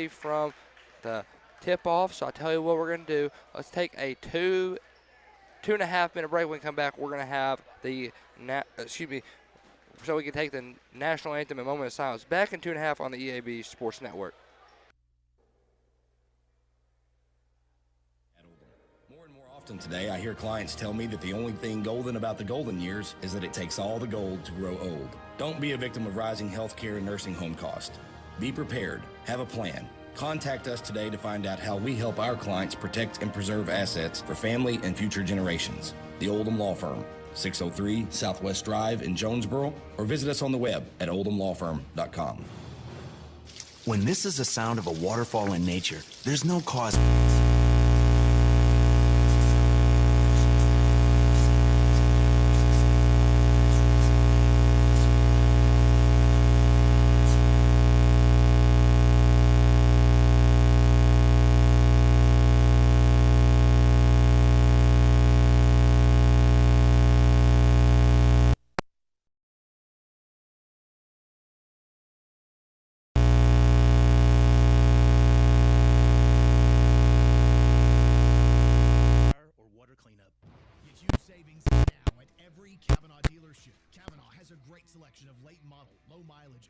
from the tip-off, so I'll tell you what we're going to do. Let's take a 2.5 minute break. When we come back, we're going to have so we can take the national anthem and moment of silence. Back in 2.5 on the EAB Sports Network. More and more often today, I hear clients tell me that the only thing golden about the golden years is that it takes all the gold to grow old. Don't be a victim of rising healthcare and nursing home costs. Be prepared. Have a plan. Contact us today to find out how we help our clients protect and preserve assets for family and future generations. The Oldham Law Firm, 603 Southwest Drive in Jonesboro, or visit us on the web at oldhamlawfirm.com. When this is the sound of a waterfall in nature, there's no cause.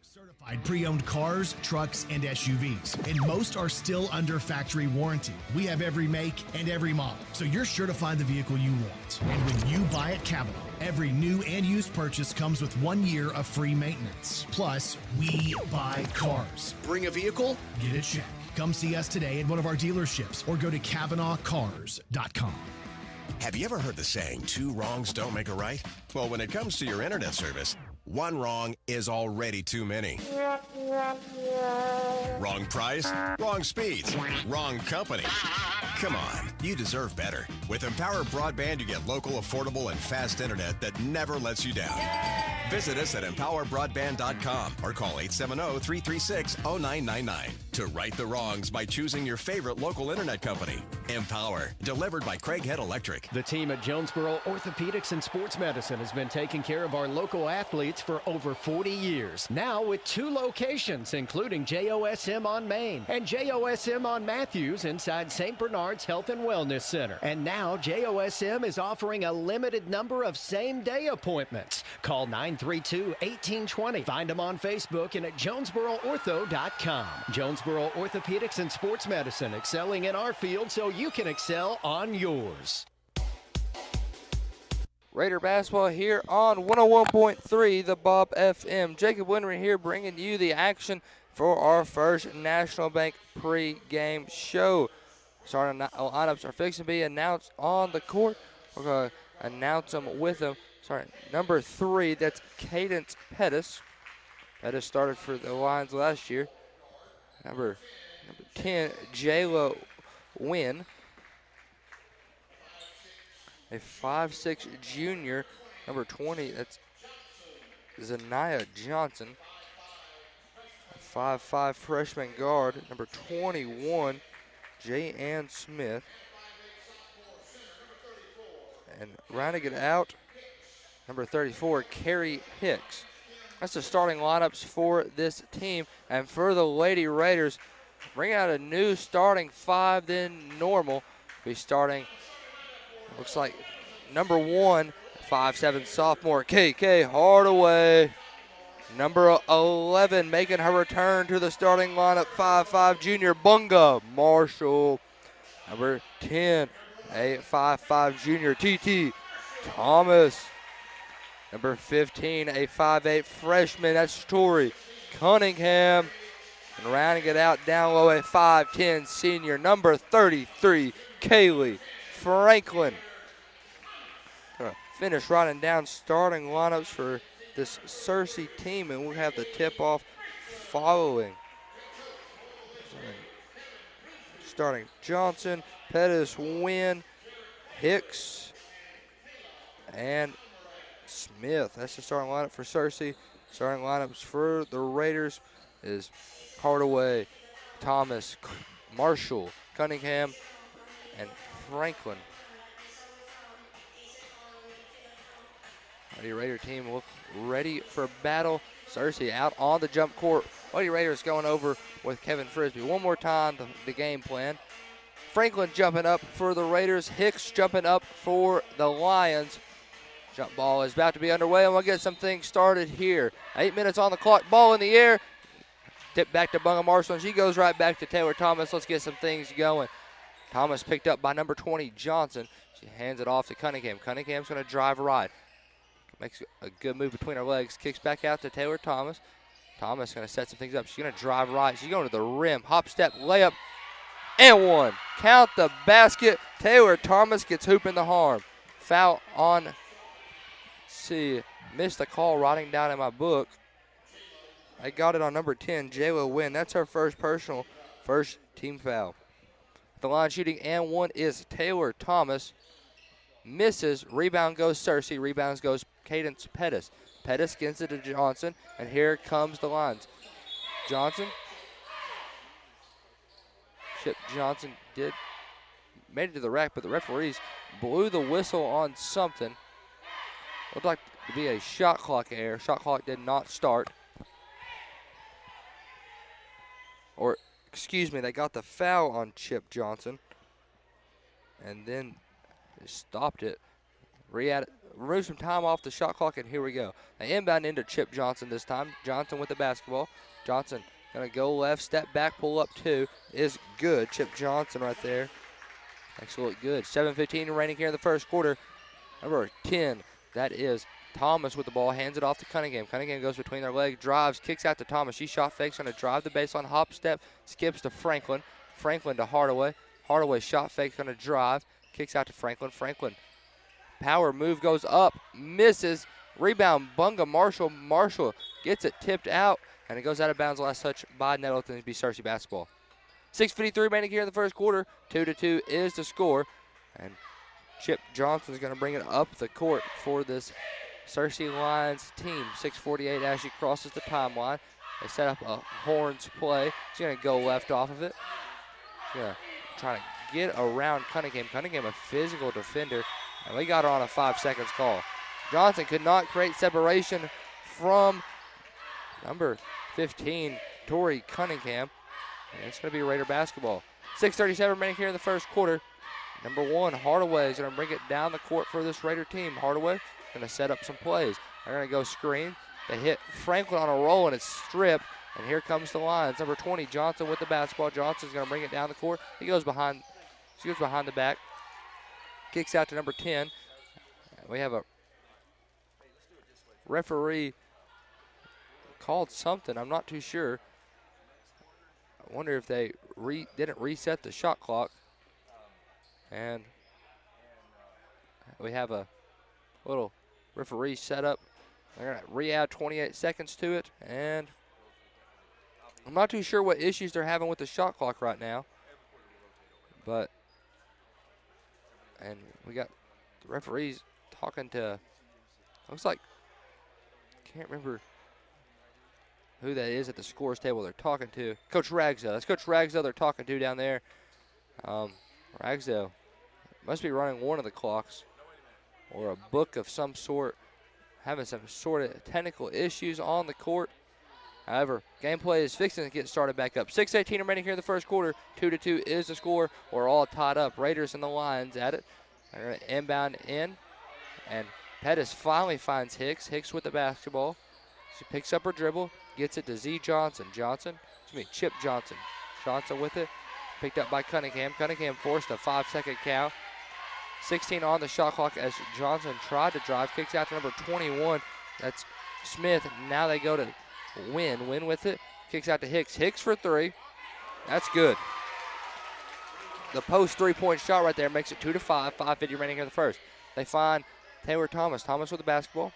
Certified pre-owned cars, trucks, and SUVs. And most are still under factory warranty. We have every make and every model, so you're sure to find the vehicle you want. And when you buy at Kavanaugh, every new and used purchase comes with 1 year of free maintenance. Plus, we buy cars. Bring a vehicle, get a check. Come see us today at one of our dealerships or go to CavanaughCars.com. Have you ever heard the saying, 2 wrongs don't make a right? Well, when it comes to your internet service, 1 wrong is already too many. Wrong price, wrong speeds, wrong company. Come on, you deserve better. With Empower Broadband, you get local, affordable, and fast internet that never lets you down. Visit us at empowerbroadband.com or call 870-336-0999 to right the wrongs by choosing your favorite local internet company. Empower, delivered by Craig Head Electric. The team at Jonesboro Orthopedics and Sports Medicine has been taking care of our local athletes for over 40 years. Now with 2 locations, including JOSM on Main and JOSM on Matthews inside St. Bernard's Health and Wellness Center. And now JOSM is offering a limited number of same-day appointments. Call 932-1820. Find them on Facebook and at JonesboroOrtho.com. Jonesboro Orthopedics and Sports Medicine, excelling in our field so you can excel on yours. Raider basketball here on 101.3 the Bob FM. Jacob Winry here bringing you the action for our first National Bank pre-game show. Starting lineups are fixing to be announced on the court. We're going to announce them with them. Sorry, number 3, that's Cadence Pettis. Pettis started for the Lions last year. Number 10, Jayla Wynn. A 5'6" junior. Number 20, that's Zanaya Johnson. A 5'5" freshman guard. Number 21, J. Ann Smith. And rounding it out, number 34, Carrie Hicks. That's the starting lineups for this team. And for the Lady Raiders, bring out a new starting 5 than normal. Be starting, looks like number 1, 5'7" sophomore, KK Hardaway. Number 11, making her return to the starting lineup, 5'5" junior, Bunga Marshall. Number 10, a 5'5" junior, TT Thomas. Number 15, a 5'8" freshman, that's Tori Cunningham. And rounding it out down low, a 5'10" senior, number 33, Kaylee Franklin. Gonna finish writing down starting lineups for this Searcy team, and we'll have the tip-off following. Starting Johnson, Pettis, Wynn, Hicks, and Smith. That's the starting lineup for Searcy. Starting lineups for the Raiders is Hardaway, Thomas, Marshall, Cunningham, and Franklin. The Raider team look ready for battle. Searcy out on the jump court Lady Raiders going over with Kevin Frisbee. One more time, the game plan. Franklin jumping up for the Raiders. Hicks jumping up for the Lions. Jump ball is about to be underway, and we'll get some things started here. 8 minutes on the clock. Ball in the air. Tip back to Bunga Marshall, and she goes right back to Taylor Thomas. Let's get some things going. Thomas picked up by number 20, Johnson. She hands it off to Cunningham. Cunningham's going to drive right. Makes a good move between her legs. Kicks back out to Taylor Thomas. Thomas going to set some things up. She's going to drive right. She's going to the rim. Hop, step, layup, and one. Count the basket. Taylor Thomas gets hoop in the harm. Foul on, let's see, missed the call writing down in my book. I got it on number 10, Jayla Wynn. That's her first personal, first team foul. The line shooting and one is Taylor Thomas. Misses. Rebound goes Searcy. Rebounds goes Cadence Pettis. Pettis gets it to Johnson, and here comes the lines. Johnson. Chip Johnson made it to the rack, but the referees blew the whistle on something. Looked like to be a shot clock error. Shot clock did not start. Or, excuse me, they got the foul on Chip Johnson, and then they stopped it. Remove some time off the shot clock, and here we go. They inbound into Chip Johnson this time. Johnson with the basketball. Johnson going to go left, step back, pull up two. Is good. Chip Johnson right there. Makes it look good. 7:15 remaining here in the first quarter. Number 10, that is Thomas with the ball. Hands it off to Cunningham. Cunningham goes between their legs, drives, kicks out to Thomas. She shot fakes, going to drive the baseline, hop, step, skips to Franklin. Franklin to Hardaway. Hardaway shot fake, going to drive, kicks out to Franklin. Franklin. Power move goes up, misses. Rebound, Bunga Marshall. Marshall gets it tipped out, and it goes out of bounds. Last touch by Nettleton to be Searcy basketball. 6:53 remaining here in the first quarter. 2-2 is the score, and Chip Johnson is going to bring it up the court for this Searcy Lions team. 6:48 as she crosses the timeline. They set up a horns play. She's going to go left off of it. She's going to try to get around Cunningham. Cunningham, a physical defender. And we got her on a 5 seconds call. Johnson could not create separation from number 15, Tori Cunningham. And it's going to be Raider basketball. 6:37 remaining here in the first quarter. Number 1, Hardaway is going to bring it down the court for this Raider team. Hardaway going to set up some plays. They're going to go screen. They hit Franklin on a roll, and it's stripped. And here comes the Lions. Number 20, Johnson with the basketball. Johnson's going to bring it down the court. She goes behind the back. Kicks out to number 10. We have a referee called something. I'm not too sure. I wonder if they didn't reset the shot clock. And we have a little referee set up. They're going to re-add 28 seconds to it. And I'm not too sure what issues they're having with the shot clock right now. But and we got the referees talking to, looks like, can't remember who that is at the scores table they're talking to. Coach Ragsdale. That's Coach Ragsdale they're talking to down there. Ragsdale must be running one of the clocks or a book of some sort, having some sort of technical issues on the court. However, gameplay is fixing to get started back up. 6:18 remaining here in the first quarter. 2-2 is the score. We're all tied up. Raiders and the Lions at it. They're going to inbound in. And Pettis finally finds Hicks. Hicks with the basketball. She picks up her dribble. Gets it to Chip Johnson. Johnson with it. Picked up by Cunningham. Cunningham forced a 5-second count. 16 on the shot clock as Johnson tried to drive. Kicks out to number 21. That's Smith. Now they go to Wynn. Wynn with it. Kicks out to Hicks. Hicks for 3. That's good. The post 3-point shot right there makes it 2-5. 5:50 remaining in the first. They find Taylor Thomas. Thomas with the basketball.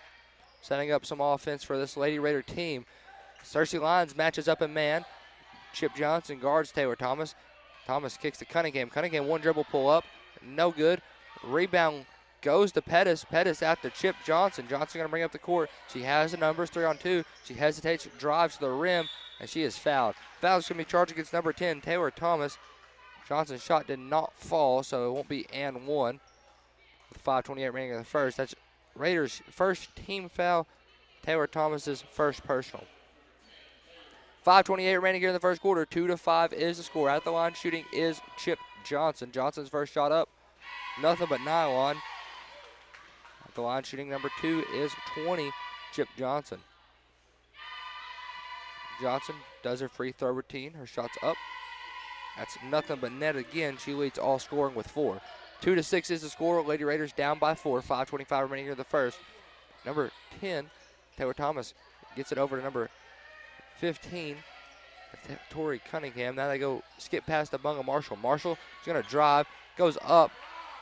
Setting up some offense for this Lady Raider team. Searcy Lions matches up in man. Chip Johnson guards Taylor Thomas. Thomas kicks to Cunningham. Cunningham one dribble pull up. No good. Rebound goes to Pettis. Pettis out to Chip Johnson. Johnson going to bring up the court. She has the numbers, 3-on-2. She hesitates, drives to the rim, and she is fouled. Foul's going to be charged against number 10, Taylor Thomas. Johnson's shot did not fall, so it won't be and one. With 5:28 remaining in the first. That's Raiders' first team foul. Taylor Thomas's first personal. 5:28 remaining here in the first quarter. 2-5 is the score. At the line shooting is Chip Johnson. Johnson's first shot up, nothing but nylon. At the line shooting number 2 is 20, Chip Johnson. Johnson does her free throw routine. Her shot's up. That's nothing but net again. She leads all scoring with 4. 2-6 is the score. Lady Raiders down by 4. 5:25 remaining here in the first. Number 10, Taylor Thomas, gets it over to number 15, Tori Cunningham. Now they go skip past the Bunga Marshall. Marshall is going to drive, goes up,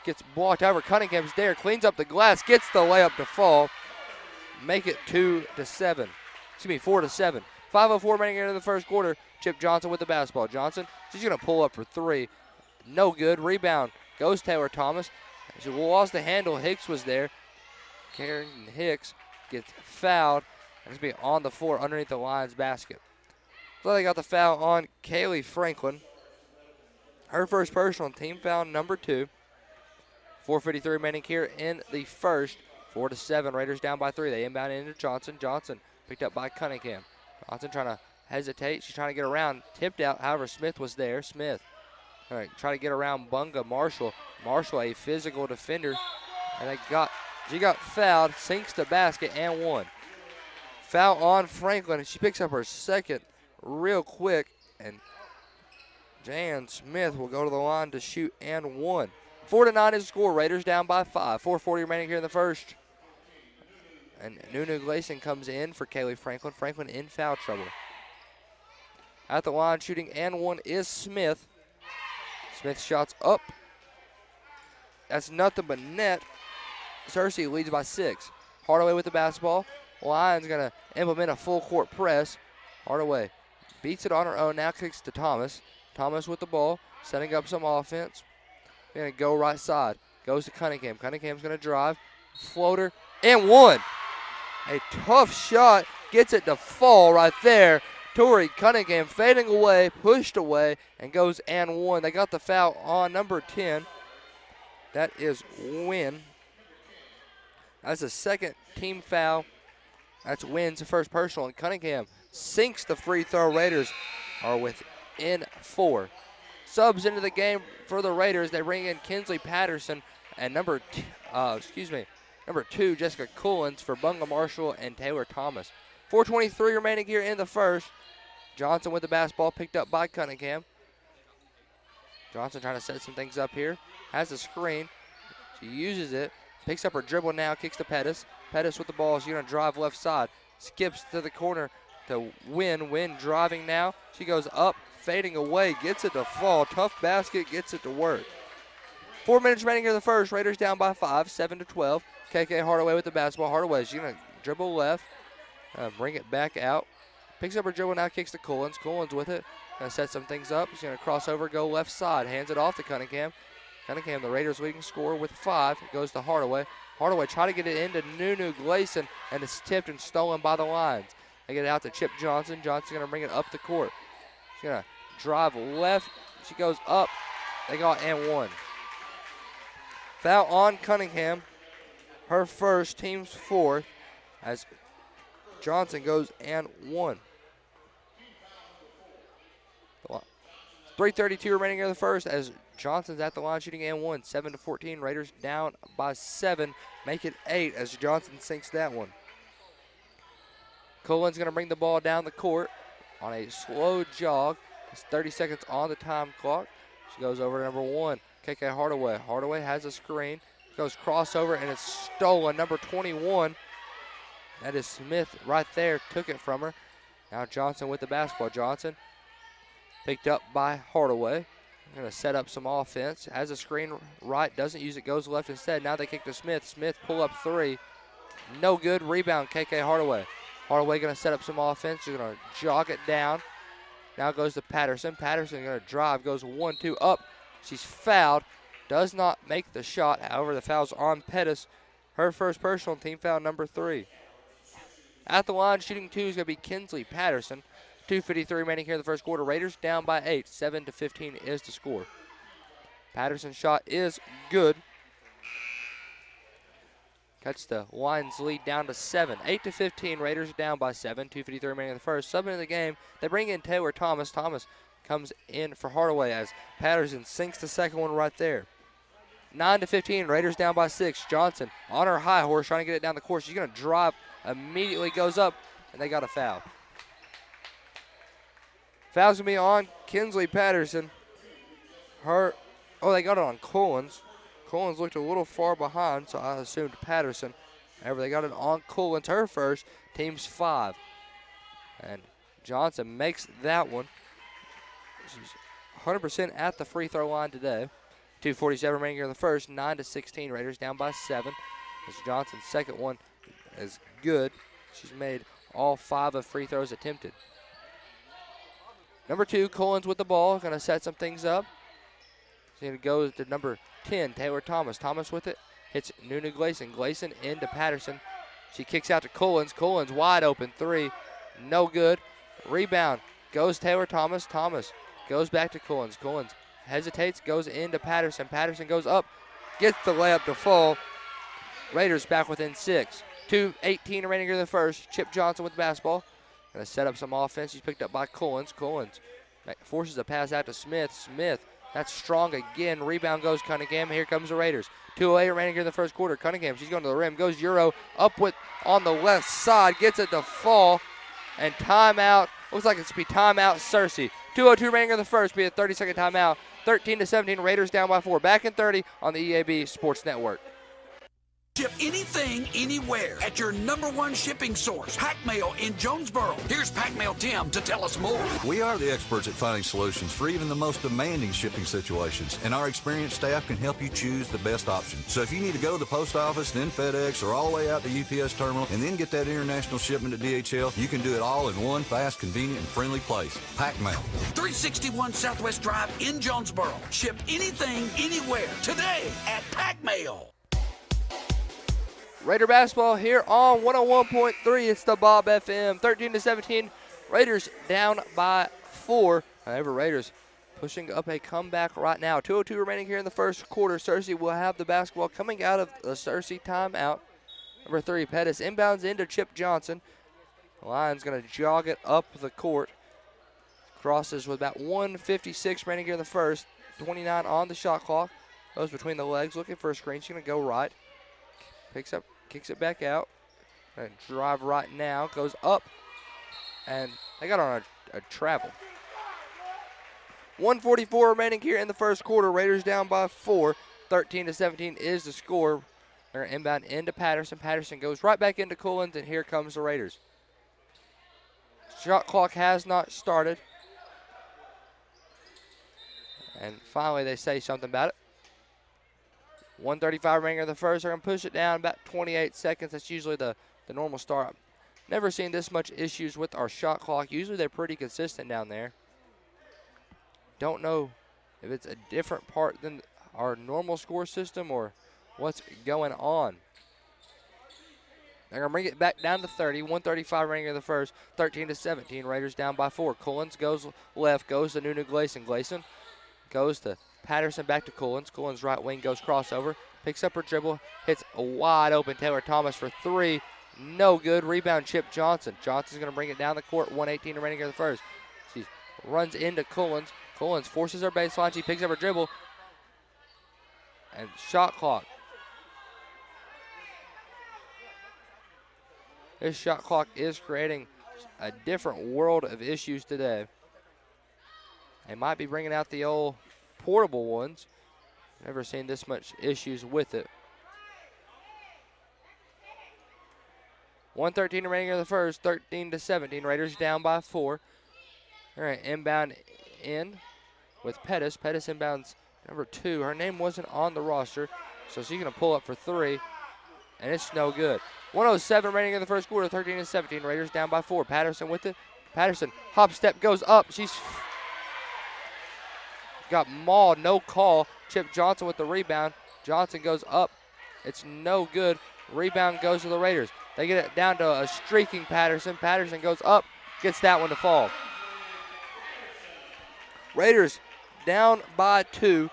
gets blocked over. Cunningham's there, cleans up the glass, gets the layup to fall. Make it 2-7. 4-7. 5:04 remaining here in the first quarter. Chip Johnson with the basketball. Johnson, she's going to pull up for 3. No good. Rebound goes Taylor Thomas. She lost the handle. Hicks was there. Karen Hicks gets fouled. And it's going to be on the floor underneath the Lions basket. So they got the foul on Kaylee Franklin. Her first personal, team foul number 2. 4:53 remaining here in the first. 4-7. Raiders down by 3. They inbound into Johnson. Johnson picked up by Cunningham. Johnson trying to hesitate. She's trying to get around. Tipped out. However, Smith was there. Smith all right, try to get around Bunga Marshall. Marshall, a physical defender. And she got fouled, sinks the basket, and 1. Foul on Franklin, and she picks up her second real quick. And Jan Smith will go to the line to shoot and 1. 4-9 is the score. Raiders down by 5. 4:40 remaining here in the first. And Nunu Gleason comes in for Kaylee Franklin. Franklin in foul trouble. At the line shooting and 1 is Smith. Smith shots up. That's nothing but net. Searcy leads by 6. Hardaway with the basketball. Lions going to implement a full court press. Hardaway beats it on her own. Now kicks to Thomas. Thomas with the ball, setting up some offense. Going to go right side. Goes to Cunningham. Cunningham's going to drive. Floater and 1. A tough shot. Gets it to fall right there. Tori Cunningham fading away, pushed away, and goes and 1. They got the foul on number 10. That is Wynn. That's a second team foul. That's Wynn's first personal, and Cunningham sinks the free throw. Raiders are within 4. Subs into the game for the Raiders. They bring in Kinsley Patterson and number 2, Jessica Coolins for Bunga Marshall and Taylor Thomas. 4:23 remaining here in the first. Johnson with the basketball, picked up by Cunningham. Johnson trying to set some things up here. Has a screen. She uses it. Picks up her dribble now, kicks to Pettis. Pettis with the ball. She's going to drive left side. Skips to the corner to Wynn. Wynn driving now. She goes up, fading away. Gets it to fall. Tough basket, gets it to work. 4 minutes remaining here in the first. Raiders down by 5, 7-12. KK Hardaway with the basketball. Hardaway, she's going to dribble left. Bring it back out. Picks up her dribble now, kicks to Coolins. Coolins with it. Going to set some things up. He's going to cross over, go left side. Hands it off to Cunningham. Cunningham, the Raiders' leading scorer with 5. It goes to Hardaway. Hardaway try to get it into Nunu Gleason, and it's tipped and stolen by the Lions. They get it out to Chip Johnson. Johnson's going to bring it up the court. She's going to drive left. She goes up. They got and 1. Foul on Cunningham. Her first, team's 4th, as Johnson goes and 1. 3:32 remaining in the first as Johnson's at the line shooting and 1. 7-14. Raiders down by 7. Make it 8 as Johnson sinks that one. Colin's going to bring the ball down the court on a slow jog. It's 30 seconds on the time clock. She goes over to number 1, KK Hardaway. Hardaway has a screen. Goes crossover and it's stolen. Number 21. That is Smith right there. Took it from her. Now Johnson with the basketball. Johnson picked up by Hardaway. Going to set up some offense. Has a screen right. Doesn't use it. Goes left instead. Now they kick to Smith. Smith pull up 3. No good. Rebound KK Hardaway. Hardaway going to set up some offense. She's going to jog it down. Now goes to Patterson. Patterson going to drive. Goes 1-2 up. She's fouled. Does not make the shot. However, the foul's on Pettis. Her first personal, team foul number 3. At the line, shooting 2 is going to be Kinsley Patterson. 2:53 remaining here in the first quarter. Raiders down by 8. 7-15 is the score. Patterson's shot is good. cuts the Lions lead down to 7. 8-15, Raiders down by 7. 2:53 remaining in the first. Subbing in the game, they bring in Taylor Thomas. Thomas comes in for Hardaway as Patterson sinks the second one right there. 9-15, Raiders down by 6. Johnson on her high horse trying to get it down the court. She's going to drive, immediately goes up, and they got a foul. Foul's going to be on Kinsley Patterson. They got it on Collins. Collins looked a little far behind, so I assumed Patterson. However, they got it on Collins, her first. Team's 5. And Johnson makes that one. She's 100% at the free throw line today. 2:47 remaining in the first. 9-16, Raiders down by 7. As Johnson's second one is good. She's made all 5 of free throws attempted. Number 2, Collins with the ball, going to set some things up. She's going to go to number 10, Taylor Thomas. Thomas with it, hits Nuna Gleason. Gleason into Patterson. She kicks out to Collins. Collins wide open 3, no good. Rebound goes Taylor Thomas. Thomas goes back to Collins. Collins hesitates, goes into Patterson. Patterson goes up, gets the layup to fall. Raiders back within 6. 2:18 remaining in the first. Chip Johnson with the basketball. Going to set up some offense. He's picked up by Collins. Collins forces a pass out to Smith. Smith, that's strong again. Rebound goes Cunningham. Here comes the Raiders. 2:08 remaining in the first quarter. Cunningham, she's going to the rim. Goes Euro up with on the left side. Gets it to fall. And timeout. Looks like it's be timeout Searcy. 2:02 remaining in the first. Be a 30-second timeout. 13-17. Raiders down by 4. Back in 30 on the EAB Sports Network. Ship anything, anywhere at your #1 shipping source, Pack Mail in Jonesboro. Here's Pack Mail Tim to tell us more. We are the experts at finding solutions for even the most demanding shipping situations, and our experienced staff can help you choose the best option. So if you need to go to the post office, then FedEx, or all the way out to UPS terminal, and then get that international shipment to DHL, you can do it all in one fast, convenient, and friendly place. Pack Mail. 361 Southwest Drive in Jonesboro. Ship anything, anywhere today at Pack Mail. Raider basketball here on 101.3. It's the Bob FM. 13-17. Raiders down by 4. However, Raiders pushing up a comeback right now. 2:02 remaining here in the first quarter. Searcy will have the basketball coming out of the Searcy timeout. Number 3, Pettis inbounds into Chip Johnson. The Lions going to jog it up the court. Crosses with about 1:56 remaining here in the first. 29 on the shot clock. Goes between the legs, looking for a screen. She's going to go right. Kicks it back out. And drive right now. Goes up. And they got on a travel. 1:44 remaining here in the first quarter. Raiders down by 4. 13-17 is the score. They're inbound into Patterson. Patterson goes right back into Collins, and here comes the Raiders. Shot clock has not started. And finally they say something about it. 1:35 remaining in the first. They're going to push it down about 28 seconds. That's usually the normal start. Never seen this much issues with our shot clock. Usually they're pretty consistent down there. Don't know if it's a different part than our normal score system or what's going on. They're going to bring it back down to 30. 1:35 remaining in the first. 13-17. Raiders down by 4. Collins goes left. Goes to Nuna Gleason. Gleason goes to Patterson, back to Collins. Collins right wing goes crossover. Picks up her dribble. Hits a wide open Taylor Thomas for 3. No good. Rebound Chip Johnson. Johnson's going to bring it down the court. 1:18 remaining in the first. She runs into Collins. Collins forces her baseline. She picks up her dribble. And shot clock. This shot clock is creating a different world of issues today. They might be bringing out the old portable ones. Never seen this much issues with it. 1:13 remaining in the first. 13-17. Raiders down by 4. All right, inbound in with Pettis. Pettis inbounds number 2. Her name wasn't on the roster, so she's going to pull up for 3, and it's no good. 1:07 remaining in the first quarter. 13-17. Raiders down by 4. Patterson with it. Patterson hop step goes up. She's got mauled, no call. Chip Johnson with the rebound. Johnson goes up. It's no good. Rebound goes to the Raiders. They get it down to a streaking Patterson. Patterson goes up, gets that one to fall. Raiders down by 2.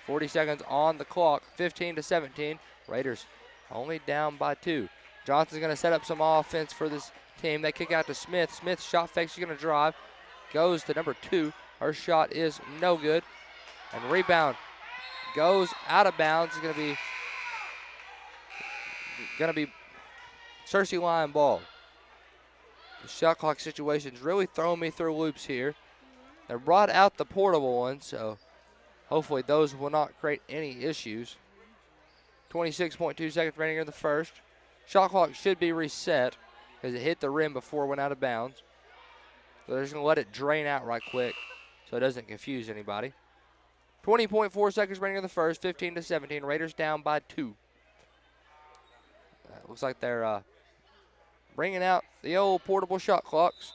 40 seconds on the clock. 15-17. Raiders only down by 2. Johnson's going to set up some offense for this team. They kick out to Smith. Smith shot fake. She's going to drive. Goes to number 2. Her shot is no good. And rebound goes out of bounds. It's going to be Searcy line ball. The shot clock situation's really throwing me through loops here. They brought out the portable one, so hopefully those will not create any issues. 26.2 seconds remaining in the first. Shot clock should be reset because it hit the rim before it went out of bounds. So they're just going to let it drain out right quick so it doesn't confuse anybody. 20.4 seconds remaining in the first, 15-17. Raiders down by 2. Looks like they're bringing out the old portable shot clocks.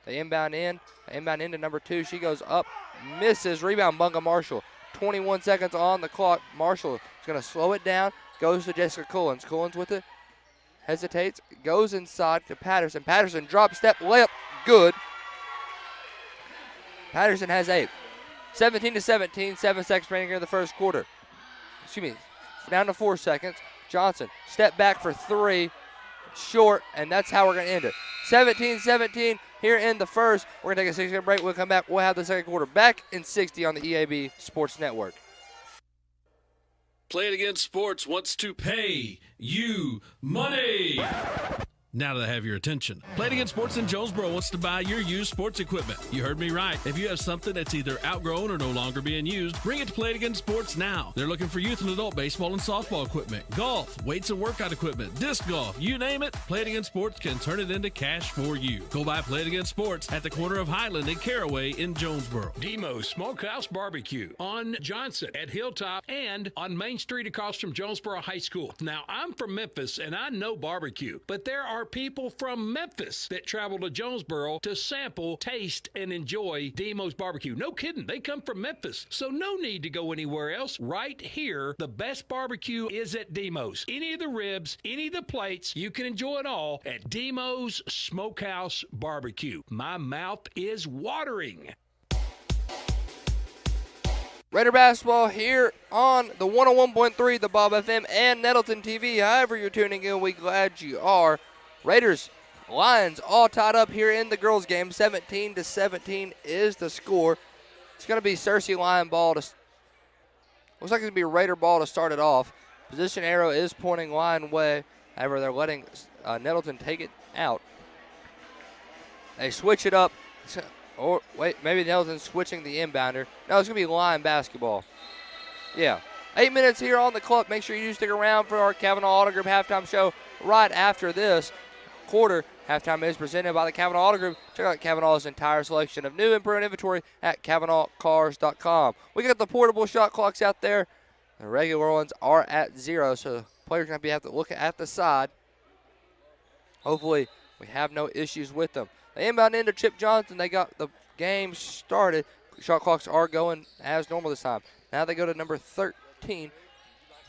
They inbound into number 2. She goes up, misses. Rebound, Bunga Marshall. 21 seconds on the clock. Marshall is going to slow it down. Goes to Jessica Coolins. Coolins with it. Hesitates. Goes inside to Patterson. Patterson drop step layup. Good. Patterson has 8. 17-17. 7 seconds remaining in the first quarter. Down to 4 seconds. Johnson step back for 3. Short, and that's how we're going to end it. 17-17 here in the first. We're going to take a 6-second break. We'll come back. We'll have the second quarter back in 60 on the EAB Sports Network. Play It Again Sports wants to pay you money. Now that I have your attention, Play It Again Sports in Jonesboro wants to buy your used sports equipment. You heard me right. If you have something that's either outgrown or no longer being used, bring it to Play It Again Sports now. They're looking for youth and adult baseball and softball equipment, golf, weights and workout equipment, disc golf, you name it. Play It Again Sports can turn it into cash for you. Go by Play It Again Sports at the corner of Highland and Caraway in Jonesboro. Demo's Smokehouse Barbecue on Johnson at Hilltop and on Main Street across from Jonesboro High School. Now, I'm from Memphis and I know barbecue, but there are people from Memphis that travel to Jonesboro to sample, taste, and enjoy Demo's Barbecue. No kidding. They come from Memphis, so no need to go anywhere else. Right here, the best barbecue is at Demo's. Any of the ribs, any of the plates, you can enjoy it all at Demo's Smokehouse Barbecue. My mouth is watering. Raider basketball here on the 101.3, the Bob FM, and Nettleton TV. However you're tuning in, we're glad you are. Raiders, Lions all tied up here in the girls' game. 17-17 is the score. It's going to be Searcy Lion ball. Looks like it's going to be Raider ball to start it off. Position arrow is pointing Lion way. However, they're letting Nettleton take it out. They switch it up. Or wait, maybe Nettleton's switching the inbounder. No, it's going to be Lion basketball. Yeah. 8 minutes here on the clock. Make sure you do stick around for our Kavanaugh Auto Group halftime show right after this quarter. Halftime is presented by the Kavanaugh Auto Group. Check out Kavanaugh's entire selection of new and improved inventory at KavanaughCars.com. We got the portable shot clocks out there. The regular ones are at 0, so players are going to have to look at the side. Hopefully, we have no issues with them. They inbound into Chip Johnson. They got the game started. Shot clocks are going as normal this time. Now they go to number 13.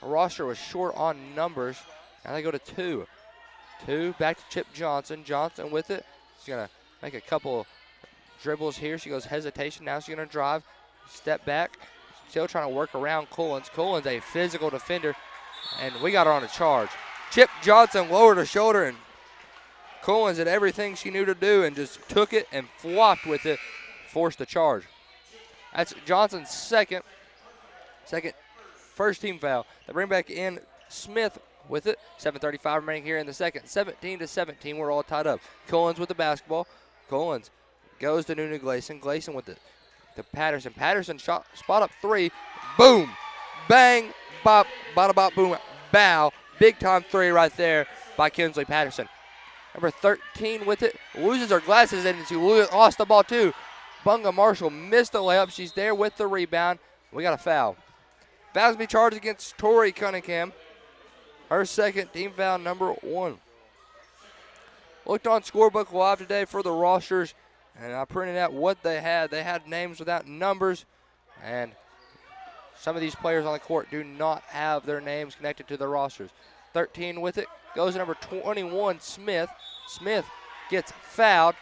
The roster was short on numbers. Now they go to 2. 2, back to Chip Johnson. Johnson with it. She's going to make a couple dribbles here. She goes hesitation. Now she's going to drive. Step back. Still trying to work around Coolins. Coolins, a physical defender. And we got her on a charge. Chip Johnson lowered her shoulder, and Coolins did everything she knew to do and just took it and flopped with it. Forced the charge. That's Johnson's first team foul. They bring back in Smith with it. 7:35 remaining here in the second. 17-17. We're all tied up. Coolins with the basketball. Coolins goes to Nunu Gleason. Gleason with it to Patterson. Patterson shot spot up 3. Boom. Bang. Bop. Bada bop. Boom. Bow. Big time 3 right there by Kinsley Patterson. Number 13 with it. Loses her glasses and she lost the ball too. Bunga Marshall missed the layup. She's there with the rebound. We got a foul. Fouls be charged against Tori Cunningham. Her second team foul, number 1. Looked on Scorebook Live today for the rosters, and I printed out what they had. They had names without numbers, and some of these players on the court do not have their names connected to the rosters. 13 with it. Goes to number 21, Smith. Smith gets fouled.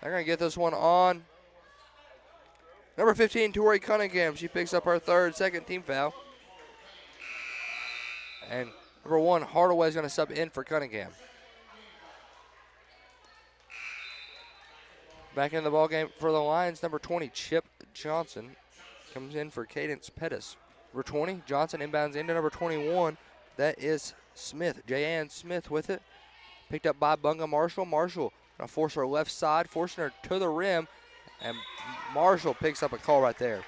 They're going to get this one on number 15, Tori Cunningham. She picks up her second team foul. And Number 1, Hardaway is going to sub in for Cunningham. Back in the ball game for the Lions, number 20, Chip Johnson comes in for Cadence Pettis. Number 20, Johnson inbounds into number 21. That is Smith. Jayann Smith with it. Picked up by Bunga Marshall. Marshall going to force her left side, forcing her to the rim. And Marshall picks up a call right there.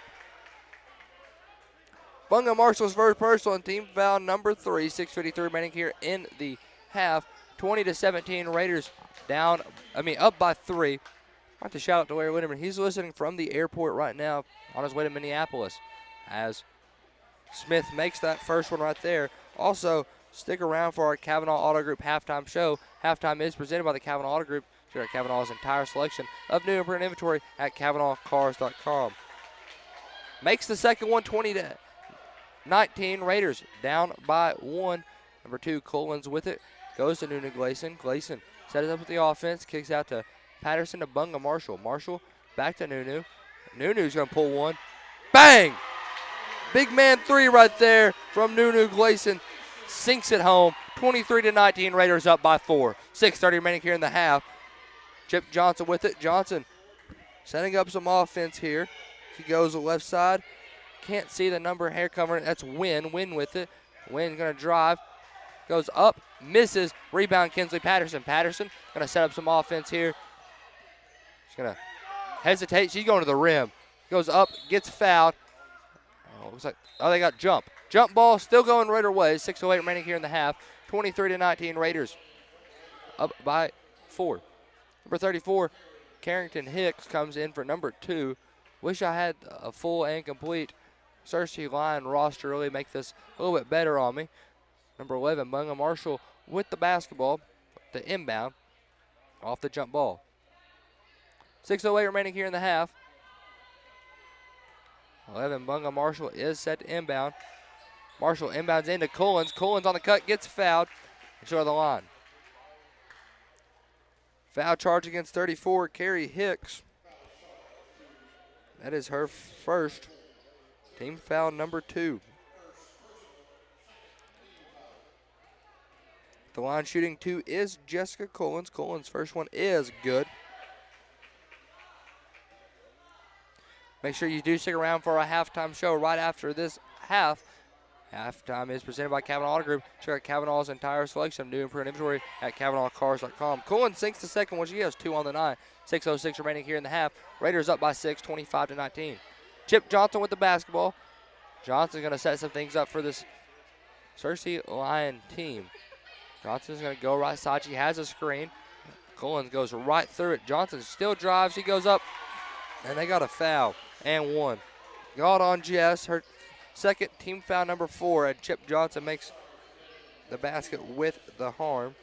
Bunga Marshall's first personal and team foul number 3. 6:53 remaining here in the half. 20-17 Raiders up by 3. I want to shout out to Larry Lindemann. He's listening from the airport right now on his way to Minneapolis as Smith makes that first one right there. Also, stick around for our Kavanaugh Auto Group halftime show. Halftime is presented by the Kavanaugh Auto Group. Check out Kavanaugh's entire selection of new and print inventory at KavanaughCars.com. Makes the second one 20-19. Raiders down by 1. Number 2, Collins with it. Goes to Nunu Gleason. Gleason sets up with the offense. Kicks out to Patterson to Bunga Marshall. Marshall back to Nunu. Nunu's going to pull one. Bang! Big man 3 right there from Nunu Gleason. Sinks it home. 23-19. Raiders up by 4. 6:30 remaining here in the half. Chip Johnson with it. Johnson setting up some offense here. He goes to the left side. Can't see the number hair covering. That's Wynn. Wynn with it. Wynn going to drive. Goes up. Misses. Rebound Kinsley Patterson. Patterson going to set up some offense here. She's going to hesitate. She's going to the rim. Goes up. Gets fouled. Looks like, they got jump. Jump ball still going Raider way. 6:08 remaining here in the half. 23-19 Raiders up by 4. Number 34, Carrington Hicks comes in for number 2. Wish I had a full and complete Searcy line roster really make this a little bit better on me. Number 11, Bunga Marshall with the basketball, the inbound, off the jump ball. 6:08 remaining here in the half. 11, Bunga Marshall is set to inbound. Marshall inbounds into Collins. Collins on the cut, gets fouled, and short of the line. Foul charge against 34, Carrie Hicks. That is her first. Team foul number 2. The line shooting 2 is Jessica Collins. Collins' first one is good. Make sure you do stick around for our halftime show right after this half. Halftime is presented by Kavanaugh Auto Group. Check out Kavanaugh's entire selection of new and print inventory at KavanaughCars.com. Collins sinks the second one. She has 2 on the 9. 6:06 remaining here in the half. Raiders up by 6, 25-19. Chip Johnson with the basketball. Johnson's going to set some things up for this Searcy Lion team. Johnson's going to go right side. She has a screen. Collins goes right through it. Johnson still drives. She goes up, and they got a foul and 1. Got on Jess. Her second team foul number 4, and Chip Johnson makes the basket with the harm.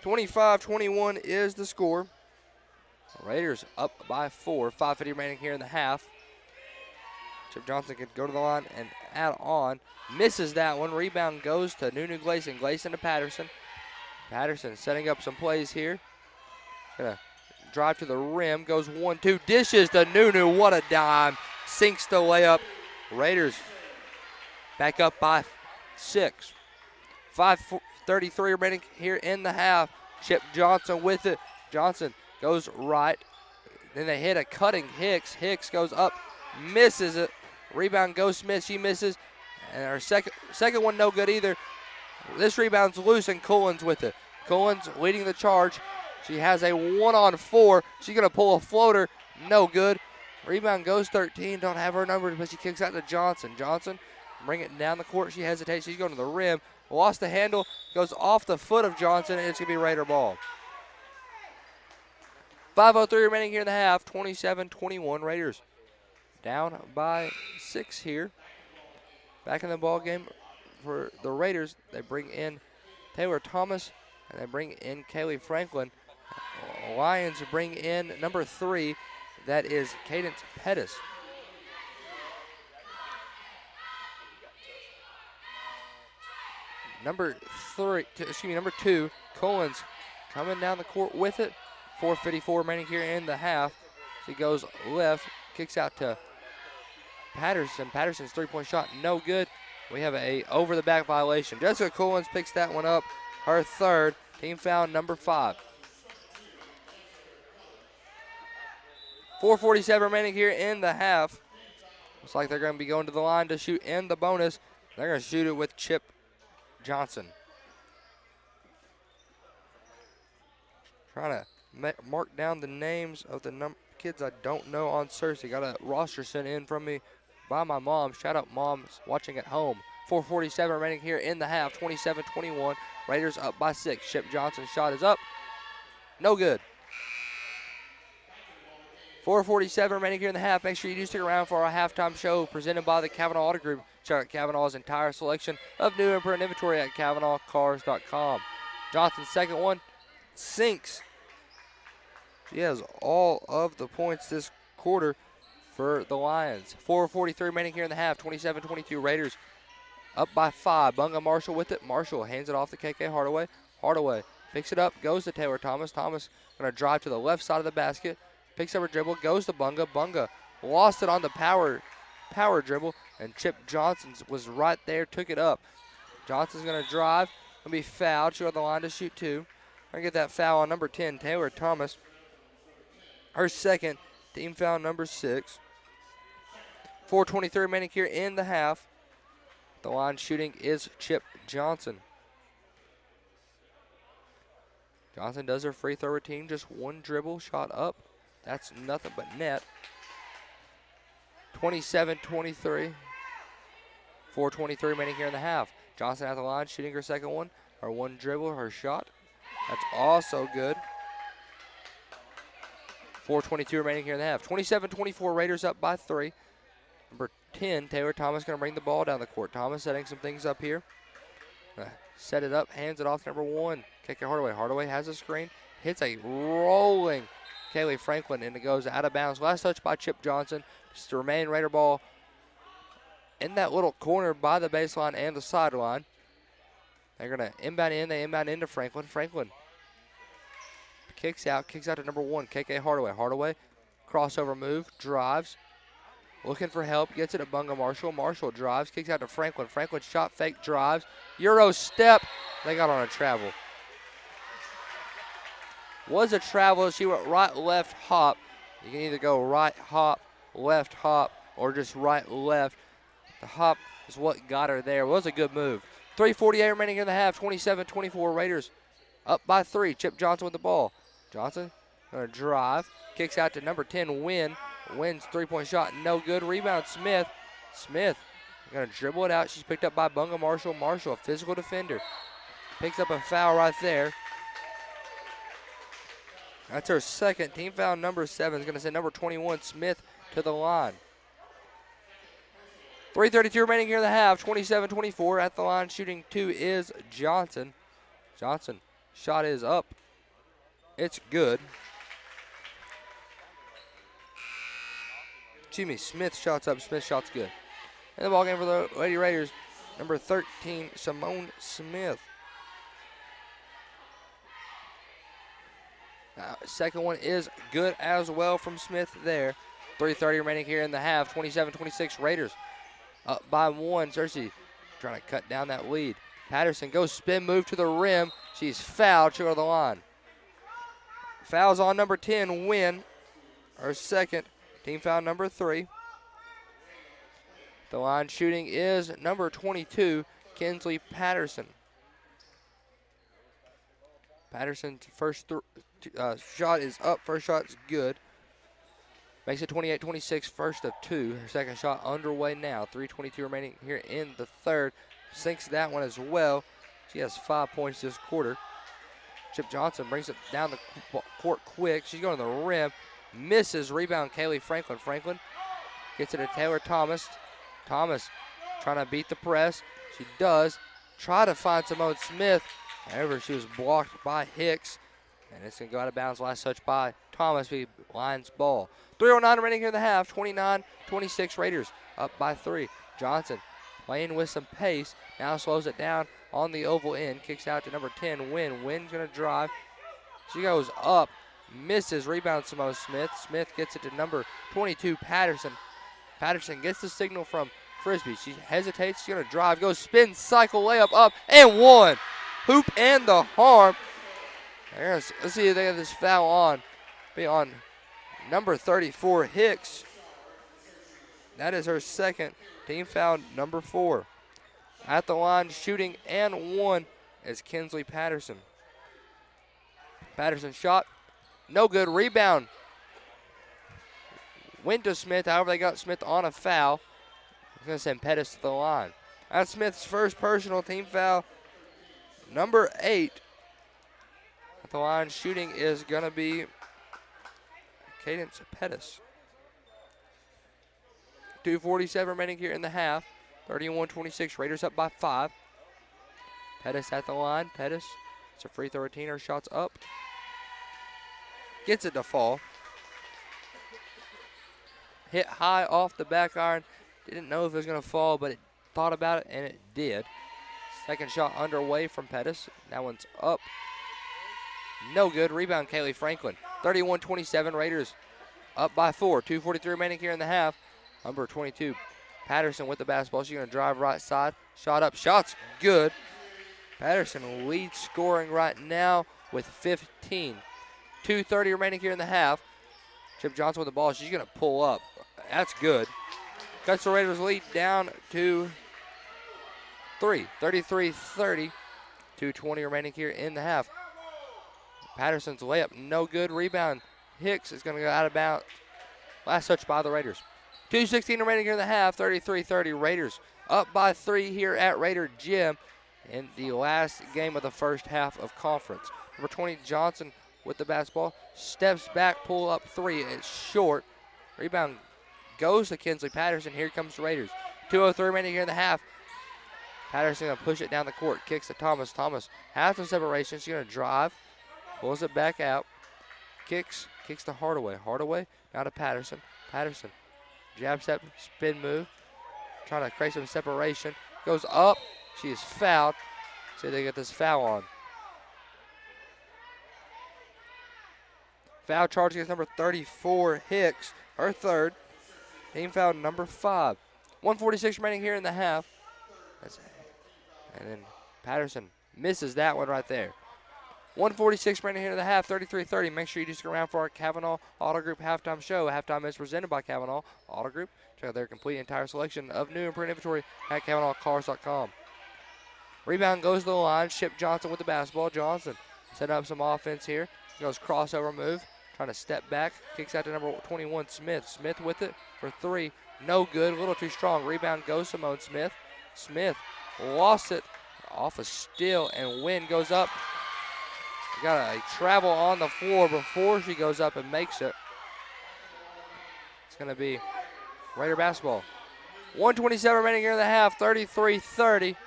25-21 is the score. Raiders up by 4. 5:50 remaining here in the half. Chip Johnson can go to the line and add on. Misses that one. Rebound goes to Nunu Gleason. Gleason to Patterson. Patterson setting up some plays here. Gonna drive to the rim. Goes 1-2. Dishes to Nunu. What a dime. Sinks the layup. Raiders back up by 6. 5:33 remaining here in the half. Chip Johnson with it. Johnson goes right. Then they hit a cutting Hicks. Hicks goes up, misses it. Rebound goes Smith. She misses. And her second one no good either. This rebound's loose and Collins with it. Collins leading the charge. She has a 1-on-4. She's going to pull a floater. No good. Rebound goes 13. Don't have her number, but she kicks out to Johnson. Johnson bring it down the court. She hesitates. She's going to the rim. Lost the handle. Goes off the foot of Johnson, and it's going to be Raider ball. 5:03 remaining here in the half. 27-21 Raiders. Down by 6 here. Back in the ball game for the Raiders. They bring in Taylor Thomas, and they bring in Kaylee Franklin. Lions bring in number 3. That is Cadence Pettis. Number 2, Collins coming down the court with it. 4:54 remaining here in the half. She goes left, kicks out to Patterson. Patterson's 3-point shot, no good. We have a over-the-back violation. Jessica Coolins picks that one up, her third. Team foul number 5. 4:47 remaining here in the half. Looks like they're going to be going to the line to shoot in the bonus. They're going to shoot it with Chip Johnson. Trying to mark down the names of the kids I don't know on Searcy. Got a roster sent in from me by my mom. Shout out moms watching at home. 4:47 remaining here in the half. 27-21. Raiders up by 6. Chip Johnson's shot is up. No good. 4:47 remaining here in the half. Make sure you do stick around for our halftime show presented by the Cavanaugh Auto Group. Check out Cavanaugh's entire selection of new and current inventory at CavanaughCars.com. Johnson's second one sinks. She has all of the points this quarter for the Lions. 4:43 remaining here in the half. 27-22 Raiders up by 5. Bunga Marshall with it. Marshall hands it off to KK Hardaway. Hardaway picks it up, goes to Taylor Thomas. Thomas going to drive to the left side of the basket. Picks up a dribble, goes to Bunga. Bunga lost it on the power dribble, and Chip Johnson was right there, took it up. Johnson's going to drive, going to be fouled. She'll on the line to shoot 2. Going to get that foul on number 10, Taylor Thomas. Her second, team foul number 6. 4:23 remaining here in the half. The line shooting is Chip Johnson. Johnson does her free throw routine, just one dribble, shot up. That's nothing but net. 27-23. 4:23 remaining here in the half. Johnson at the line, shooting her second one. Her one dribble, her shot. That's also good. 4:22 remaining here in the half. 27-24, Raiders up by 3. Number 10, Taylor Thomas, going to bring the ball down the court. Thomas setting some things up here. Set it up, hands it off to number 1, KK Hardaway. Hardaway has a screen, hits a rolling Kaylee Franklin, and it goes out of bounds. Last touch by Chip Johnson. Just to remain Raider ball in that little corner by the baseline and the sideline. They're going to inbound in. They inbound into Franklin. Franklin kicks out to number 1, KK Hardaway. Hardaway, crossover move, drives, looking for help, gets it to Bunga Marshall. Marshall drives, kicks out to Franklin. Franklin shot fake, drives, Euro step. They got on a travel. Was a travel. She went right, left, hop. You can either go right, hop, left, hop, or just right, left. The hop is what got her there. It was a good move. 3:48 remaining in the half. 27-24 Raiders up by 3. Chip Johnson with the ball. Johnson going to drive. Kicks out to number 10, Wynn. Wynn's three-point shot, no good. Rebound, Smith. Smith going to dribble it out. She's picked up by Bunga Marshall. Marshall, a physical defender. Picks up a foul right there. That's her second. Team foul number 7 is going to send number 21, Smith, to the line. 3:32 remaining here in the half. 27-24 at the line. Shooting 2 is Johnson. Johnson, shot is up. It's good. Excuse me, Smith shot's up. Smith shot's good. And the ball game for the Lady Raiders, number 13, Simone Smith. Second one is good as well from Smith there. 3:30 remaining here in the half. 27-26 Raiders up by 1. Searcy trying to cut down that lead. Patterson goes spin move to the rim. She's fouled. She'll go to the line. Fouls on number 10, Wynn. Her second. Team foul number 3. The line shooting is number 22, Kinsley Patterson. Patterson's first shot is up. First shot is good. Makes it 28-26, first of 2. Her second shot underway now. 3:22 remaining here in the third. Sinks that one as well. She has 5 points this quarter. Chip Johnson brings it down the court quick. She's going to the rim. Misses. Rebound, Kaylee Franklin. Franklin gets it to Taylor Thomas. Thomas trying to beat the press. She does. Try to find Simone Smith. However, she was blocked by Hicks. And it's going to go out of bounds. Last touch by Thomas. Lions ball. 3:09 remaining here in the half. 29-26 Raiders up by 3. Johnson playing with some pace. Now slows it down on the oval end. Kicks out to number 10, Wynn. Wynn's going to drive. She goes up. Misses. Rebound, Simone Smith. Smith gets it to number 22, Patterson. Patterson gets the signal from Frisbee. She hesitates. She's going to drive. Goes spin, cycle, layup, up, and one. Hoop and the harm. Let's see if they have this foul on. Be on number 34, Hicks. That is her second. Team foul number 4. At the line, shooting and one is Kinsley Patterson. Patterson shot. No good. Rebound. Went to Smith. However, they got Smith on a foul. I'm going to send Pettis to the line. That's Smith's first personal team foul. Number 8. At the line, shooting is going to be Cadence Pettis. 2:47 remaining here in the half. 31-26. Raiders up by 5. Pettis at the line. Pettis, it's a free throw routine. Her shot's up. Gets it to fall. Hit high off the back iron. Didn't know if it was going to fall, but it thought about it, and it did. Second shot underway from Pettis. That one's up. No good. Rebound, Kaylee Franklin. 31-27. Raiders up by 4. 2:43 remaining here in the half. Number 22, Patterson with the basketball. She's going to drive right side. Shot up. Shot's good. Patterson leads scoring right now with 15. 2:30 remaining here in the half. Chip Johnson with the ball. She's going to pull up. That's good. Cuts the Raiders lead down to 3. 33-30. 2:20 remaining here in the half. Patterson's layup, no good. Rebound. Hicks is going to go out of bounds. Last touch by the Raiders. 2:16 remaining here in the half. 33-30. Raiders up by 3 here at Raider Gym in the last game of the first half of conference. Number 20, Johnson with the basketball. Steps back, pull up 3. It's short. Rebound goes to Kinsley Patterson. Here comes the Raiders. 2:03 remaining here in the half. Patterson going to push it down the court. Kicks to Thomas. Thomas has some separation. She's going to drive. Pulls it back out. Kicks to Hardaway. Hardaway now to Patterson. Patterson. Jab step, spin move. Trying to create some separation. Goes up. She is fouled. See, they get this foul on. Foul charge against number 34, Hicks. Her third. Team foul number 5. 1:46 remaining here in the half. And then Patterson misses that one right there. 1:46 remaining here in the half, 33-30. Make sure you do stick around for our Kavanaugh Auto Group halftime show. Halftime is presented by Kavanaugh Auto Group. Check out their complete entire selection of new and print inventory at KavanaughCars.com. Rebound goes to the line. Chip Johnson with the basketball. Johnson setting up some offense here. Goes crossover move. Trying to step back. Kicks out to number 21, Smith. Smith with it for 3. No good. A little too strong. Rebound goes Simone Smith. Smith lost it off a steal, and Wynn goes up. Got a travel on the floor before she goes up and makes it. It's going to be Raider basketball. 1:27 remaining here in the half, 33-30.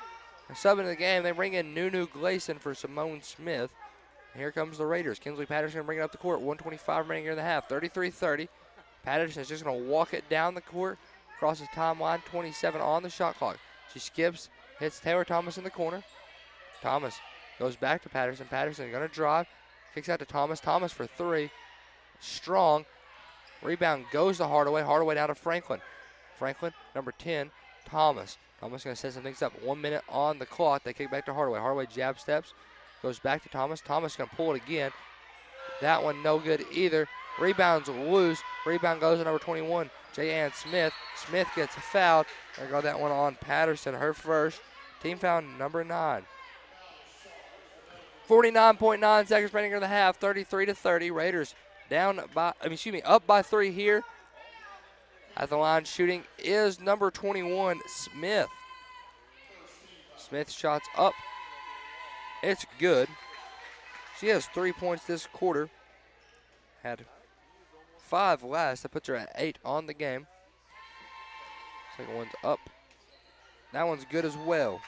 Subbing in the game, they bring in Nunu Gleason for Simone Smith. Here comes the Raiders. Kinsley Patterson bringing up the court. 1:25 remaining here in the half, 33-30. Patterson is just going to walk it down the court, crosses timeline, 27 on the shot clock. She skips, hits Taylor Thomas in the corner. Thomas goes back to Patterson. Patterson going to drive. Kicks out to Thomas. Thomas for 3. Strong. Rebound goes to Hardaway. Hardaway down to Franklin. Franklin, number 10, Thomas. Thomas going to set some things up. 1 minute on the clock. They kick back to Hardaway. Hardaway jab steps. Goes back to Thomas. Thomas going to pull it again. That one no good either. Rebounds loose. Rebound goes to number 21, J.Ann Smith. Smith gets fouled. There go that one on Patterson. Her first. Team foul number 9. 49.9 seconds remaining in the half, 33-30. Raiders up by 3 here. At the line, shooting is number 21, Smith. Smith shots up. It's good. She has 3 points this quarter. Had 5 last. That puts her at 8 on the game. Second one's up. That one's good as well.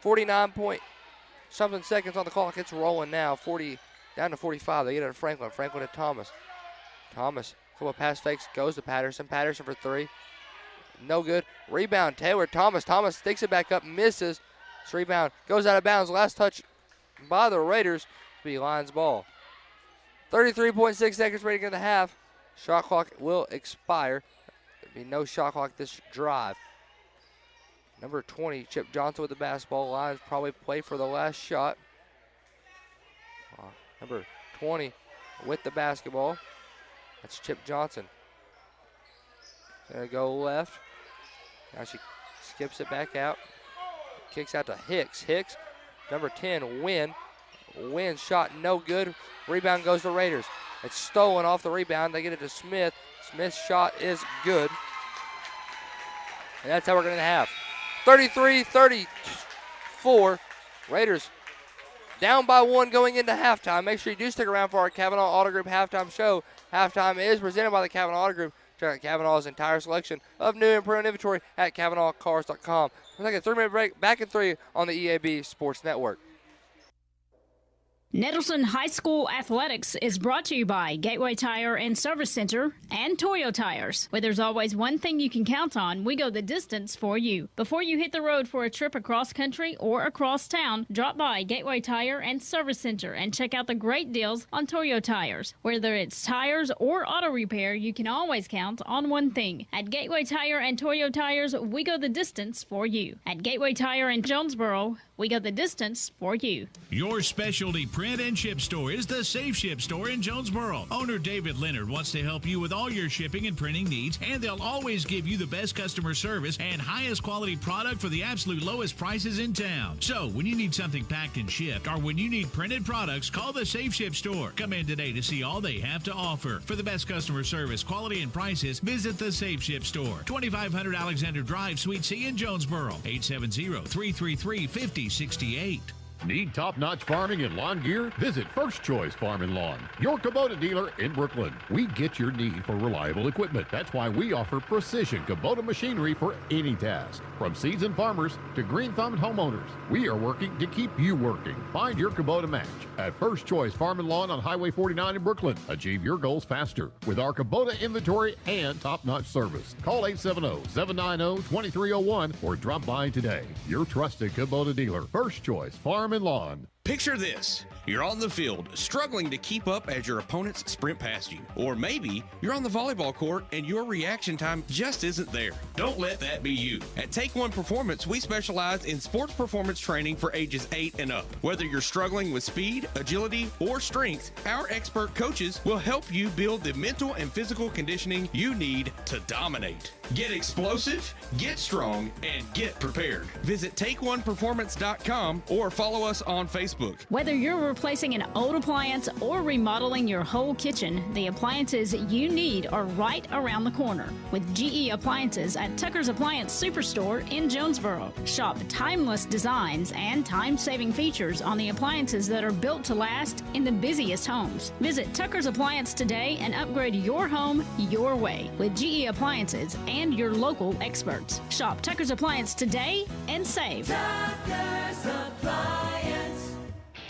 49-something seconds on the clock. It's rolling now. 40 down to 45. They get it to Franklin. Franklin to Thomas. Thomas, couple of pass fakes, goes to Patterson. Patterson for 3. No good. Rebound, Taylor Thomas. Thomas sticks it back up, misses. This rebound goes out of bounds. Last touch by the Raiders. Be Lions ball. 33.6 seconds remaining in the half. Shot clock will expire. There'll be no shot clock this drive. Number 20, Chip Johnson with the basketball. Lions probably play for the last shot. Number 20 with the basketball. That's Chip Johnson. Gonna go left. Now she skips it back out. Kicks out to Hicks. Hicks, number 10, Wynn. Wynn's shot no good. Rebound goes to Raiders. It's stolen off the rebound. They get it to Smith. Smith's shot is good. And that's how we're going to have 33-34. Raiders down by 1 going into halftime. Make sure you do stick around for our Kavanaugh Auto Group halftime show. Halftime is presented by the Kavanaugh Auto Group. Check out Kavanaugh's entire selection of new and pre-owned inventory at KavanaughCars.com. We're taking a 3-minute break. Back in 3 on the EAB Sports Network. Nettleton High School Athletics is brought to you by Gateway Tire and Service Center and Toyo Tires. Where there's always one thing you can count on, we go the distance for you. Before you hit the road for a trip across country or across town, drop by Gateway Tire and Service Center and check out the great deals on Toyo Tires. Whether it's tires or auto repair, you can always count on one thing. At Gateway Tire and Toyo Tires, we go the distance for you. At Gateway Tire in Jonesboro, we go the distance for you. Your specialty print and ship store is the Safe Ship Store in Jonesboro. Owner David Leonard wants to help you with all your shipping and printing needs, and they'll always give you the best customer service and highest quality product for the absolute lowest prices in town. So when you need something packed and shipped, or when you need printed products, call the Safe Ship Store. Come in today to see all they have to offer. For the best customer service, quality, and prices, visit the Safe Ship Store, 2500 Alexander Drive, Suite C in Jonesboro, 870-333-5068. Need top-notch farming and lawn gear? Visit First Choice Farm and Lawn, your Kubota dealer in Brooklyn. We get your need for reliable equipment. That's why we offer precision Kubota machinery for any task. From seasoned farmers to green-thumbed homeowners, we are working to keep you working. Find your Kubota match at First Choice Farm and Lawn on Highway 49 in Brooklyn. Achieve your goals faster with our Kubota inventory and top-notch service. Call 870-790-2301 or drop by today. Your trusted Kubota dealer, First Choice Farm and Lawn. Picture this. You're on the field, struggling to keep up as your opponents sprint past you. Or maybe you're on the volleyball court and your reaction time just isn't there. Don't let that be you. At Take One Performance, we specialize in sports performance training for ages 8 and up. Whether you're struggling with speed, agility, or strength, our expert coaches will help you build the mental and physical conditioning you need to dominate. Get explosive, get strong, and get prepared. Visit TakeOnePerformance.com or follow us on Facebook. Whether you're replacing an old appliance or remodeling your whole kitchen, the appliances you need are right around the corner. With GE Appliances at Tucker's Appliance Superstore in Jonesboro. Shop timeless designs and time-saving features on the appliances that are built to last in the busiest homes. Visit Tucker's Appliance today and upgrade your home your way with GE Appliances and your local experts. Shop Tucker's Appliance today and save. Tucker's Appliance.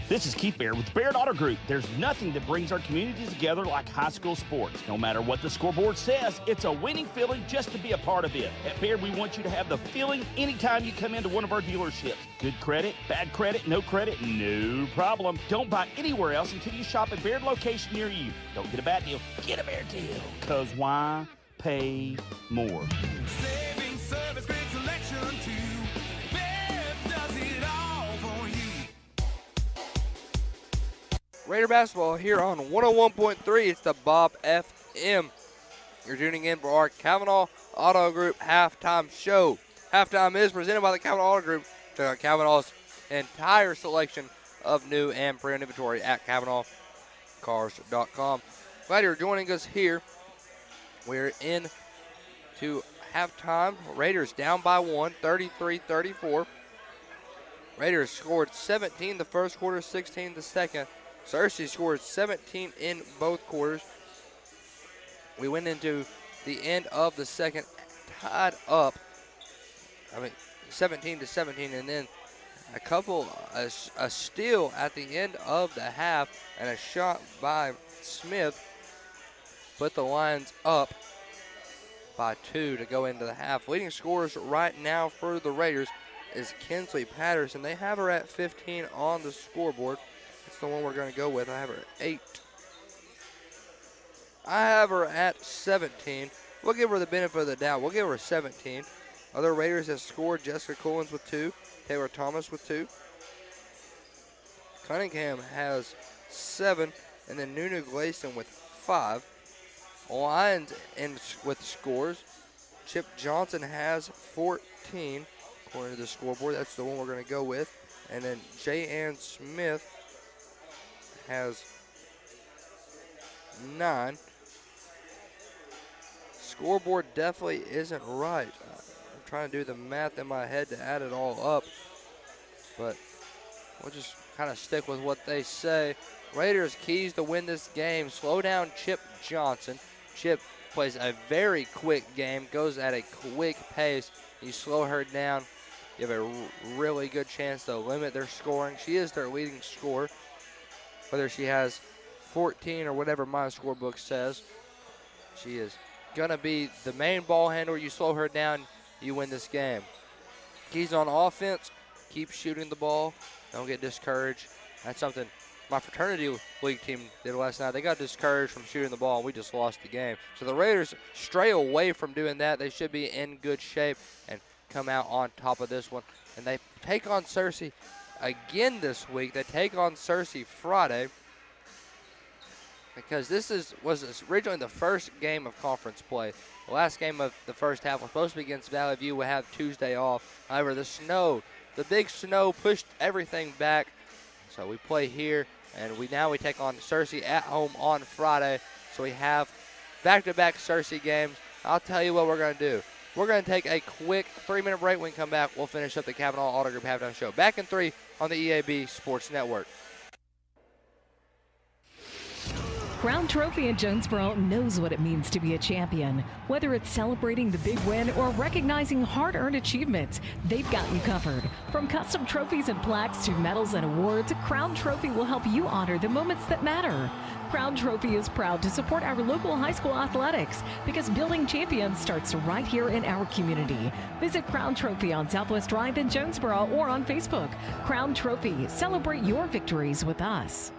This is Keith Baird with Baird Auto Group. There's nothing that brings our communities together like high school sports. No matter what the scoreboard says, it's a winning feeling just to be a part of it. At Baird, we want you to have the feeling anytime you come into one of our dealerships. Good credit, bad credit, no problem. Don't buy anywhere else until you shop at Baird location near you. Don't get a bad deal, get a Baird deal. Because why pay more? Saving service, great selection too. Baird does it all for you. Raider basketball here on 101.3. It's the Bob FM. You're tuning in for our Kavanaugh Auto Group halftime show. Halftime is presented by the Kavanaugh Auto Group. Check out Kavanaugh's entire selection of new and pre-owned inventory at KavanaughCars.com. Glad you're joining us here. We're in to halftime. Raiders down by 1, 33-34. Raiders scored 17 the first quarter, 16 the second. Searcy scored 17 in both quarters. We went into the end of the second tied up. 17-17, and then a steal at the end of the half and a shot by Smith put the Lions up by 2 to go into the half. Leading scorers right now for the Raiders is Kinsley Patterson. They have her at 15 on the scoreboard. That's the one we're going to go with. I have her at 8. I have her at 17. we'll give her the benefit of the doubt. We'll give her 17. Other Raiders have scored: Jessica Coolins with 2, Taylor Thomas with 2. Cunningham has 7, and then Nunu Gleason with 5. Lions with scores. Chip Johnson has 14, according to the scoreboard. That's the one we're going to go with. And then J. Ann Smith has 9. Scoreboard definitely isn't right. I'm trying to do the math in my head to add it all up, but we'll just kind of stick with what they say. Raiders keys to win this game: slow down Chip Johnson. Chip plays a very quick game, goes at a quick pace. You slow her down, you have a really good chance to limit their scoring. She is their leading scorer, whether she has 14 or whatever my scorebook says. She is going to be the main ball handler. You slow her down, you win this game. Keys on offense: keep shooting the ball, don't get discouraged. That's something my fraternity league team did last night. They got discouraged from shooting the ball, and we just lost the game. So the Raiders stray away from doing that. They should be in good shape and come out on top of this one. And they take on Searcy again this week. They take on Searcy Friday, because this was originally the first game of conference play. The last game of the first half was supposed to be against Valley View. We'll have Tuesday off. However, the big snow pushed everything back. So we play here, and we take on Searcy at home on Friday. So we have back-to-back Searcy games. I'll tell you what we're going to do. We're going to take a quick 3-minute break. When we come back, we'll finish up the Cavanaugh Auto Group Halftime Show. Back in 3 on the EAB Sports Network. Crown Trophy in Jonesboro knows what it means to be a champion. Whether it's celebrating the big win or recognizing hard-earned achievements, they've got you covered. From custom trophies and plaques to medals and awards, Crown Trophy will help you honor the moments that matter. Crown Trophy is proud to support our local high school athletics, because building champions starts right here in our community. Visit Crown Trophy on Southwest Drive in Jonesboro or on Facebook. Crown Trophy, celebrate your victories with us.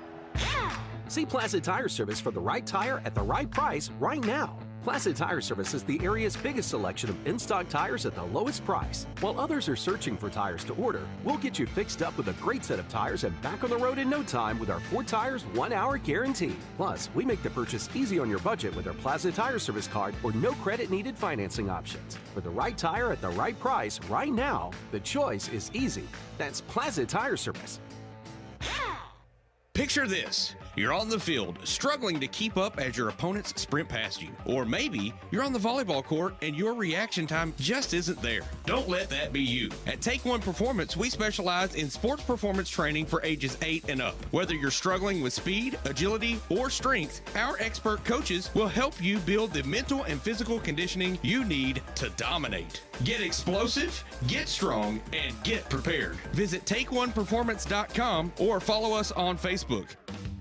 See Plaza Tire Service for the right tire at the right price right now. Plaza Tire Service is the area's biggest selection of in-stock tires at the lowest price. While others are searching for tires to order, we'll get you fixed up with a great set of tires and back on the road in no time with our 4 tires, 1 hour guarantee. Plus, we make the purchase easy on your budget with our Plaza Tire Service card or no credit needed financing options. For the right tire at the right price right now, the choice is easy. That's Plaza Tire Service. Picture this. You're on the field, struggling to keep up as your opponents sprint past you. Or maybe you're on the volleyball court and your reaction time just isn't there. Don't let that be you. At Take One Performance, we specialize in sports performance training for ages 8 and up. Whether you're struggling with speed, agility, or strength, our expert coaches will help you build the mental and physical conditioning you need to dominate. Get explosive, get strong, and get prepared. Visit TakeOnePerformance.com or follow us on Facebook.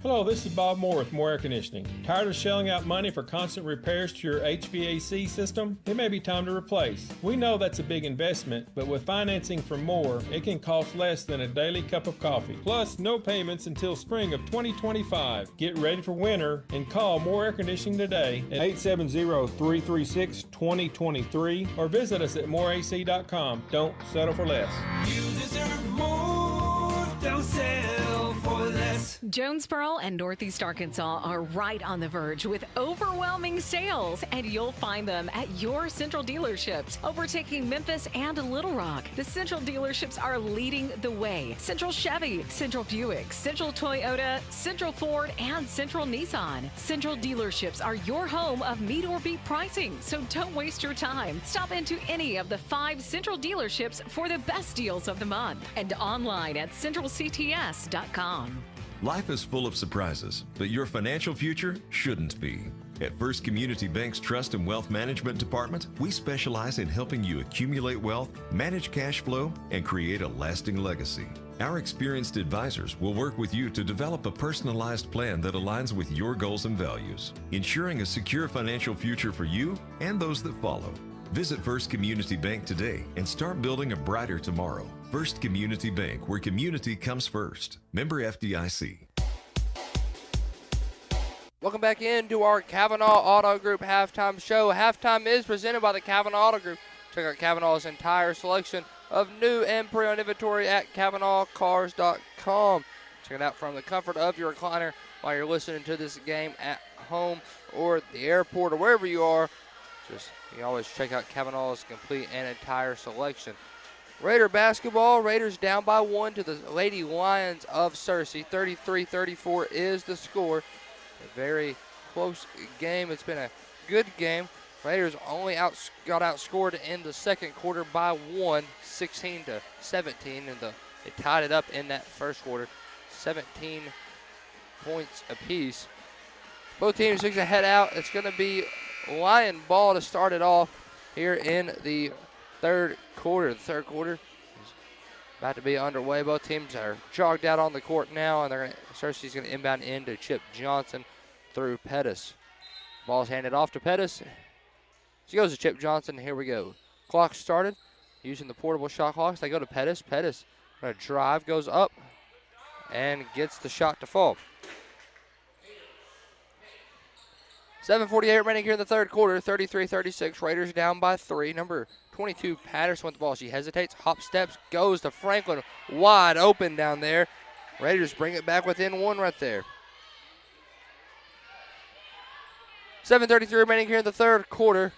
Hello, this is Bob Moore with Moore Air Conditioning. Tired of shelling out money for constant repairs to your HVAC system? It may be time to replace. We know that's a big investment, but with financing from Moore, it can cost less than a daily cup of coffee. Plus, no payments until spring of 2025. Get ready for winter and call Moore Air Conditioning today at 870-336-2023 or visit us at mooreac.com. Don't settle for less. You deserve more. Don't settle for less. Jonesboro and Northeast Arkansas are right on the verge with overwhelming sales, and you'll find them at your Central dealerships, overtaking Memphis and Little Rock. The Central dealerships are leading the way. Central Chevy, Central Buick, Central Toyota, Central Ford, and Central Nissan. Central dealerships are your home of meet or beat pricing, so don't waste your time. Stop into any of the 5 Central dealerships for the best deals of the month, and online at centralcts.com. Life is full of surprises, but your financial future shouldn't be. At First Community Bank's Trust and Wealth Management Department, we specialize in helping you accumulate wealth, manage cash flow, and create a lasting legacy. Our experienced advisors will work with you to develop a personalized plan that aligns with your goals and values, ensuring a secure financial future for you and those that follow. Visit First Community Bank today and start building a brighter tomorrow. First Community Bank, where community comes first. Member FDIC. Welcome back into our Kavanaugh Auto Group halftime show. Halftime is presented by the Kavanaugh Auto Group. Check out Kavanaugh's entire selection of new and pre-owned inventory at KavanaughCars.com. Check it out from the comfort of your recliner while you're listening to this game at home or at the airport or wherever you are. You can always check out Kavanaugh's complete and entire selection. Raider basketball. Raiders down by 1 to the Lady Lions of Searcy. 33-34 is the score. A very close game. It's been a good game. Raiders only got outscored in the second quarter by 1, 16-17, and they tied it up in that first quarter, 17 points apiece. Both teams are going to head out. It's going to be Lion ball to start it off here in the third quarter. The third quarter is about to be underway. Both teams are jogged out on the court now, and Searcy's going to inbound into Chip Johnson through Pettis. Ball's handed off to Pettis. She goes to Chip Johnson. Here we go. Clock started. Using the portable shot clocks. They go to Pettis. Pettis going to drive, goes up, and gets the shot to fall. 7:48 remaining here in the third quarter. 33-36. Raiders down by 3. Number 22, Patterson with the ball. She hesitates, hop steps, goes to Franklin. Wide open down there. Raiders bring it back within 1 right there. 7:33 remaining here in the third quarter.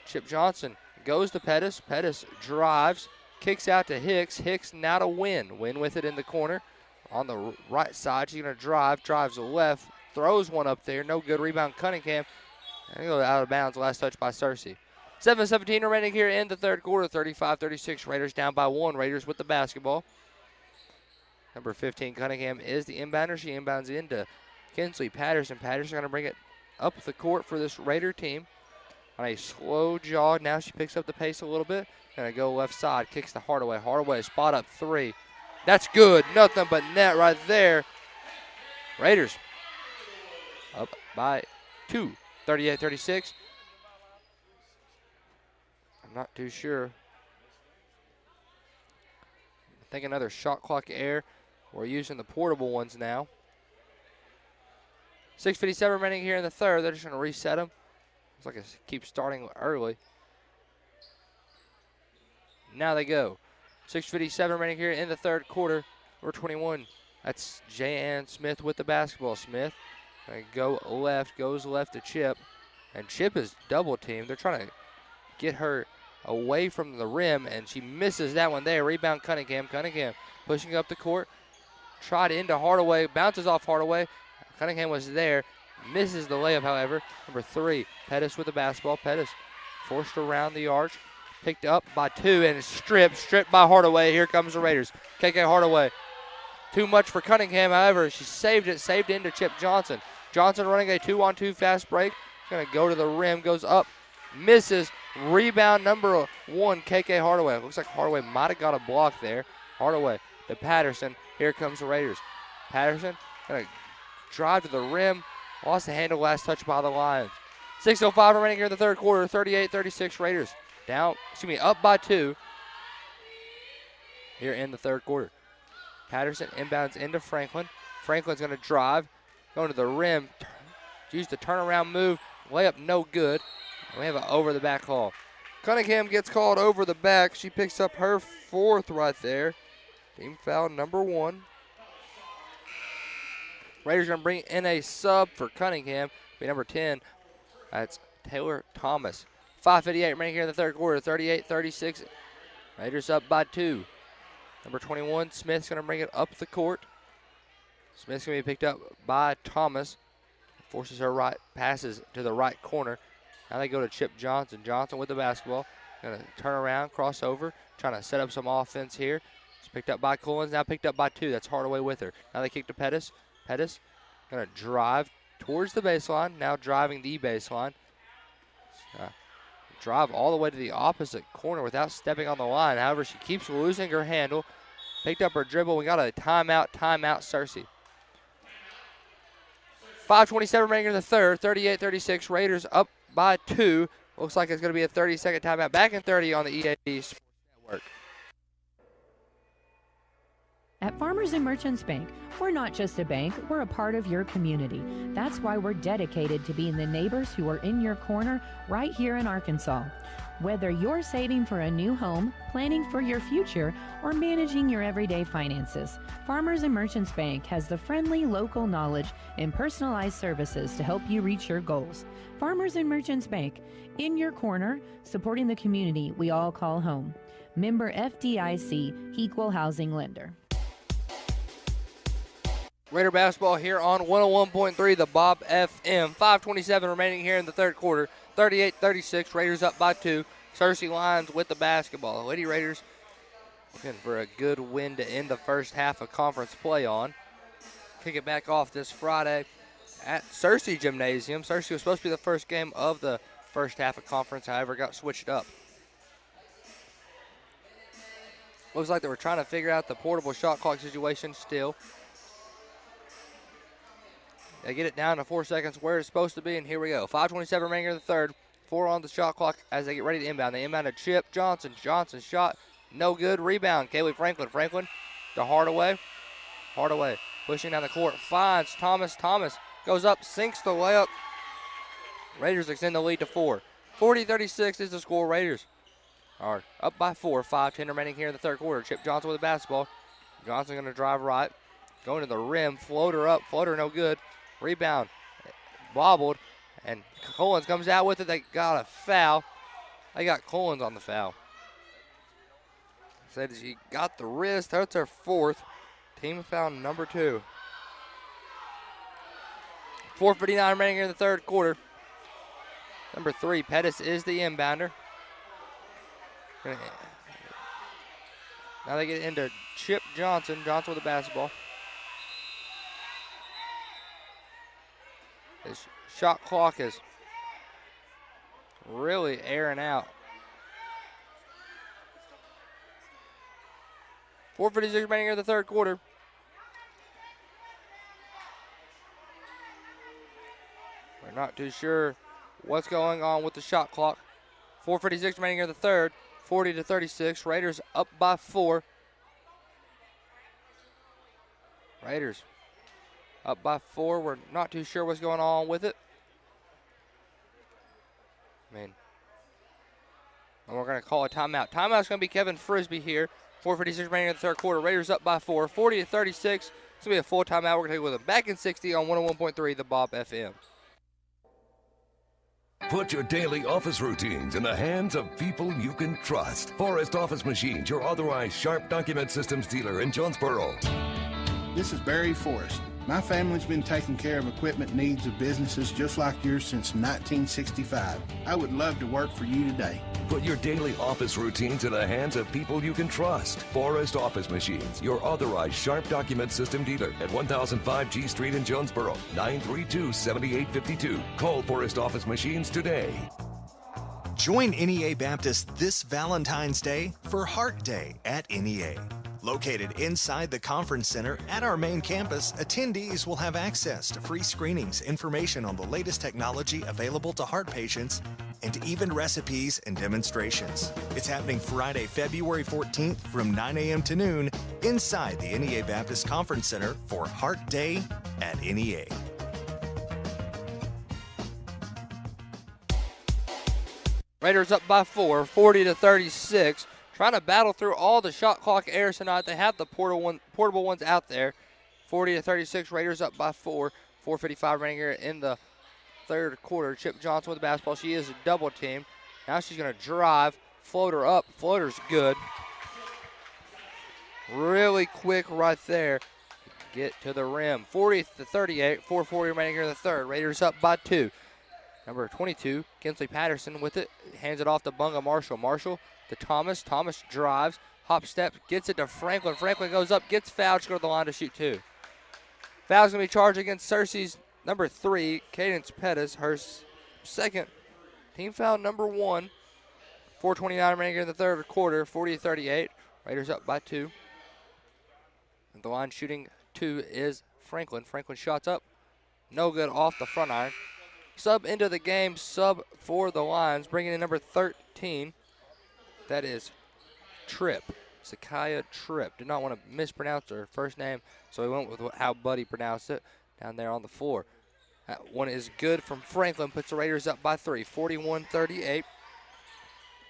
Chip Johnson goes to Pettis. Pettis drives, kicks out to Hicks. Hicks now to Wynn. Wynn with it in the corner. On the right side, she's going to drives left, throws one up there. No good. Rebound Cunningham. And go out of bounds. Last touch by Searcy. 7:17 remaining here in the third quarter. 35-36. Raiders down by 1. Raiders with the basketball. Number 15, Cunningham, is the inbounder. She inbounds into Kinsley Patterson. Patterson going to bring it up the court for this Raider team. On a slow jog. Now she picks up the pace a little bit. Going to go left side. Kicks to Hardaway. Hardaway spot up 3. That's good. Nothing but net right there. Raiders up by 2. 38-36. I'm not too sure. I think another shot clock error. We're using the portable ones now. 6:57 remaining here in the third. They're just going to reset them. Looks like it keeps starting early. Now they go. 6:57 remaining here in the third quarter. Number 21. That's J.Ann Smith with the basketball. Smith goes left to Chip. And Chip is double teamed. They're trying to get her away from the rim, and she misses that one there. Rebound Cunningham. Cunningham pushing up the court. Tried into Hardaway. Bounces off Hardaway. Cunningham was there. Misses the layup, however. Number 3, Pettis with the basketball. Pettis forced around the arch. Picked up by 2 and stripped by Hardaway. Here comes the Raiders. KK Hardaway. Too much for Cunningham, however. She saved into Chip Johnson. Johnson running a 2-on-2 fast break. Going to go to the rim. Goes up. Misses. Rebound number 1, KK Hardaway. Looks like Hardaway might have got a block there. Hardaway to Patterson. Here comes the Raiders. Patterson going to drive to the rim. Lost the handle. Last touch by the Lions. 6:05 remaining here in the third quarter. 38-36 Raiders. Up by 2 here in the third quarter. Patterson inbounds into Franklin. Franklin's going to drive. Going to the rim. Use the turnaround move. Layup no good. We have an over the back call. Cunningham gets called over the back. She picks up her 4th right there. Team foul number 1. Raiders going to bring in a sub for Cunningham. Be number 10. That's Taylor Thomas. 5:58 remaining here in the third quarter. 38-36. Raiders up by 2. Number 21, Smith's going to bring it up the court. Smith's going to be picked up by Thomas. Forces her right, passes to the right corner. Now they go to Chip Johnson. Johnson with the basketball. Going to turn around, cross over, trying to set up some offense here. It's picked up by Collins, now picked up by 2. That's Hardaway with her. Now they kick to Pettis. Pettis going to drive towards the baseline. Now driving the baseline. Drive all the way to the opposite corner without stepping on the line. However, she keeps losing her handle. Picked up her dribble. We got a timeout, Searcy. 5:27 remaining in the third. 38-36. Raiders up by 2. Looks like it's going to be a 30-second timeout. Back in 30 on the EAD Sports Network. At Farmers and Merchants Bank, we're not just a bank, we're a part of your community. That's why we're dedicated to being the neighbors who are in your corner right here in Arkansas. Whether you're saving for a new home, planning for your future, or managing your everyday finances, Farmers and Merchants Bank has the friendly local knowledge and personalized services to help you reach your goals. Farmers and Merchants Bank, in your corner, supporting the community we all call home. Member FDIC, Equal Housing Lender. Raider basketball here on 101.3, the Bob FM. 5:27 remaining here in the third quarter. 38-36, Raiders up by 2. Searcy Lions with the basketball. The Lady Raiders looking for a good win to end the first half of conference play on. Kick it back off this Friday at Searcy Gymnasium. Searcy was supposed to be the first game of the first half of conference, however, got switched up. Looks like they were trying to figure out the portable shot clock situation still. They get it down to 4 seconds where it's supposed to be, and here we go. 5:27 remaining in the third. 4 on the shot clock as they get ready to inbound. They inbound to Chip Johnson. Johnson's shot, no good. Rebound, Kaylee Franklin. Franklin to Hardaway. Hardaway pushing down the court. Finds Thomas. Thomas goes up, sinks the layup. Raiders extend the lead to 4. 40-36 is the score. Raiders are up by 4. 5:10 remaining here in the third quarter. Chip Johnson with the basketball. Johnson going to drive right. Going to the rim. Floater up. Floater no good. Rebound, bobbled, and Collins comes out with it. They got a foul. They got Collins on the foul. Said she got the wrist. That's her 4th. Team foul number 2. 4:59 remaining in the third quarter. Number 3, Pettis is the inbounder. Now they get into Chip Johnson. Johnson with the basketball. His shot clock is really airing out. 4:56 remaining in the third quarter. We're not too sure what's going on with the shot clock. 4:56 remaining in the third. 40-36. Raiders up by 4. Raiders up by 4. We're not too sure what's going on with it. And we're going to call a timeout. Timeout's going to be Kevin Frisbee here. 4:56 remaining in the third quarter. Raiders up by 4. 40-36. It's going to be a full timeout. We're going to take with them back in 60 on 101.3, the Bob FM. Put your daily office routines in the hands of people you can trust. Forrest Office Machines, your authorized Sharp document systems dealer in Jonesboro. This is Barry Forrest. My family's been taking care of equipment needs of businesses just like yours since 1965. I would love to work for you today. Put your daily office routines in the hands of people you can trust. Forrest Office Machines, your authorized Sharp document system dealer at 1005 G Street in Jonesboro, 932-7852. Call Forrest Office Machines today. Join NEA Baptist this Valentine's Day for Heart Day at NEA. Located inside the conference center at our main campus, attendees will have access to free screenings, information on the latest technology available to heart patients, and even recipes and demonstrations. It's happening Friday, February 14th from 9 a.m. to noon inside the NEA Baptist Conference Center for Heart Day at NEA. Raiders up by 4, 40-36. Trying to battle through all the shot clock errors tonight. They have the portable ones out there. 40-36, Raiders up by 4. 4:55 remaining here in the third quarter. Chip Johnson with the basketball. She is a double team. Now she's going to drive. Floater up. Floater's good. Really quick right there. Get to the rim. 40-38. 4:40 remaining here in the third. Raiders up by 2. Number 22, Kinsley Patterson with it. Hands it off to Bunga Marshall. Marshall to Thomas. Thomas drives, hop steps, gets it to Franklin. Franklin goes up, gets fouled, should go to the line to shoot 2. Foul's going to be charged against Searcy's number 3, Cadence Pettis, her second. Team foul number 1. 4:29 remaining in the third quarter, 40-38. Raiders up by 2. And the line shooting 2 is Franklin. Franklin shots up, no good off the front iron. Sub into the game, sub for the Lions, bringing in number 13. That is Tripp. Sakaya Tripp. Did not want to mispronounce her first name, so he went with how Buddy pronounced it down there on the floor. That one is good from Franklin, puts the Raiders up by 3, 41-38.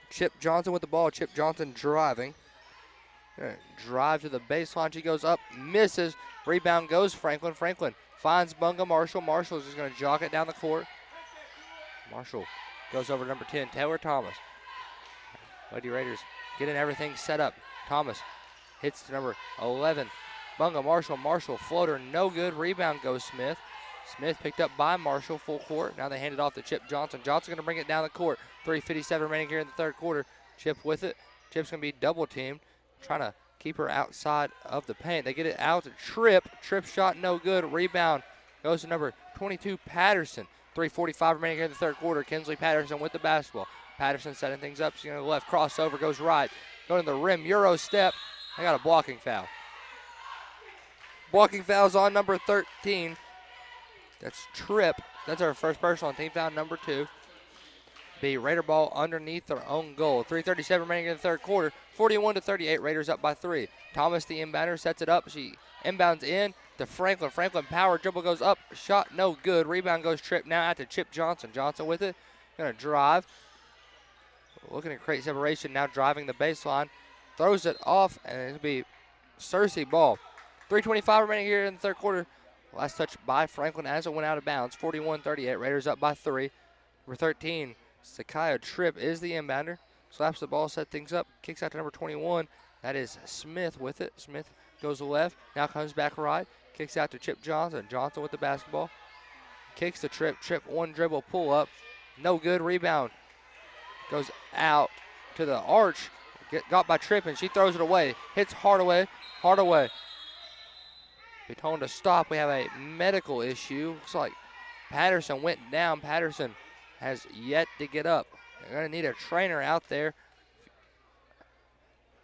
Chip Johnson with the ball. Chip Johnson driving. Drive to the baseline. She goes up, misses. Rebound goes Franklin. Franklin finds Bunga Marshall. Marshall is just going to jog it down the court. Marshall goes over to number 10, Taylor Thomas. Lady Raiders getting everything set up. Thomas hits to number 11, Bunga Marshall. Marshall floater, no good. Rebound goes Smith. Smith picked up by Marshall, full court. Now they hand it off to Chip Johnson. Johnson going to bring it down the court. 3:57 remaining here in the third quarter. Chip with it. Chip's going to be double teamed, trying to keep her outside of the paint. They get it out to Tripp. Tripp shot no good. Rebound goes to number 22, Patterson. 3:45 remaining here in the third quarter. Kinsley Patterson with the basketball. Patterson setting things up. She's going to left. Crossover goes right. Going to the rim. Euro step. I got a blocking foul. Blocking foul's on number 13. That's Tripp. That's our first personal on team foul number 2. Be Raider ball underneath their own goal. 3:37 remaining in the third quarter. 41-38. Raiders up by 3. Thomas, the inbounder, sets it up. She inbounds in to Franklin. Franklin power dribble goes up. Shot no good. Rebound goes Tripp. Now out to Chip Johnson. Johnson with it. Going to drive. Looking at create separation. Now driving the baseline. Throws it off, and it'll be Searcy ball. 3:25 remaining here in the third quarter. Last touch by Franklin as it went out of bounds. 41-38. Raiders up by 3. Number 13, Sakaya Tripp is the inbounder. Slaps the ball, set things up. Kicks out to number 21. That is Smith with it. Smith goes left. Now comes back right. Kicks out to Chip Johnson. Johnson with the basketball. Kicks to Tripp. Tripp one dribble pull up. No good. Rebound. Goes out to the arch. Got by Tripp, and she throws it away. Hits Hardaway. Hardaway. Be told to stop. We have a medical issue. Looks like Patterson went down. Patterson has yet to get up. They're going to need a trainer out there.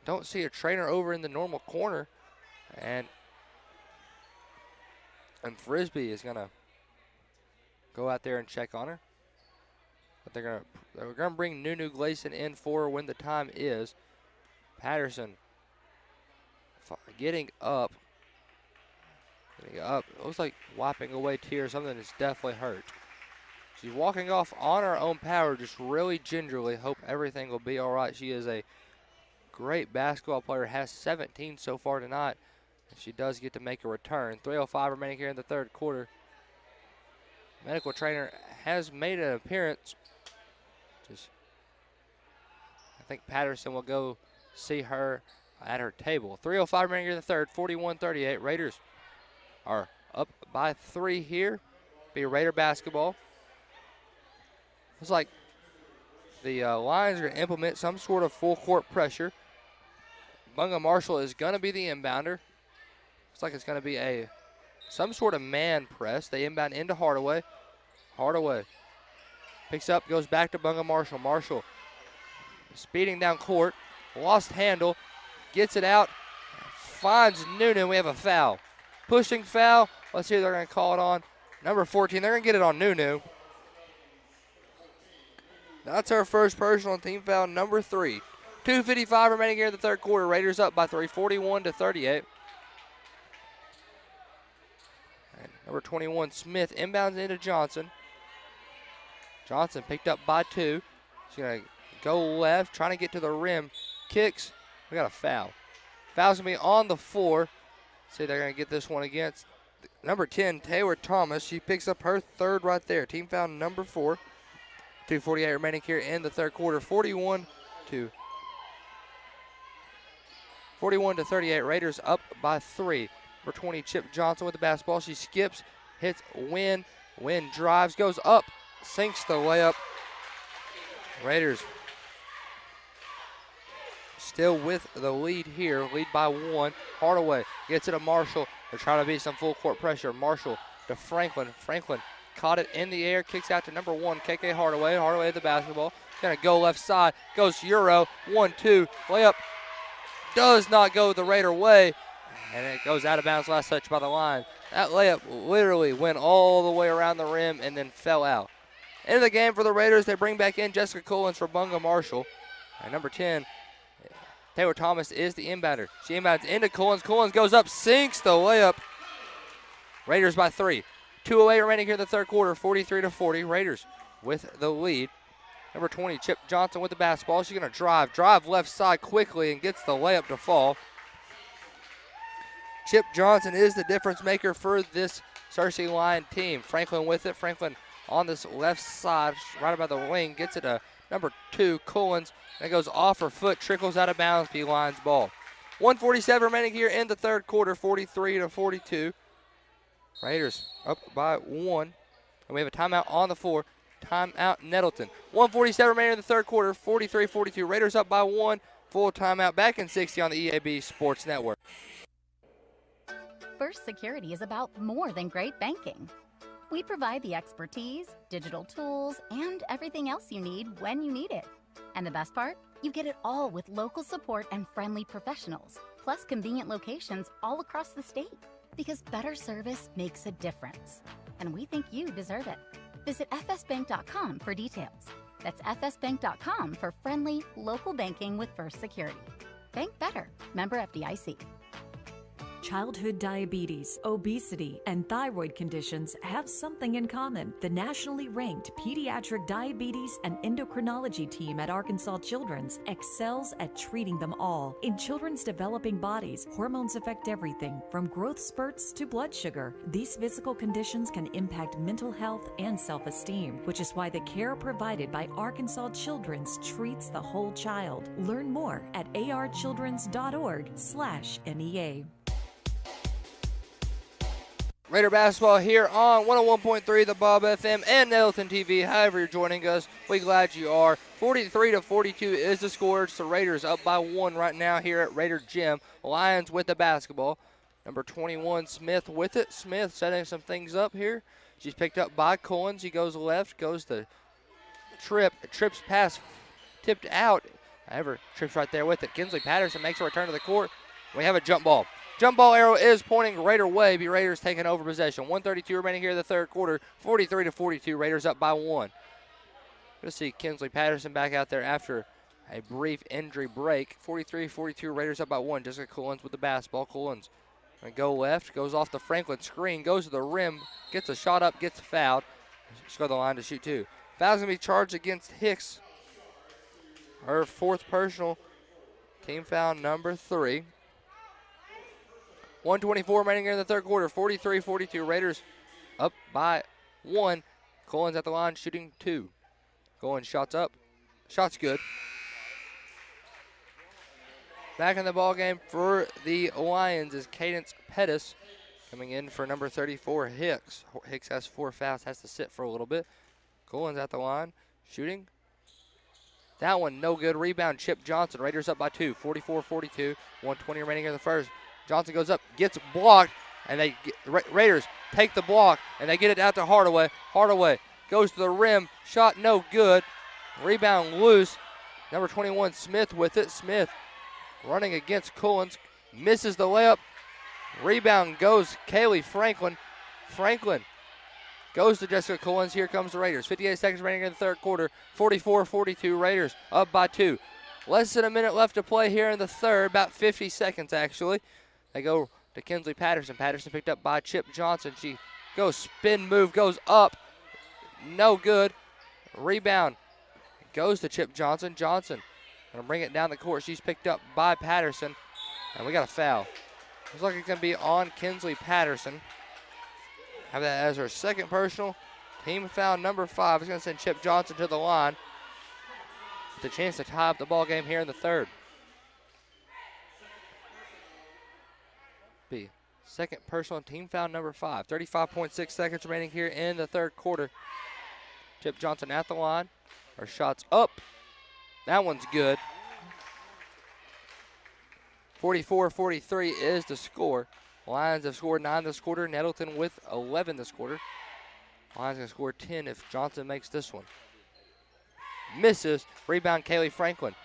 Don't see a trainer over in the normal corner. And Frisbee is going to go out there and check on her. But they're going to bring Nunu Gleason in for her when the time is. Patterson getting up. It looks like wiping away tears. Something that's definitely hurt. She's walking off on her own power, just really gingerly. Hope everything will be all right. She is a great basketball player. Has 17 so far tonight. And she does get to make a return. 3:05 remaining here in the third quarter. Medical trainer has made an appearance. I think Patterson will go see her at her table. 3:05 remaining here in the third. 41-38. Raiders are up by 3 here. Be Raider basketball. Looks like the Lions are going to implement some sort of full court pressure. Bunga Marshall is going to be the inbounder. Looks like it's going to be some sort of man press. They inbound into Hardaway. Hardaway picks up, goes back to Bunga Marshall. Marshall speeding down court. Lost handle. Gets it out. Finds Noonan. We have a foul. Pushing foul. Let's see if they're going to call it on. Number 14. They're going to get it on Nunu. That's our first personal team foul, number 3. 2:55 remaining here in the third quarter. Raiders up by 3, 41-38. And number 21, Smith, inbounds into Johnson. Johnson picked up by 2. She's going to go left, trying to get to the rim. Kicks. We got a foul. Foul's going to be on the floor. See, they're going to get this one against number 10, Taylor Thomas. She picks up her third right there. Team foul number 4. 2:48 remaining here in the third quarter. 41-38. Raiders up by 3. Number 20, Chip Johnson with the basketball. She skips, hits Wynn. Wynn drives, goes up, sinks the layup. Raiders still with the lead here. Lead by 1. Hardaway gets it to Marshall. They're trying to beat some full court pressure. Marshall to Franklin. Franklin caught it in the air, kicks out to number 1, KK Hardaway. Hardaway at the basketball. Gonna go left side, goes Euro, 1-2, layup does not go the Raider way, and it goes out of bounds. Last touch by the line. That layup literally went all the way around the rim and then fell out. End of the game for the Raiders. They bring back in Jessica Collins for Bunga Marshall. And number 10, Taylor Thomas is the inbounder. She inbounds into Collins. Collins goes up, sinks the layup. Raiders by 3. 2:08 remaining here in the third quarter, 43-40. Raiders with the lead. Number 20, Chip Johnson with the basketball. She's going to drive left side quickly and gets the layup to fall. Chip Johnson is the difference maker for this Searcy Lion team. Franklin with it. Franklin on this left side, right about the wing, gets it to number 2, Collins. And it goes off her foot, trickles out of bounds, be Lions ball. 1:47 remaining here in the third quarter, 43-42. Raiders up by 1. And we have a timeout on the floor. Timeout Nettleton. 1:47 remaining in the third quarter, 43-42. Raiders up by 1. Full timeout back in 60 on the EAB Sports Network. First Security is about more than great banking. We provide the expertise, digital tools, and everything else you need when you need it. And the best part? You get it all with local support and friendly professionals, plus convenient locations all across the state. Because better service makes a difference. And we think you deserve it. Visit fsbank.com for details. That's fsbank.com for friendly, local banking with First Security. Bank better. Member FDIC. Childhood diabetes, obesity, and thyroid conditions have something in common. The nationally ranked Pediatric Diabetes and Endocrinology team at Arkansas Children's excels at treating them all. In children's developing bodies, hormones affect everything from growth spurts to blood sugar. These physical conditions can impact mental health and self-esteem, which is why the care provided by Arkansas Children's treats the whole child. Learn more at archildrens.org/NEA. Raider basketball here on 101.3 The Bob FM and Nettleton TV. However you're joining us, we're glad you are. 43-42 is the score. It's the Raiders up by 1 right now here at Raider Gym. Lions with the basketball. Number 21, Smith with it. Smith setting some things up here. She's picked up by Collins. He goes left, goes to Tripp. Tripp's pass tipped out. However, Tripp's right there with it. Kinsley Patterson makes a return to the court. We have a jump ball. Jump ball arrow is pointing Raider way. Be Raiders taking over possession. 1:32 remaining here in the third quarter. 43-42. Raiders up by 1. Going to see Kinsley Patterson back out there after a brief injury break. 43-42. Raiders up by 1. Jessica Collins with the basketball. Collins going to go left. Goes off the Franklin screen. Goes to the rim. Gets a shot up. Gets fouled. She's got the line to shoot 2. Foul's going to be charged against Hicks. Her 4th personal. Team foul number 3. 1:24 remaining here in the third quarter. 43-42. Raiders up by 1. Collins at the line shooting 2. Collins shots up. Shot's good. Back in the ball game for the Lions is Cadence Pettis coming in for number 34, Hicks. Hicks has 4 fouls, has to sit for a little bit. Collins at the line shooting. That one no good. Rebound Chip Johnson. Raiders up by 2. 44-42. 1:20 remaining in the first. Johnson goes up, gets blocked, and Raiders take the block, and they get it out to Hardaway. Hardaway goes to the rim, shot no good. Rebound loose. Number 21, Smith with it. Smith running against Collins, misses the layup. Rebound goes Kaylee Franklin. Franklin goes to Jessica Collins. Here comes the Raiders. 58 seconds remaining in the third quarter. 44-42. Raiders up by 2. Less than a minute left to play here in the third. About 50 seconds, actually. They go to Kinsley Patterson. Patterson picked up by Chip Johnson. She goes spin move, goes up. No good. Rebound goes to Chip Johnson. Johnson going to bring it down the court. She's picked up by Patterson. And we got a foul. Looks like it's going to be on Kinsley Patterson. Have that as her 2nd personal. Team foul number 5 is going to send Chip Johnson to the line with a chance to tie up the ball game here in the third. Be 2nd personal, team foul number 5. 35.6 seconds remaining here in the third quarter. Chip Johnson at the line. Her shot's up. That one's good. 44-43 is the score. Lions have scored 9 this quarter. Nettleton with 11 this quarter. Lions going to score 10 if Johnson makes this one. Misses. Rebound Kaylee Franklin.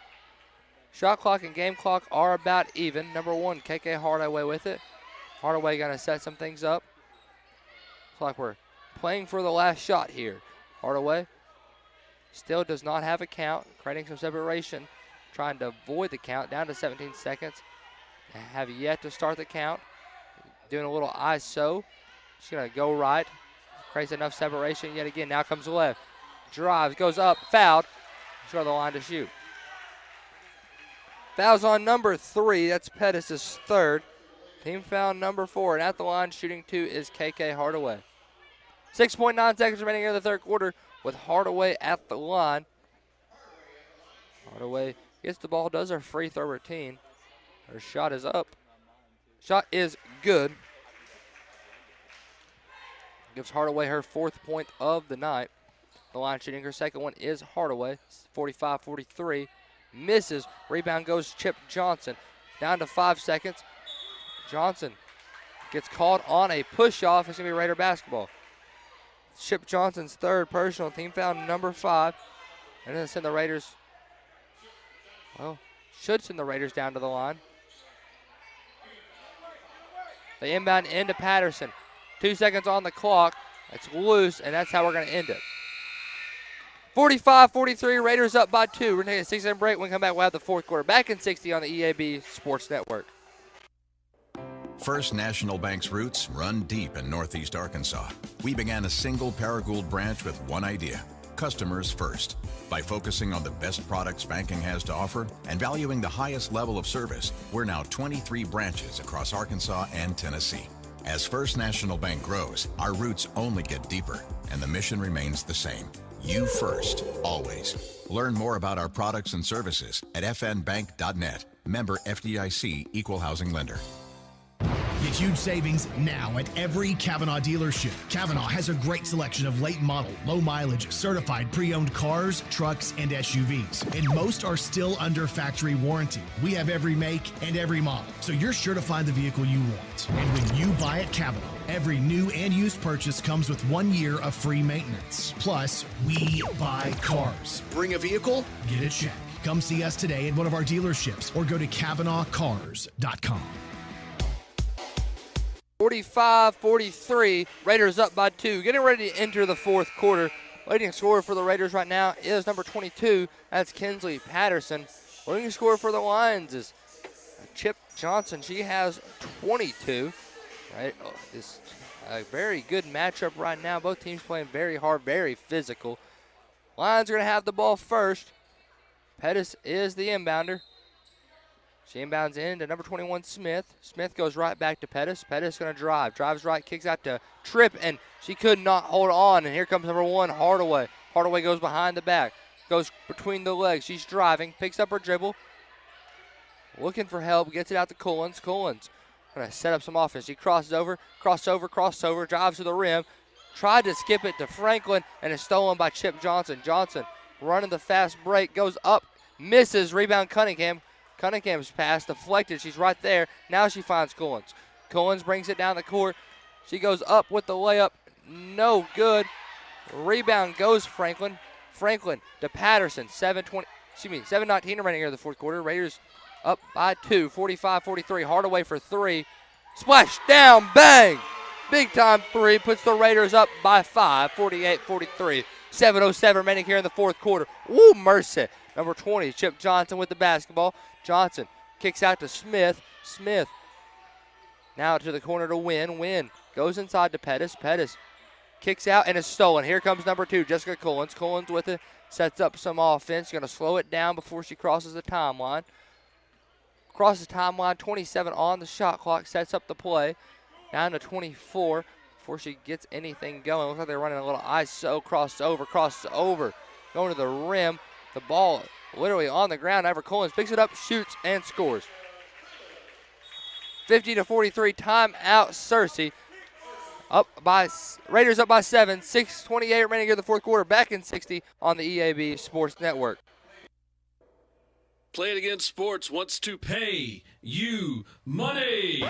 Shot clock and game clock are about even. Number 1, KK Hardaway with it. Hardaway going to set some things up. Looks like we're playing for the last shot here. Hardaway still does not have a count, creating some separation trying to avoid the count. Down to 17 seconds. Have yet to start the count. Doing a little ISO. She's going to go right. Creates enough separation yet again. Now comes left. Drives, goes up, fouled. She's on the line to shoot. Fouls on number 3. That's Pettis' third. Team foul number 4. And at the line shooting 2 is KK Hardaway. 6.9 seconds remaining in the third quarter with Hardaway at the line. Hardaway gets the ball, does her free throw routine. Her shot is up. Shot is good. Gives Hardaway her 4th point of the night. The line shooting her second one is Hardaway. 45-43. Misses. Rebound goes Chip Johnson. Down to 5 seconds. Johnson gets called on a push-off. It's going to be Raider basketball. Chip Johnson's third personal, team foul number 5. And then send the Raiders, well, should send the Raiders down to the line. They inbound into Patterson. 2 seconds on the clock. It's loose, and that's how we're going to end it. 45-43, Raiders up by 2. We're going to take a 6-second break. When we come back, we'll have the fourth quarter. Back in 60 on the EAB Sports Network. First National Bank's roots run deep in Northeast Arkansas. We began a single Paragould branch with one idea: customers first. By focusing on the best products banking has to offer and valuing the highest level of service, we're now 23 branches across Arkansas and Tennessee. As First National Bank grows, our roots only get deeper, and the mission remains the same. You first, always. Learn more about our products and services at fnbank.net. Member FDIC, Equal Housing Lender. Get huge savings now at every Kavanaugh dealership. Kavanaugh has a great selection of late model, low mileage, certified pre-owned cars, trucks, and SUVs. And most are still under factory warranty. We have every make and every model, so you're sure to find the vehicle you want. And when you buy at Kavanaugh, every new and used purchase comes with 1 year of free maintenance. Plus, we buy cars. Bring a vehicle, get a check. Come see us today at one of our dealerships or go to KavanaughCars.com. 45-43, Raiders up by 2. Getting ready to enter the fourth quarter. Leading scorer for the Raiders right now is number 22. That's Kinsley Patterson. Leading scorer for the Lions is Chip Johnson. She has 22. Right, it's a very good matchup right now. Both teams playing very hard, very physical. Lions are going to have the ball first. Pettis is the inbounder. She inbounds in to number 21, Smith. Smith goes right back to Pettis. Pettis going to drive. Drives right, kicks out to Tripp, and she could not hold on. And here comes number 1, Hardaway. Hardaway goes behind the back. Goes between the legs. She's driving. Picks up her dribble. Looking for help. Gets it out to Collins. Collins going to set up some offense. She crosses over. Drives to the rim. Tried to skip it to Franklin, and is stolen by Chip Johnson. Johnson running the fast break. Goes up. Misses. Rebound Cunningham. Cunningham's pass deflected. She's right there. Now she finds Collins. Collins brings it down the court. She goes up with the layup. No good. Rebound goes Franklin. Franklin to Patterson. 7:19 remaining here in the fourth quarter. Raiders up by 2. 45-43. Hardaway for 3. Splash down. Bang. Big time 3. Puts the Raiders up by 5. 48-43. 7:07 remaining here in the fourth quarter. Woo, mercy. Number 20, Chip Johnson with the basketball. Johnson kicks out to Smith. Smith now to the corner to Wynn. Wynn goes inside to Pettis. Pettis kicks out and is stolen. Here comes number 2, Jessica Collins. Collins with it, sets up some offense. Going to slow it down before she crosses the timeline. Crosses the timeline, 27 on the shot clock, sets up the play. Down to 24 before she gets anything going. Looks like they're running a little ISO, crosses over, going to the rim. The ball literally on the ground. Ever Collins picks it up, shoots, and scores. 50-43, timeout, Searcy. Raiders up by 7. 6:28 remaining here in the fourth quarter. Back in 60 on the EAB Sports Network. Play It Again Sports wants to pay you money.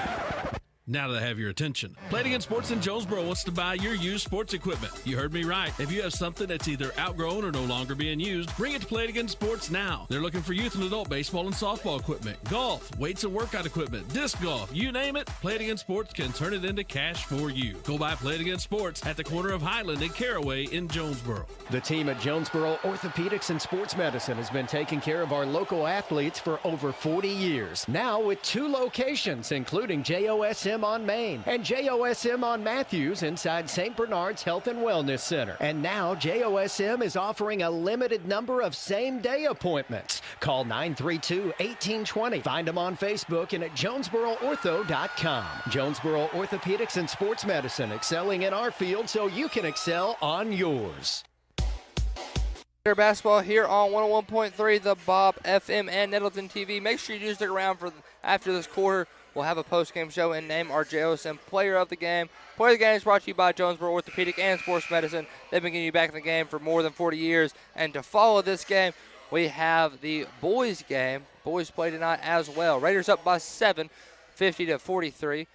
Now that I have your attention, Play It Again Sports in Jonesboro wants to buy your used sports equipment. You heard me right. If you have something that's either outgrown or no longer being used, bring it to Play It Again Sports now. They're looking for youth and adult baseball and softball equipment, golf, weights and workout equipment, disc golf, you name it, Play It Again Sports can turn it into cash for you. Go by Play It Again Sports at the corner of Highland and Caraway in Jonesboro. The team at Jonesboro Orthopedics and Sports Medicine has been taking care of our local athletes for over 40 years. Now with 2 locations, including JOSM on Main and JOSM on Matthews inside St. Bernard's Health and Wellness Center. And now JOSM is offering a limited number of same-day appointments. Call 932-1820. Find them on Facebook and at JonesboroOrtho.com. Jonesboro Orthopedics and Sports Medicine, excelling in our field so you can excel on yours. Basketball here on 101.3, the Bob FM and Nettleton TV. Make sure you do stick around for after this quarter. We'll have a post-game show and name our JOSM Player of the Game. Player of the Game is brought to you by Jonesboro Orthopedic and Sports Medicine. They've been getting you back in the game for more than 40 years. And to follow this game, we have the boys game. Boys play tonight as well. Raiders up by 7, 50-43.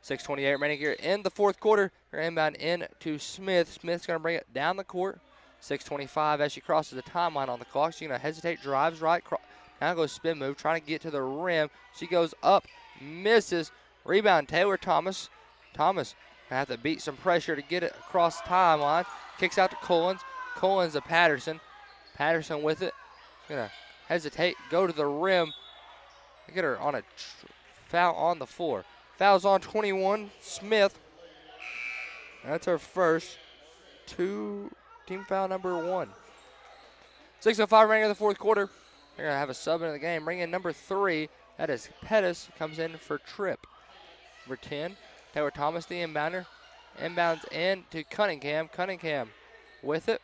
6:28 remaining here in the fourth quarter. They're inbound in to Smith. Smith's going to bring it down the court. 6:25 as she crosses the timeline on the clock. She's going to hesitate, drives right. Now goes spin move, trying to get to the rim. She goes up, misses. Rebound, Taylor Thomas. Thomas going to have to beat some pressure to get it across the timeline. Kicks out to Collins. Collins to Patterson. Patterson with it. Going to hesitate, go to the rim. Get her on a foul on the floor. Foul's on 21, Smith. That's her first. Team foul number 1. 6:05 remaining in the fourth quarter. They're going to have a sub in the game. Bring in number 3. That is Pettis. Comes in for Tripp. Number 10, Taylor Thomas, the inbounder. Inbounds in to Cunningham. Cunningham with it.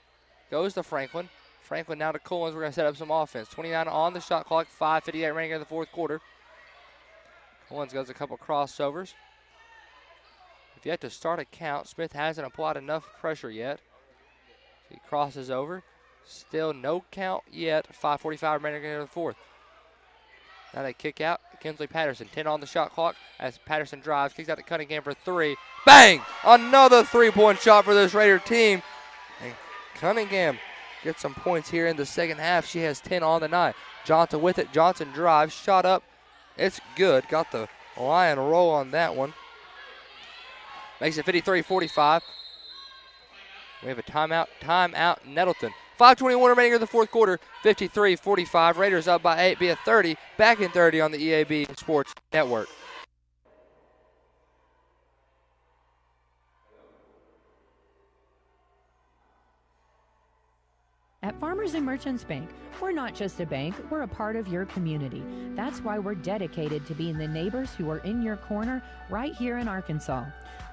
Goes to Franklin. Franklin now to Collins. We're going to set up some offense. 29 on the shot clock. 5:58 remaining in the fourth quarter. Collins goes a couple crossovers. If you have to start a count, Smith hasn't applied enough pressure yet. He crosses over. Still no count yet. 5:45 remaining in the fourth. Now they kick out. Kinsley Patterson, 10 on the shot clock as Patterson drives. Kicks out to Cunningham for 3. Bang! Another 3-point shot for this Raider team. And Cunningham gets some points here in the second half. She has 10 on the night. Johnson with it. Johnson drives. Shot up. It's good. Got the Lion roll on that one. Makes it 53-45. We have a timeout. Timeout, Nettleton. 5:21 remaining in the fourth quarter. 53-45. Raiders up by 8. Be a 30. Back in 30 on the EAB Sports Network. At Farmers and Merchants Bank, we're not just a bank, we're a part of your community. That's why we're dedicated to being the neighbors who are in your corner right here in Arkansas.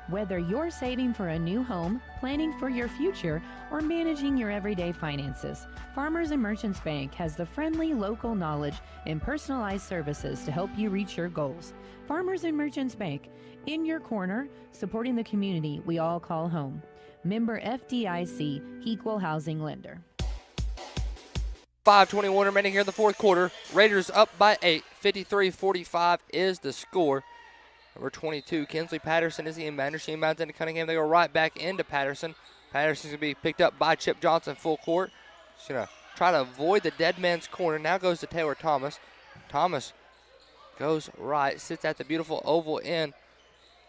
Whether you're saving for a new home, planning for your future, or managing your everyday finances, Farmers and Merchants Bank has the friendly local knowledge and personalized services to help you reach your goals. Farmers and Merchants Bank, in your corner, supporting the community we all call home. Member FDIC, Equal Housing Lender. 5:21 remaining here in the fourth quarter. Raiders up by 8. 53-45 is the score. Number 22, Kinsley Patterson is the inbounder. She inbounds into Cunningham. They go right back into Patterson. Patterson's going to be picked up by Chip Johnson full court. She's going to try to avoid the dead man's corner. Now goes to Taylor Thomas. Thomas goes right, sits at the beautiful oval end.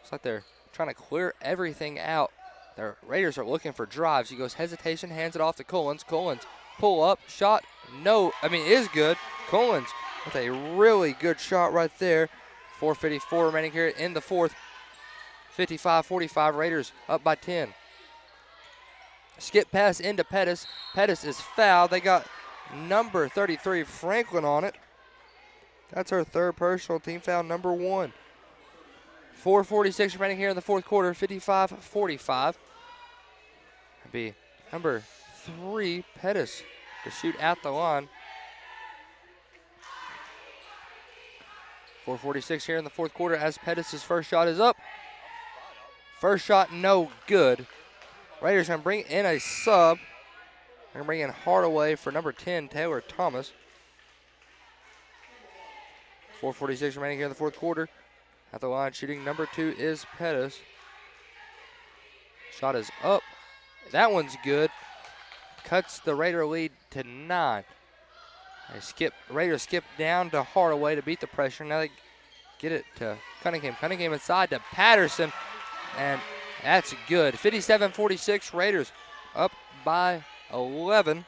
Looks like they're trying to clear everything out. The Raiders are looking for drives. He goes hesitation, hands it off to Collins. Collins pull up, shot, is good. Collins with a really good shot right there. 4:54 remaining here in the fourth. 55-45, Raiders up by 10. Skip pass into Pettis. Pettis is fouled. They got number 33, Franklin, on it. That's her third personal, team foul number 1. 4:46 remaining here in the fourth quarter. 55-45. That'd be number 3, Pettis, to shoot at the line. 4:46 here in the fourth quarter as Pettis' first shot is up. First shot no good. Raiders going to bring in a sub. They're going to bring in Hardaway for number 10, Taylor Thomas. 4:46 remaining here in the fourth quarter. At the line shooting number 2 is Pettis. Shot is up. That one's good. Cuts the Raider lead to 9. Raiders skip down to Hardaway to beat the pressure. Now they get it to Cunningham. Cunningham inside to Patterson, and that's good. 57-46, Raiders up by 11.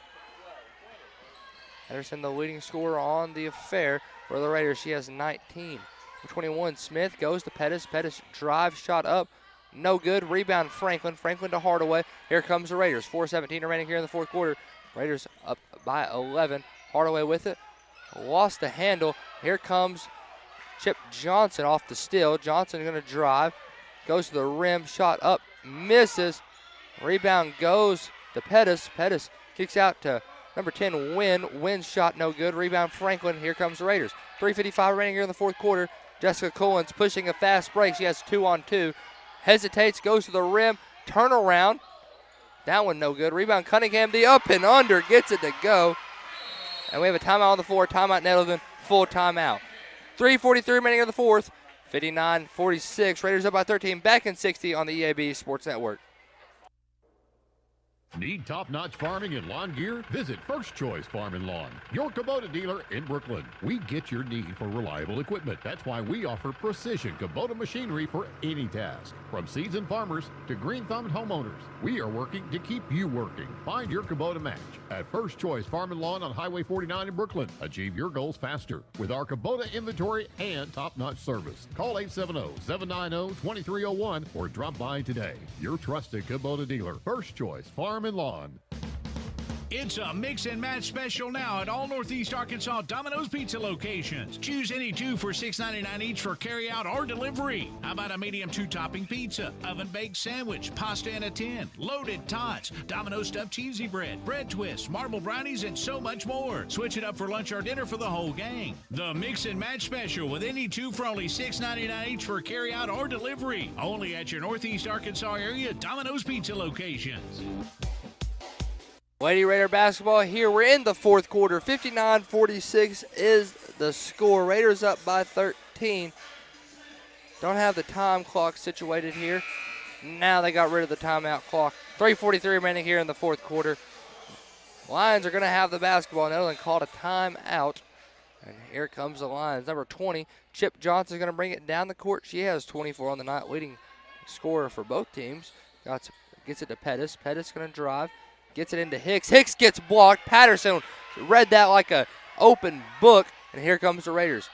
Patterson, the leading scorer on the affair for the Raiders. She has 19. 21, Smith goes to Pettis. Pettis drive, shot up. No good. Rebound, Franklin. Franklin to Hardaway. Here comes the Raiders. 4:17 remaining here in the fourth quarter. Raiders up by 11. Hardaway with it. Lost the handle. Here comes Chip Johnson off the steal. Johnson going to drive. Goes to the rim. Shot up. Misses. Rebound goes to Pettis. Pettis kicks out to number 10, Wynn. Wynn's shot no good. Rebound, Franklin. Here comes the Raiders. 3:55 remaining here in the fourth quarter. Jessica Collins pushing a fast break. She has 2-on-2. Hesitates, goes to the rim. Turnaround. That one no good. Rebound, Cunningham. The up and under gets it to go. And we have a timeout on the floor. Timeout, Nettleton. Full timeout. 3:43 remaining in the fourth. 59-46. Raiders up by 13. Back in 60 on the EAB Sports Network. Need top-notch farming and lawn gear? Visit First Choice Farm and Lawn, your Kubota dealer in Brooklyn. We get your need for reliable equipment. That's why we offer precision Kubota machinery for any task. From seasoned farmers to green-thumbed homeowners, we are working to keep you working. Find your Kubota match at First Choice Farm and Lawn on Highway 49 in Brooklyn. Achieve your goals faster with our Kubota inventory and top-notch service. Call 870-790-2301 or drop by today. Your trusted Kubota dealer, First Choice Farm and Lawn. It's a mix and match special now at all Northeast Arkansas Domino's Pizza locations. Choose any two for $6.99 each for carry-out or delivery. How about a medium 2-topping pizza, oven-baked sandwich, pasta in a tin, loaded tots, Domino's stuffed cheesy bread, bread twists, marble brownies, and so much more. Switch it up for lunch or dinner for the whole gang. The mix and match special with any two for only $6.99 each for carry-out or delivery. Only at your Northeast Arkansas area Domino's Pizza locations. Lady Raider basketball here. We're in the fourth quarter. 59-46 is the score. Raiders up by 13. Don't have the time clock situated here. Now they got rid of the timeout clock. 3:43 remaining here in the fourth quarter. Lions are going to have the basketball. Nettleton called a timeout. And here comes the Lions. Number 20, Chip Johnson is going to bring it down the court. She has 24 on the night, leading scorer for both teams. Gets it to Pettis. Pettis going to drive. Gets it into Hicks. Hicks gets blocked. Patterson read that like an open book. And here comes the Raiders.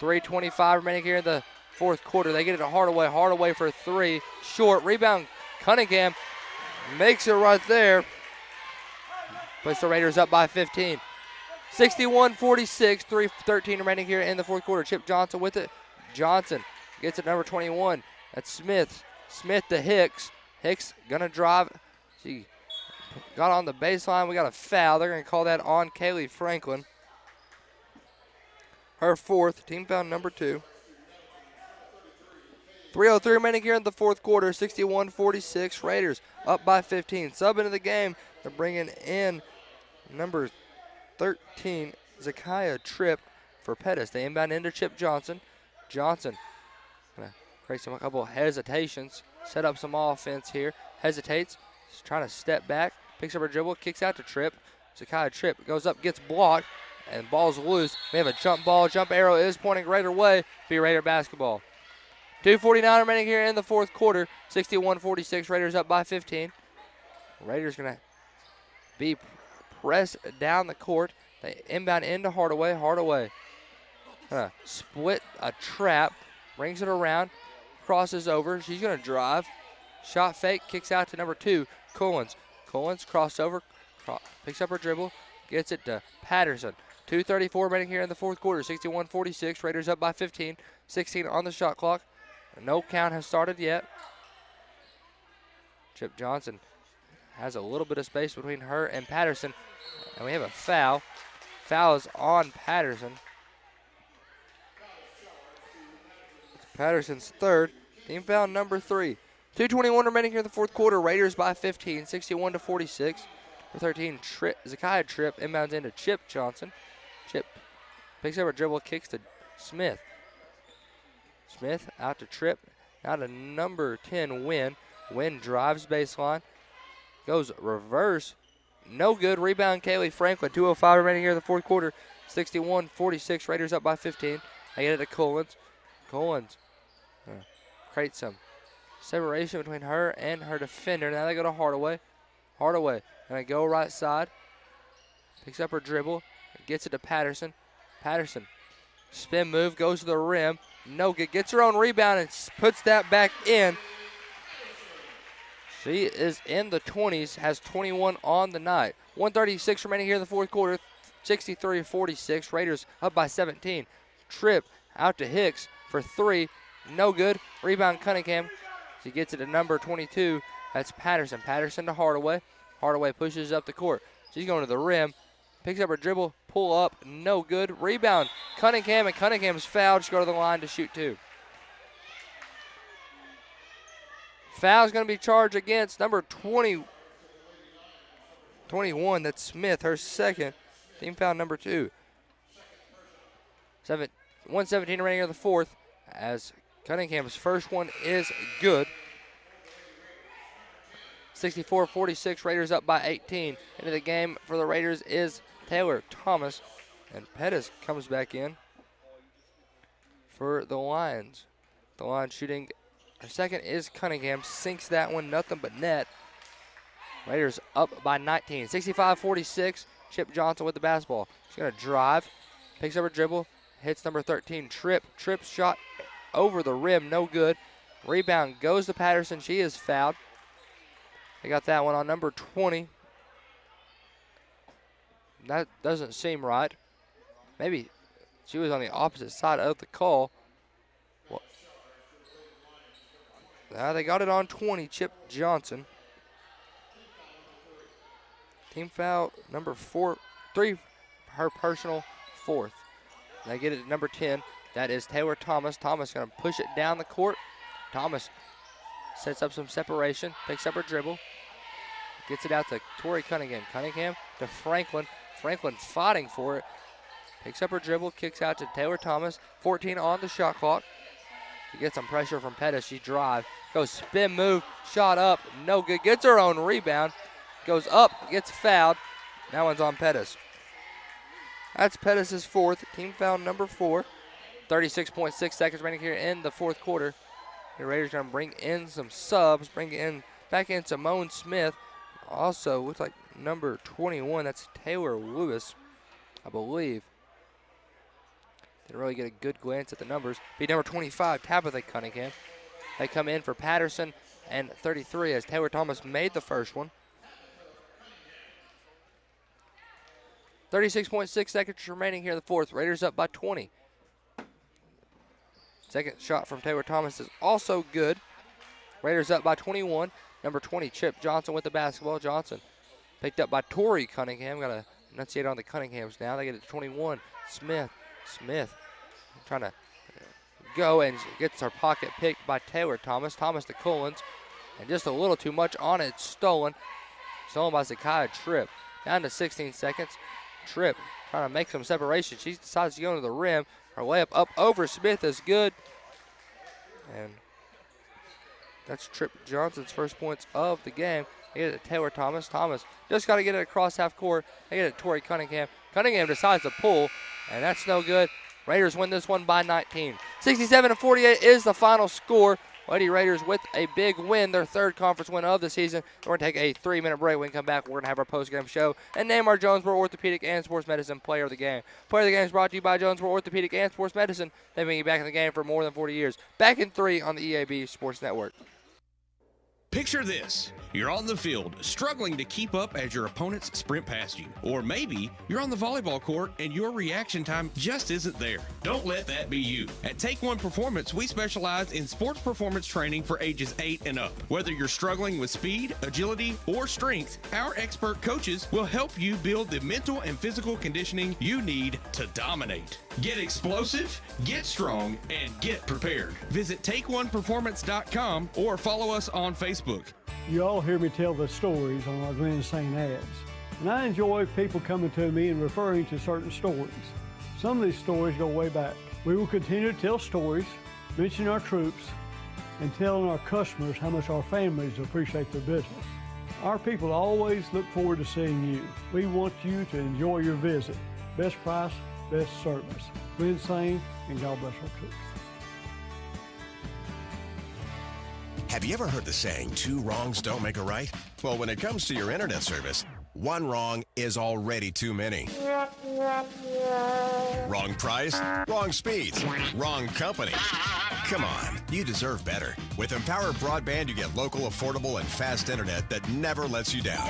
3:25 remaining here in the fourth quarter. They get it to Hardaway. Hardaway for 3. Short. Rebound. Cunningham makes it right there. Puts the Raiders up by 15. 61-46. 3:13 remaining here in the fourth quarter. Chip Johnson with it. Johnson gets it number 21. That's Smith. Smith to Hicks. Hicks going to drive. She got on the baseline. We got a foul. They're going to call that on Kaylee Franklin. Her fourth. Team foul number 2. 3:03 remaining here in the fourth quarter. 61-46. Raiders up by 15. Sub into the game. They're bringing in number 13, Zakiah Tripp for Pettis. They inbound into Chip Johnson. Johnson going to create a couple of hesitations. Set up some offense here. Hesitates. She's trying to step back. Picks up her dribble. Kicks out to Tripp. Zakiah Tripp goes up, gets blocked, and ball's loose. We have a jump ball. Jump arrow is pointing Raider way. Be Raider basketball. 2:49 remaining here in the fourth quarter. 61-46. Raiders up by 15. Raiders going to be pressed down the court. They inbound into Hardaway. Hardaway split a trap. Brings it around. Crosses over. She's going to drive. Shot fake. Kicks out to number 2, Collins. Collins crossed over. Picks up her dribble. Gets it to Patterson. 2:34 remaining here in the fourth quarter. 61-46. Raiders up by 15. 16 on the shot clock. No count has started yet. Chip Johnson has a little bit of space between her and Patterson. And we have a foul. Foul is on Patterson. It's Patterson's third. Team foul number 3. 2:21 remaining here in the fourth quarter. Raiders by 15, 61-46. For 13, Zakiah Tripp inbounds into Chip Johnson. Chip picks up a dribble, kicks to Smith. Smith out to Tripp. Now to number 10, Wynn. Wynn drives baseline. Goes reverse. No good. Rebound, Kaylee Franklin. 2:05 remaining here in the fourth quarter. 61-46. Raiders up by 15. They get it to Collins. Collins creates some separation between her and her defender. Now they go to Hardaway. Hardaway going to go right side. Picks up her dribble. Gets it to Patterson. Patterson. Spin move. Goes to the rim. No good. Gets her own rebound and puts that back in. She is in the 20s. Has 21 on the night. 1:36 remaining here in the fourth quarter. 63-46. Raiders up by 17. Tripp out to Hicks for 3. No good. Rebound Cunningham. She gets it to number 22. That's Patterson. Patterson to Hardaway. Hardaway pushes up the court. She's going to the rim. Picks up her dribble. Pull up. No good. Rebound Cunningham, and Cunningham's fouled. She'll go to the line to shoot 2. Foul's going to be charged against number 21. That's Smith, her second. Team foul number 2. 1:17 remaining in the fourth, as Cunningham's first one is good. 64-46, Raiders up by 18. Into the game for the Raiders is Taylor Thomas, and Pettis comes back in for the Lions. The Lions shooting, her second is Cunningham, sinks that one, nothing but net. Raiders up by 19. 65-46, Chip Johnson with the basketball. She's going to drive, picks up her dribble, hits number 13, Tripp. Tripp shot over the rim, no good. Rebound goes to Patterson. She is fouled. They got that one on number 20. That doesn't seem right. Maybe she was on the opposite side of the call. Well, now they got it on 20, Chip Johnson. Team foul number 3, her personal 4th. They get it at number 10. That is Taylor Thomas. Thomas going to push it down the court. Thomas sets up some separation, picks up her dribble, gets it out to Tori Cunningham. Cunningham to Franklin. Franklin fighting for it. Picks up her dribble, kicks out to Taylor Thomas. 14 on the shot clock. She gets some pressure from Pettis. She drives. Goes spin move. Shot up. No good. Gets her own rebound. Goes up. Gets fouled. That one's on Pettis. That's Pettis' 4th. Team foul number 4. 36.6 seconds remaining here in the fourth quarter. The Raiders going to bring in some subs. Bring back in Simone Smith. Also, looks like number 21. That's Taylor Lewis, I believe. Didn't really get a good glance at the numbers. Be number 25, Tabitha Cunningham. They come in for Patterson and 33 as Taylor Thomas made the first one. 36.6 seconds remaining here in the fourth. Raiders up by 20. Second shot from Taylor Thomas is also good. Raiders up by 21. Number 20, Chip Johnson with the basketball. Johnson picked up by Tori Cunningham. Got to enunciate on the Cunninghams now. They get it to 21. Smith trying to go and gets her pocket picked by Taylor Thomas. Thomas to Collins. And just a little too much on it. Stolen by Zakiah Tripp. Down to 16 seconds. Tripp trying to make some separation. She decides to go to the rim. Her layup up over Smith is good. And that's Tripp Johnson's first points of the game. They get it to Taylor Thomas. Thomas just got to get it across half court. They get it to Tori Cunningham. Cunningham decides to pull, and that's no good. Raiders win this one by 19. 67-48 is the final score. Lady Raiders with a big win, their 3rd conference win of the season. We're going to take a 3-minute break. When we come back, we're going to have our post-game show and name our Jonesboro Orthopedic and Sports Medicine Player of the Game. Player of the Game is brought to you by Jonesboro Orthopedic and Sports Medicine. They've been back in the game for more than 40 years. Back in 3 on the EAB Sports Network. Picture this. You're on the field, struggling to keep up as your opponents sprint past you. Or maybe you're on the volleyball court and your reaction time just isn't there. Don't let that be you. At Take One Performance, we specialize in sports performance training for ages 8 and up. Whether you're struggling with speed, agility, or strength, our expert coaches will help you build the mental and physical conditioning you need to dominate. Get explosive, get strong, and get prepared. Visit TakeOnePerformance.com or follow us on Facebook. You all hear me tell the stories on our Grand St. ads, and I enjoy people coming to me and referring to certain stories. Some of these stories go way back. We will continue to tell stories mentioning our troops, and telling our customers how much our families appreciate their business. Our people always look forward to seeing you. We want you to enjoy your visit. Best price, best service. Glenn Sane, and God bless our troops. Have you ever heard the saying, 2 wrongs don't make a right? Well, when it comes to your internet service, 1 wrong is already too many. Wrong price, wrong speeds, wrong company. Come on, you deserve better. With Empower Broadband, you get local, affordable, and fast internet that never lets you down.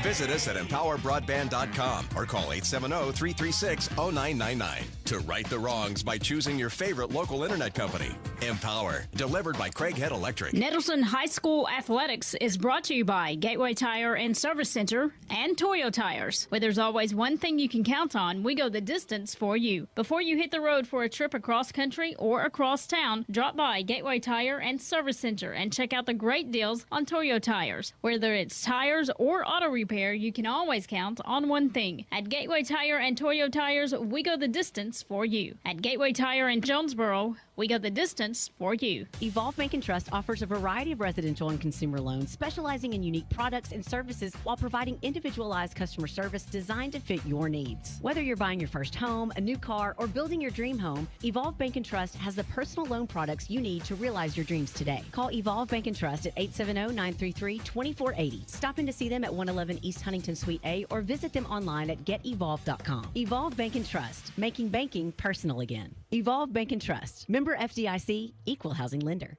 Visit us at empowerbroadband.com or call 870-336-0999 to right the wrongs by choosing your favorite local internet company. Empower, delivered by Craighead Electric. Nettleton High School Athletics is brought to you by Gateway Tire and Service Center and Toyo Tires. Where there's always one thing you can count on, we go the distance for you. Before you hit the road for a trip across country or across town, drop by Gateway Tire and Service Center and check out the great deals on Toyo Tires. Whether it's tires or auto repair, you can always count on one thing. At Gateway Tire and Toyo Tires, we go the distance for you. At Gateway Tire in Jonesboro, we go the distance for you. Evolve Bank and Trust offers a variety of residential and consumer loans, specializing in unique products and services while providing individualized customer service designed to fit your needs. Whether you're buying your first home, a new car, or building your dream home, Evolve Bank and Trust has the personal loan products you need to realize your dreams today. Call Evolve Bank and Trust at 870-933-2480. Stop in to see them at 111 East Huntington Suite A or visit them online at getevolve.com. Evolve Bank and Trust, making banking personal again. Evolve Bank and Trust. Member FDIC, Equal Housing Lender.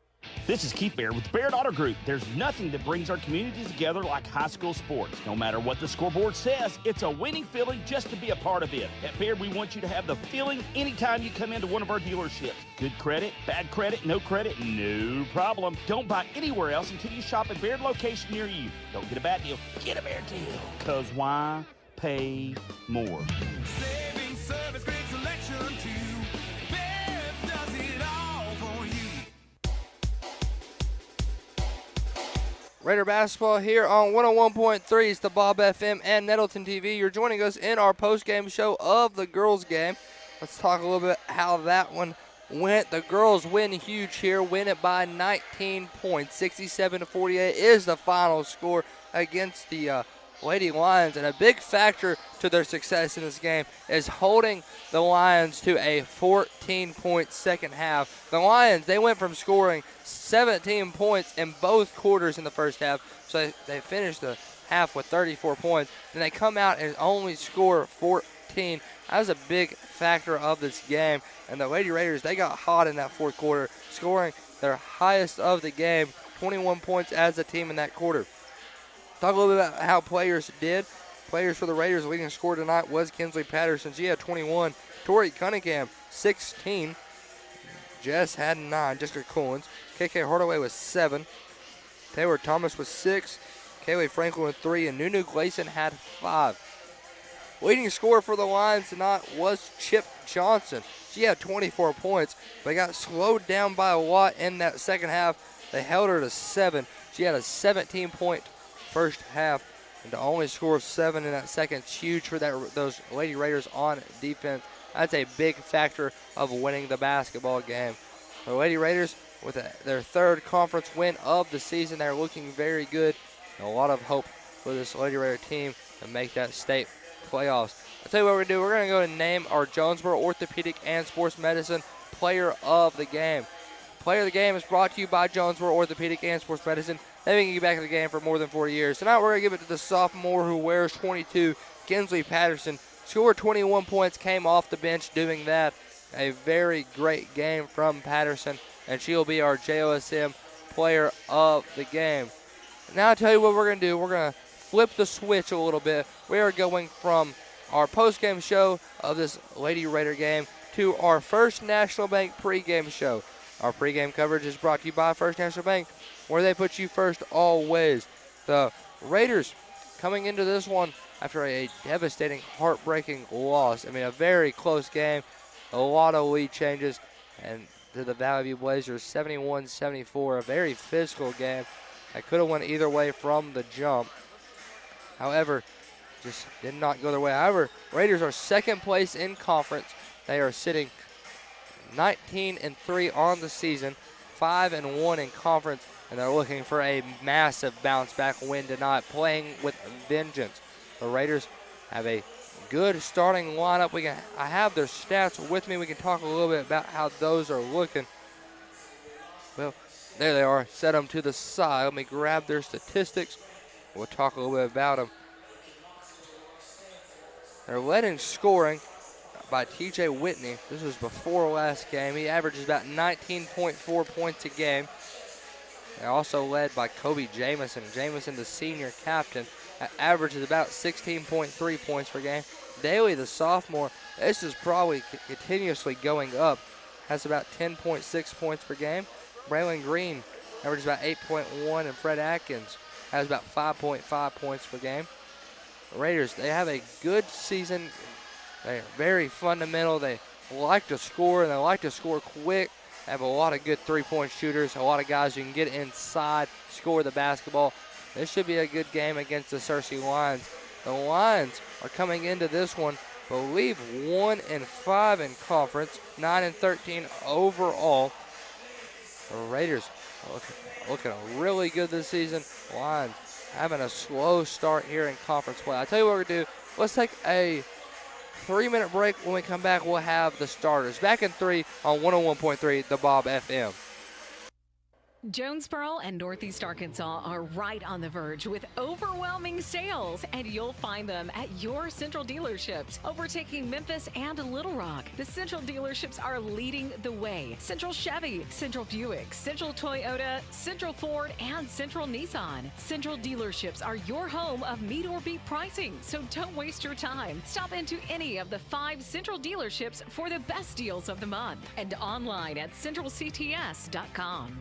This is Keith Baird with Baird Auto Group. There's nothing that brings our communities together like high school sports. No matter what the scoreboard says, it's a winning feeling just to be a part of it. At Baird, we want you to have the feeling anytime you come into one of our dealerships. Good credit, bad credit, no problem. Don't buy anywhere else until you shop at Baird location near you. Don't get a bad deal, get a Baird deal. Because why pay more? Saving service, great selection too. Bev does it all for you. Raider basketball here on 101.3. It's the Bob FM and Nettleton TV. You're joining us in our post-game show of the girls' game. Let's talk a little bit how that one went. The girls win huge here, win it by 19 points. 67-48 is the final score against the Lady Lions, and a big factor to their success in this game is holding the Lions to a 14-point second half. The Lions, they went from scoring 17 points in both quarters in the first half, so they finished the half with 34 points. Then they come out and only score 14. That was a big factor of this game, and the Lady Raiders, they got hot in that fourth quarter, scoring their highest of the game, 21 points as a team in that quarter. Talk a little bit about how players did. Players for the Raiders, leading scorer tonight was Kinsley Patterson. She had 21. Tori Cunningham, 16. Jess had 9. Jessica Coolins. KK Hardaway was 7. Taylor Thomas was 6. Kaylee Franklin with 3. And Nunu Gleason had 5. Leading scorer for the Lions tonight was Chip Johnson. She had 24 points, but got slowed down by a lot in that second half. They held her to 7. She had a 17-point first half, and to only score 7 in that second, it's huge for those Lady Raiders on defense. That's a big factor of winning the basketball game. The Lady Raiders, with their third conference win of the season, they're looking very good. And a lot of hope for this Lady Raider team to make that state playoffs. I'll tell you what we're going to do. We're going to go and name our Jonesboro Orthopedic and Sports Medicine Player of the Game. Player of the Game is brought to you by Jonesboro Orthopedic and Sports Medicine. They've been back in the game for more than 40 years. Tonight we're going to give it to the sophomore who wears 22, Kinsley Patterson. Scored 21 points, came off the bench doing that. A very great game from Patterson, and she'll be our JOSM Player of the Game. Now I'll tell you what we're going to do. We're going to flip the switch a little bit. We are going from our post-game show of this Lady Raider game to our First National Bank pregame show. Our pregame coverage is brought to you by First National Bank, where they put you first always. The Raiders coming into this one after a devastating, heartbreaking loss. I mean, a very close game, a lot of lead changes, and to the Valley View Blazers, 71-74, a very physical game that could have went either way from the jump. However, just did not go their way. However, Raiders are second place in conference. They are sitting 19-3 on the season, 5-1 in conference, and they're looking for a massive bounce-back win tonight, playing with vengeance. The Raiders have a good starting lineup. I have their stats with me. We can talk a little bit about how those are looking. Well, there they are. Set them to the side. Let me grab their statistics. We'll talk a little bit about them. They're led in scoring by T.J. Whitney. This was before last game. He averages about 19.4 points a game. They're also led by Kobe Jamison. Jamison, the senior captain, averages about 16.3 points per game. Daly, the sophomore, this is probably continuously going up, has about 10.6 points per game. Braylon Green averages about 8.1, and Fred Atkins has about 5.5 points per game. The Raiders, they have a good season. They're very fundamental. They like to score, and they like to score quick. They have a lot of good three-point shooters, a lot of guys who can get inside, score the basketball. This should be a good game against the Searcy Lions. The Lions are coming into this one, believe 1-5 in conference, 9-13 overall. The Raiders are looking really good this season. Lions having a slow start here in conference play. I tell you what we're going to do. Let's take a 3-minute break. When we come back, we'll have the starters. Back in 3 on 101.3, the Bob FM. Jonesboro and Northeast Arkansas are right on the verge with overwhelming sales, and you'll find them at your Central dealerships, overtaking Memphis and Little Rock. The Central dealerships are leading the way. Central Chevy, Central Buick, Central Toyota, Central Ford, and Central Nissan. Central dealerships are your home of meet or beat pricing, so don't waste your time. Stop into any of the 5 Central dealerships for the best deals of the month, and online at centralcts.com.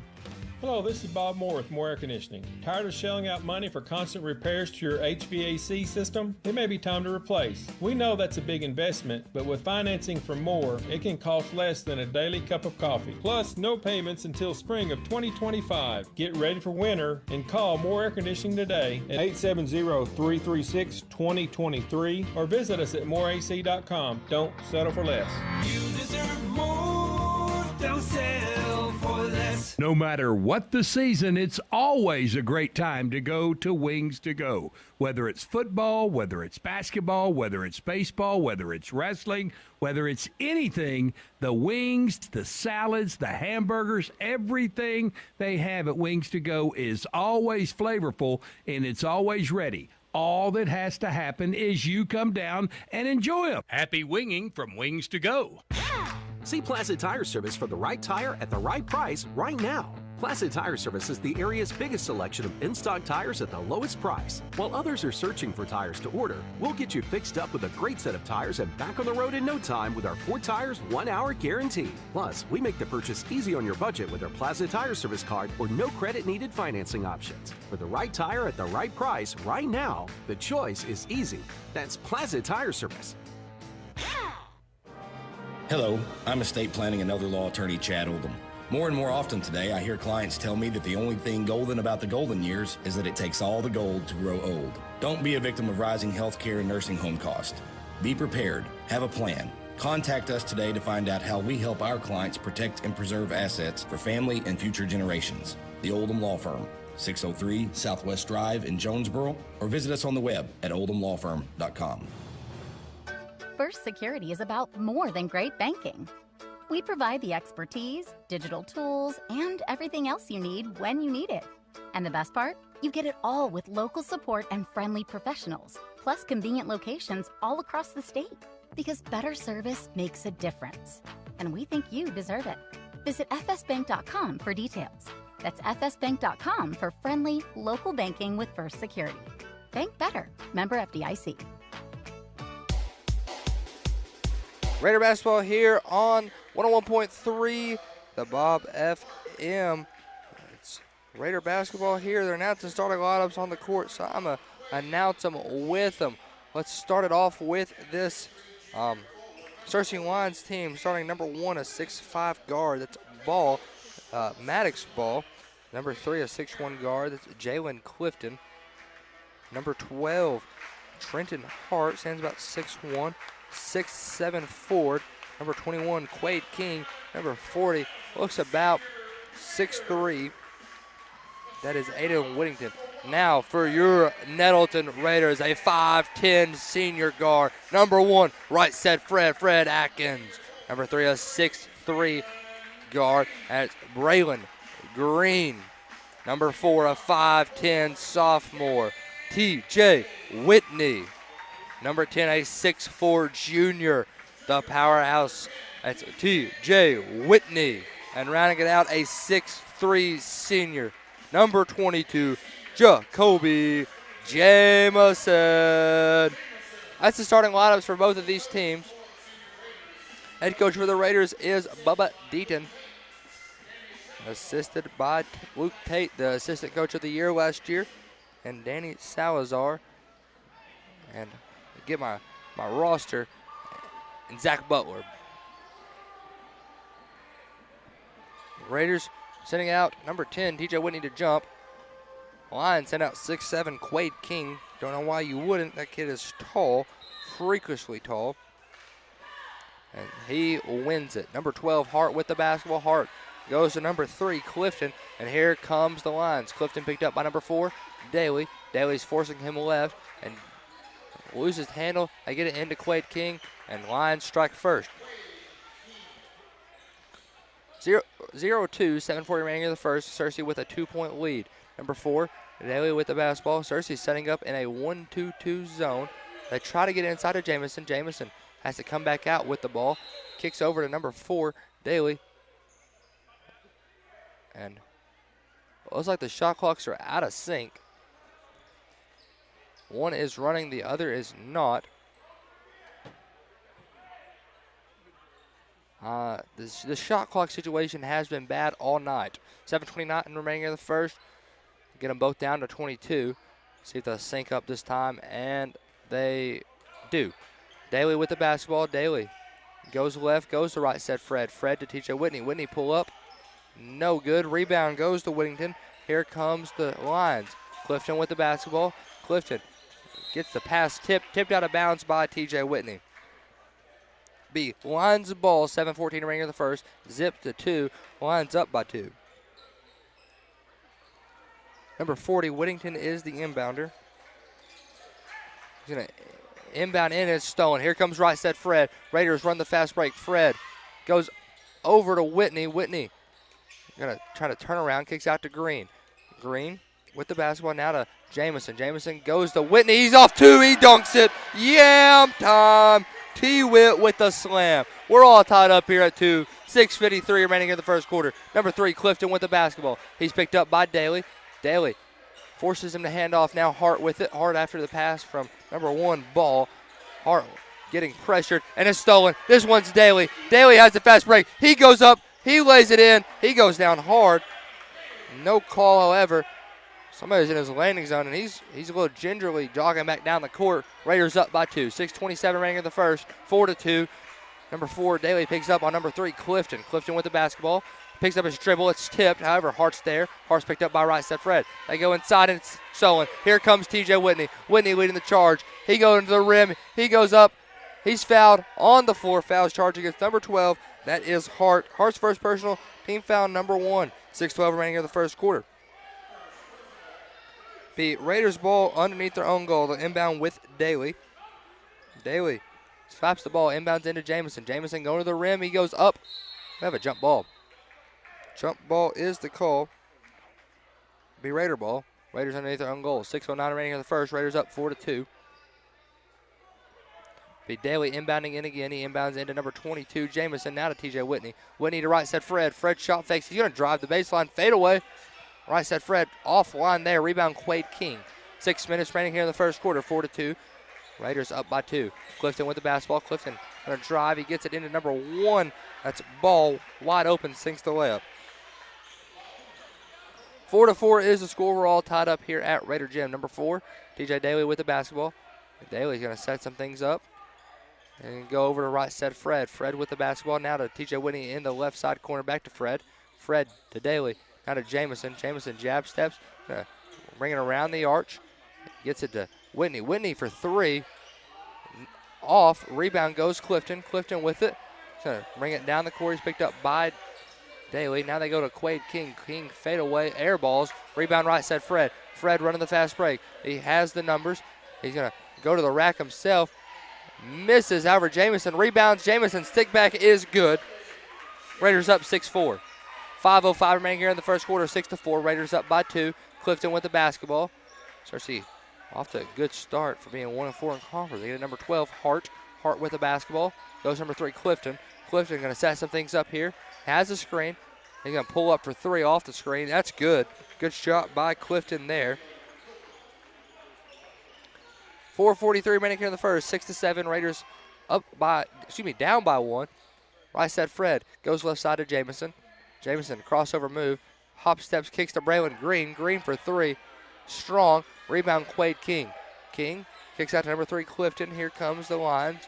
Hello, this is Bob Moore with Moore Air Conditioning. Tired of shelling out money for constant repairs to your HVAC system? It may be time to replace. We know that's a big investment, but with financing from Moore, it can cost less than a daily cup of coffee. Plus, no payments until spring of 2025. Get ready for winter and call Moore Air Conditioning today at 870-336-2023 or visit us at moreac.com. Don't settle for less. You deserve more. Don't settle for less. No matter what the season, it's always a great time to go to Wings to Go. Whether it's football, whether it's basketball, whether it's baseball, whether it's wrestling, whether it's anything, the wings, the salads, the hamburgers, everything they have at Wings to Go is always flavorful and it's always ready. All that has to happen is you come down and enjoy them. Happy winging from Wings to Go. See Placid Tire Service for the right tire at the right price right now. Placid Tire Service is the area's biggest selection of in-stock tires at the lowest price. While others are searching for tires to order, we'll get you fixed up with a great set of tires and back on the road in no time with our 4 tires, 1 hour guarantee. Plus, we make the purchase easy on your budget with our Placid Tire Service card or no credit needed financing options. For the right tire at the right price right now, the choice is easy. That's Placid Tire Service. Hello, I'm estate planning and elder law attorney Chad Oldham. More and more often today, I hear clients tell me that the only thing golden about the golden years is that it takes all the gold to grow old. Don't be a victim of rising healthcare and nursing home costs. Be prepared. Have a plan. Contact us today to find out how we help our clients protect and preserve assets for family and future generations. The Oldham Law Firm, 603 Southwest Drive in Jonesboro, or visit us on the web at oldhamlawfirm.com. First Security is about more than great banking. We provide the expertise, digital tools, and everything else you need when you need it. And the best part? You get it all with local support and friendly professionals, plus convenient locations all across the state. Because better service makes a difference. And we think you deserve it. Visit fsbank.com for details. That's fsbank.com for friendly, local banking with First Security. Bank better. Member FDIC. Raider basketball here on 101.3, the Bob FM. It's Raider basketball here. They're announcing starting lineups on the court, so I'm going to announce them with them. Let's start it off with this Searcy Lions team. Starting number 1, a 6'5 guard. That's Ball, Maddox Ball. Number 3, a 6'1 guard. That's Jalen Clifton. Number 12, Trenton Hart. Stands about 6'1. 6'7 forward. Number 21, Quade King. Number 40, looks about 6'3". That is Aiden Whittington. Now for your Nettleton Raiders, a 5'10 senior guard. Number 1, right set Fred Atkins. Number 3, a 6'3 guard. That's Braylon Green. Number 4, a 5'10 sophomore, TJ Whitney. Number 10, a 6'4 junior, the powerhouse. That's TJ Whitney. And rounding it out, a 6'3 senior, number 22, Jacoby Jamison. That's the starting lineups for both of these teams. Head coach for the Raiders is Bubba Deaton, assisted by Luke Tate, the assistant coach of the year last year, and Danny Salazar. And get my roster, and Zach Butler. Raiders sending out number 10, TJ Whitney to jump. Lions send out 6'7", Quade King. Don't know why you wouldn't. That kid is tall, freakishly tall. And he wins it. Number 12, Hart with the basketball. Hart goes to number 3, Clifton. And here comes the Lions. Clifton picked up by number 4, Daly. Daly's forcing him left and loses handle. They get it into Quade King, and Lions strike first. 0-2, 7:40 remaining in the first. Searcy with a 2-point lead. Number 4, Daly with the basketball. Searcy setting up in a 1-2-2 zone. They try to get inside to Jamison. Jamison has to come back out with the ball. Kicks over to number 4, Daly. And it looks like the shot clocks are out of sync. One is running, the other is not. The shot clock situation has been bad all night. 7:29 remaining in the first. Get them both down to 22. See if they'll sync up this time, and they do. Daly with the basketball. Daly goes left, goes to right set Fred. Fred to TJ Whitney. Whitney pull up. No good. Rebound goes to Whittington. Here comes the Lions. Clifton with the basketball. Clifton gets the pass tipped out of bounds by TJ Whitney. B, Lions the ball, 7:14 remaining in the first. Zip to 2. Lions up by 2. Number 40, Whittington is the inbounder. He's going to inbound in, and it's stolen. Here comes right set Fred. Raiders run the fast break. Fred goes over to Whitney. Whitney going to try to turn around, kicks out to Green. Green with the basketball now to Jamison. Jamison goes to Whitney. He's off 2. He dunks it. Yam time. T-Witt with the slam. We're all tied up here at 2. 6:53 remaining in the first quarter. Number 3, Clifton with the basketball. He's picked up by Daly. Daly forces him to hand off. Now Hart with it. Hart after the pass from number 1, Ball. Hart getting pressured, and it's stolen. This one's Daly. Daly has the fast break. He goes up. He lays it in. He goes down hard. No call, however. Somebody's in his landing zone, and he's a little gingerly jogging back down the court. Raiders up by 2. 6:27 remaining in the first. 4-2. Number 4, Daly picks up on number 3, Clifton. Clifton with the basketball. Picks up his dribble. It's tipped. However, Hart's there. Hart's picked up by right set Fred. They go inside, and it's stolen. Here comes TJ Whitney. Whitney leading the charge. He goes into the rim. He goes up. He's fouled on the floor. Fouls charge against number 12. That is Hart. Hart's first personal, team foul number 1. 6:12 remaining in the first quarter. The Raiders ball underneath their own goal. The inbound with Daly. Daly slaps the ball. Inbounds into Jamison. Jamison going to the rim. He goes up. We have a jump ball. Jump ball is the call. Be Raider ball. Raiders underneath their own goal. 6:09 remaining in the first. Raiders up 4-2. Be Daly inbounding in again. He inbounds into number 22, Jamison. Now to TJ Whitney. Whitney to right set Fred. Fred shot fakes. He's going to drive the baseline. Fade away. Right set Fred. Offline there. Rebound Quade King. 6 minutes remaining here in the first quarter. 4-2. Raiders up by 2. Clifton with the basketball. Clifton going to drive. He gets it into number 1. That's Ball. Wide open. Sinks the layup. 4-4 is the score. We're all tied up here at Raider Gym. Number 4, TJ Daly with the basketball. Daly's going to set some things up. And go over to right set Fred. Fred with the basketball. Now to TJ Whitney in the left side corner. Back to Fred. Fred to Daly. Now to Jamison. Jamison jab steps. Bring it around the arch. Gets it to Whitney. Whitney for 3. Off. Rebound goes Clifton. Clifton with it. Going to bring it down the court. He's picked up by Daly. Now they go to Quade King. King fade away, air balls. Rebound right side, Fred. Fred running the fast break. He has the numbers. He's going to go to the rack himself. Misses. However, Jamison rebounds. Jamison stick back is good. Raiders up 6-4. 5:05 remaining here in the first quarter, 6-4. Raiders up by 2. Clifton with the basketball. Searcy off to a good start for being 1-4 in conference. They get number 12, Hart. Hart with the basketball. Goes number 3, Clifton. Clifton going to set some things up here. Has a screen. He's going to pull up for 3 off the screen. That's good. Good shot by Clifton there. 4:43 remaining here in the first. 6-7. Raiders down by 1. Right side, Fred. Goes left side to Jamison. Jamison, crossover move. Hop steps, kicks to Braylon Green. Green for 3. Strong. Rebound, Quade King. King kicks out to number 3, Clifton. Here comes the lines.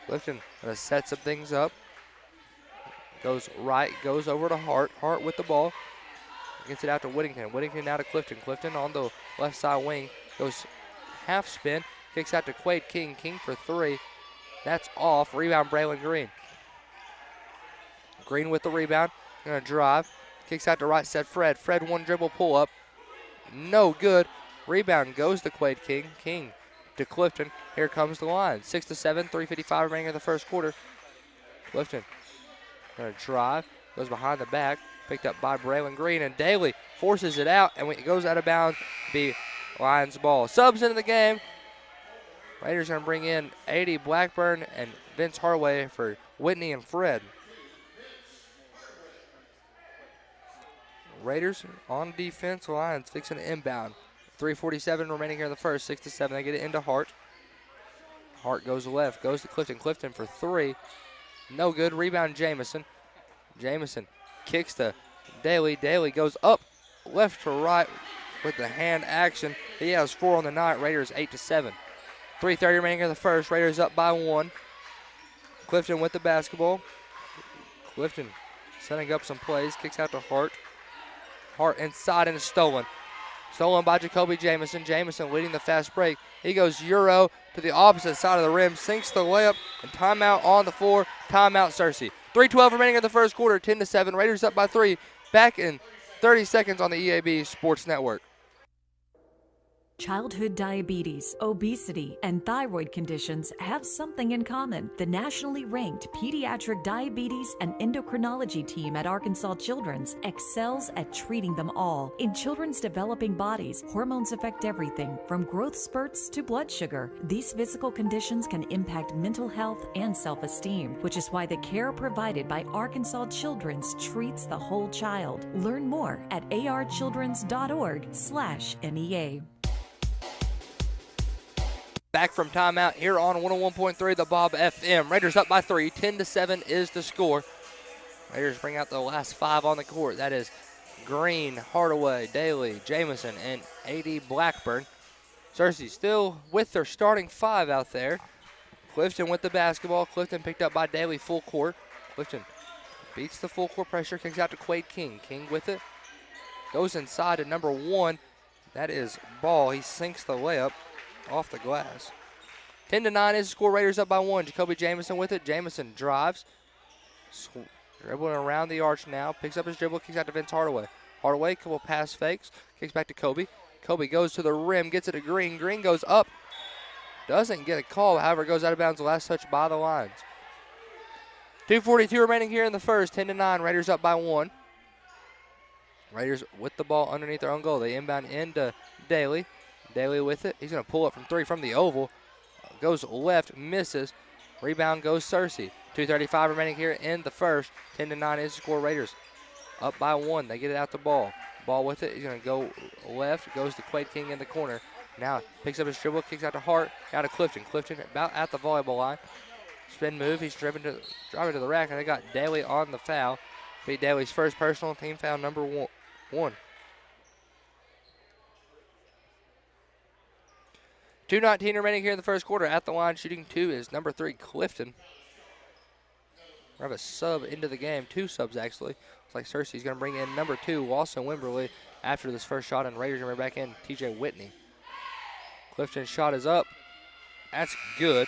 Clifton going to set some things up. Goes right, goes over to Hart. Hart with the ball. Gets it out to Whittington. Whittington now to Clifton. Clifton on the left side wing. Goes half spin. Kicks out to Quade King. King for 3. That's off. Rebound, Braylon Green. Green with the rebound. Going to drive. Kicks out to right side, Fred. Fred one dribble pull up. No good. Rebound goes to Quade King. King to Clifton. Here comes the line. 6-7, 3:55 remaining in the first quarter. Clifton going to drive. Goes behind the back. Picked up by Braylon Green. And Daly forces it out. And it goes out of bounds. Be Lions ball. Subs into the game. Raiders going to bring in A.D. Blackburn and Vince Harway for Whitney and Fred. Raiders on defense. Lions fixing to inbound. 3:47 remaining here in the first. 6-7. They get it into Hart. Hart goes left. Goes to Clifton. Clifton for 3. No good. Rebound, Jamison. Jamison kicks to Daly. Daly goes up left to right with the hand action. He has 4 on the night. Raiders 8-7. 3:30 remaining in the first. Raiders up by 1. Clifton with the basketball. Clifton setting up some plays. Kicks out to Hart. Hart inside and stolen. Stolen by Jacoby Jamison. Jamison leading the fast break. He goes Euro to the opposite side of the rim. Sinks the layup. And timeout on the floor. Timeout, Searcy. 3:12 remaining in the first quarter. 10-7. Raiders up by 3. Back in 30 seconds on the EAB Sports Network. Childhood diabetes, obesity, and thyroid conditions have something in common. The nationally ranked pediatric diabetes and endocrinology team at Arkansas Children's excels at treating them all. In children's developing bodies, hormones affect everything from growth spurts to blood sugar. These physical conditions can impact mental health and self-esteem, which is why the care provided by Arkansas Children's treats the whole child. Learn more at archildrens.org/NEA. Back from timeout here on 101.3 The Bob FM. Raiders up by 3. 10-7 is the score. Raiders bring out the last 5 on the court. That is Green, Hardaway, Daly, Jamison, and A.D. Blackburn. Searcy still with their starting 5 out there. Clifton with the basketball. Clifton picked up by Daly full court. Clifton beats the full court pressure. Kicks out to Quade King. King with it. Goes inside to number 1. That is Ball. He sinks the layup off the glass. 10-9 is the score. Raiders up by 1. Jacoby Jamison with it. Jamison drives. Dribbling around the arch now. Picks up his dribble. Kicks out to Vince Hardaway. Hardaway, couple pass fakes. Kicks back to Kobe. Kobe goes to the rim. Gets it to Green. Green goes up. Doesn't get a call. However, goes out of bounds. The last touch by the Lions. 2:42 remaining here in the first. 10-9. Raiders up by 1. Raiders with the ball underneath their own goal. They inbound into Daly. Daly with it. He's going to pull up from 3 from the oval. Goes left, misses. Rebound goes Searcy. 2:35 remaining here in the first. 10-9 is the score. Raiders up by 1. They get it out the ball. Ball with it. He's going to go left. Goes to Quade King in the corner. Now picks up his dribble. Kicks out to Hart. Now to Clifton. Clifton about at the volleyball line. Spin move. He's driving to the rack. And they got Daly on the foul. Beat Daly's first personal team foul number 1. 2:19 remaining here in the first quarter. At the line shooting 2 is number 3, Clifton. We have a sub into the game. 2 subs, actually. Looks like Searcy's going to bring in number 2, Lawson Wimberly, after this first shot, and Raiders going to bring back in TJ Whitney. Clifton's shot is up. That's good.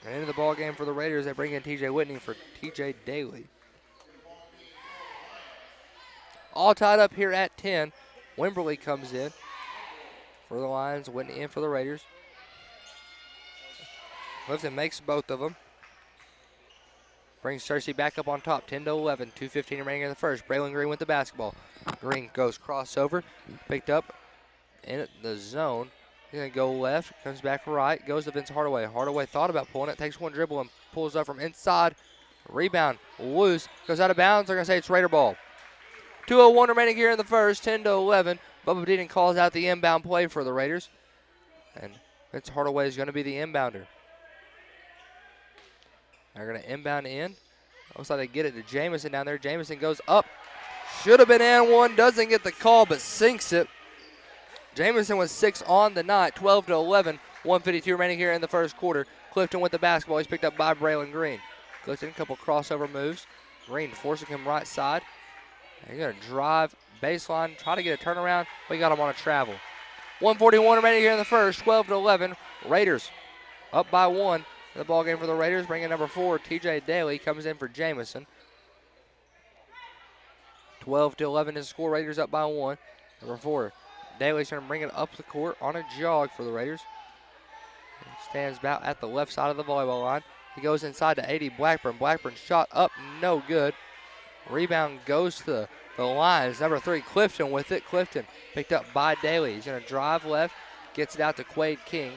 And into the ball game for the Raiders, they bring in T.J. Whitney for T.J. Daly. All tied up here at 10. Wimberly comes in for the Lions, Whitney in for the Raiders. Clifton makes both of them. Brings Searcy back up on top, 10-11, 2:15 remaining in the first. Braylon Green with the basketball. Green goes crossover, picked up in the zone. He's going to go left, comes back right, goes to Vince Hardaway. Hardaway thought about pulling it, takes one dribble and pulls up from inside. Rebound, loose, goes out of bounds. They're going to say it's Raider ball. 2:01 remaining here in the first, 10-11. Bubba Deaton calls out the inbound play for the Raiders. And Vince Hardaway is going to be the inbounder. They're going to inbound in. Looks like they get it to Jamison down there. Jamison goes up. Should have been and one. Doesn't get the call, but sinks it. Jamison was 6 on the night, 12-11. 1:52 remaining here in the first quarter. Clifton with the basketball. He's picked up by Braylon Green. Clifton, a couple crossover moves. Green forcing him right side. He's going to drive baseline, try to get a turnaround. We got him on a travel. 1:41 remaining here in the first, 12-11. Raiders up by 1. The ball game for the Raiders, bringing number 4, T.J. Daly, comes in for Jamison. 12-11 is the score. Raiders up by 1. Number 4, Daly's going to bring it up the court on a jog for the Raiders. He stands about at the left side of the volleyball line. He goes inside to 80 Blackburn. Blackburn shot up, no good. Rebound goes to the Lions. Number 3, Clifton with it. Clifton picked up by Daly. He's going to drive left, gets it out to Quade King.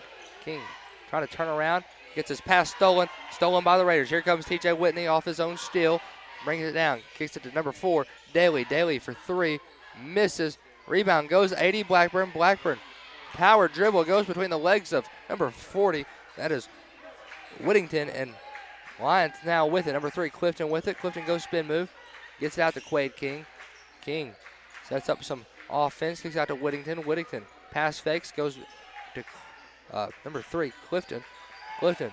King trying to turn around. Gets his pass stolen by the Raiders. Here comes T.J. Whitney off his own steal. Brings it down, kicks it to number 4, Daly. Daly for 3, misses. Rebound goes 80 Blackburn. Blackburn, power dribble, goes between the legs of number 40. That is Whittington, and Lions now with it. Number 3, Clifton with it. Clifton goes spin move. Gets it out to Quade King. King sets up some offense, kicks out to Whittington. Whittington pass fakes, goes to number 3, Clifton. Clifton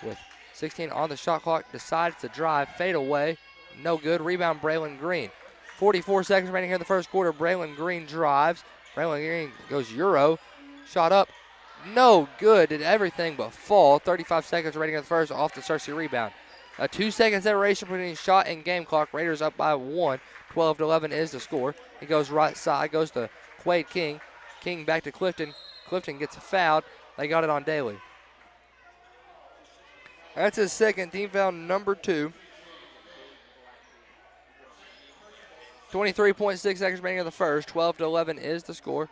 with 16 on the shot clock, decides to drive, fade away, no good. Rebound, Braylon Green. 44 seconds remaining here in the first quarter. Braylon Green drives. Braylon Green goes Euro, shot up, no good. Did everything but fall. 35 seconds remaining in the first, off the Searcy rebound. A 2-second separation between shot and game clock. Raiders up by 1. 12-11 is the score. He goes right side, goes to Quade King. King back to Clifton. Clifton gets fouled. They got it on Daly. That's his second, team foul number 2. 23.6 seconds remaining in the first. 12-11 is the score.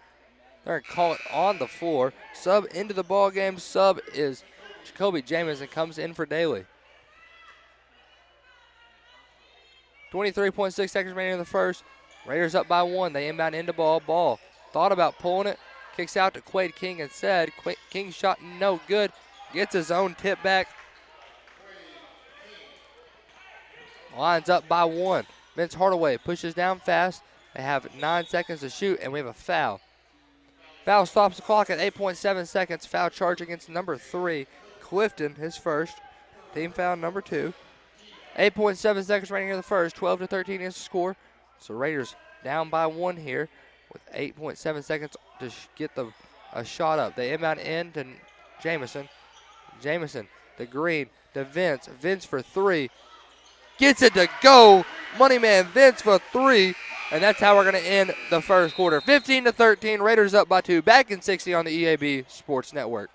They're going to call it on the floor. Sub into the ball game. Sub is Jacoby Jamison, comes in for Daly. 23.6 seconds remaining in the first. Raiders up by 1. They inbound into ball. Ball thought about pulling it. Kicks out to Quade King instead. King shot no good. Gets his own tip back. Lions up by 1. Vince Hardaway pushes down fast. They have 9 seconds to shoot, and we have a foul. Foul stops the clock at 8.7 seconds. Foul charge against number 3, Clifton, his first. Team foul number 2. 8.7 seconds remaining in the first. 12-13 is the score. So Raiders down by 1 here with 8.7 seconds to get a shot up. They inbound in to Jamison. Jamison to Green to Vince. Vince for 3. Gets it to go. Money man Vince for 3. And that's how we're going to end the first quarter. 15-13. Raiders up by 2. Back in 60 on the EAB Sports Network.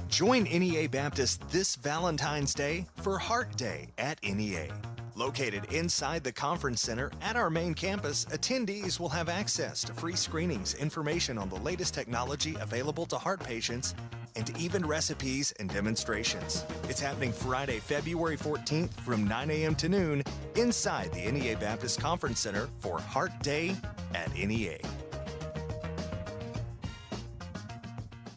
Join NEA Baptist this Valentine's Day for Heart Day at NEA. Located inside the conference center at our main campus, attendees will have access to free screenings, information on the latest technology available to heart patients, and even recipes and demonstrations. It's happening Friday, February 14th from 9 a.m. to noon inside the NEA Baptist Conference Center for Heart Day at NEA.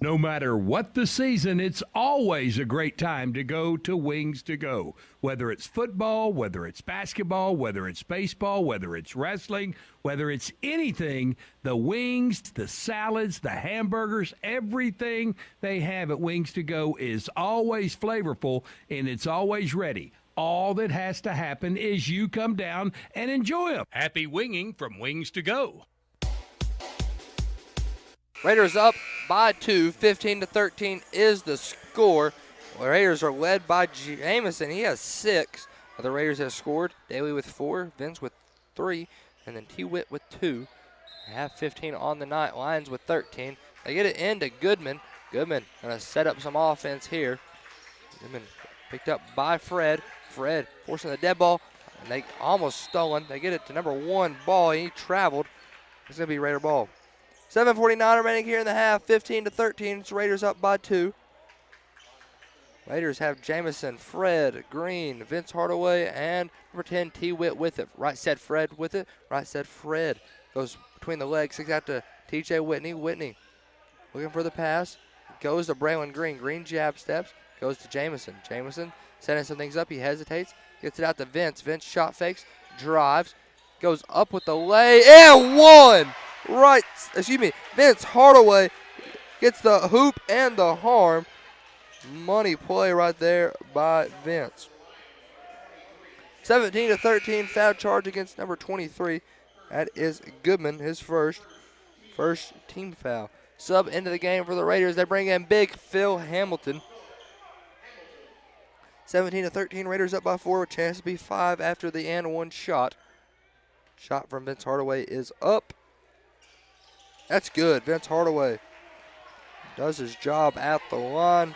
No matter what the season, it's always a great time to go to Wings to Go. Whether it's football, whether it's basketball, whether it's baseball, whether it's wrestling, whether it's anything, the wings, the salads, the hamburgers, everything they have at Wings to Go is always flavorful and it's always ready. All that has to happen is you come down and enjoy them. Happy winging from Wings to Go. Raiders up by 2. 15-13 is the score. The Raiders are led by Jamison. He has 6. The Raiders have scored. Daly with 4, Vince with 3, and then T-Witt with 2. They have 15 on the night. Lions with 13. They get it into Goodman. Goodman going to set up some offense here. Goodman picked up by Fred. Fred forcing the dead ball, and they almost stolen. They get it to number 1 ball. He traveled. It's going to be Raider ball. 7:49 remaining here in the half. 15-13. It's Raiders up by 2. Raiders have Jamison, Fred, Green, Vince Hardaway, and number 10, T-Witt with it. Right side Fred with it. Right side Fred goes between the legs. Kicks out to TJ Whitney. Whitney looking for the pass. Goes to Braylon Green. Green jab steps. Goes to Jamison. Jamison setting some things up. He hesitates. Gets it out to Vince. Vince shot fakes. Drives. Goes up with the lay. And one! Vince Hardaway gets the hoop and the harm. Money play right there by Vince. 17-13 foul charge against number 23. That is Goodman, his first team foul. Sub into the game for the Raiders. They bring in big Phil Hamilton. 17-13, Raiders up by 4 with a chance to be 5 after the and 1 shot. Shot from Vince Hardaway is up. That's good. Vince Hardaway does his job at the line.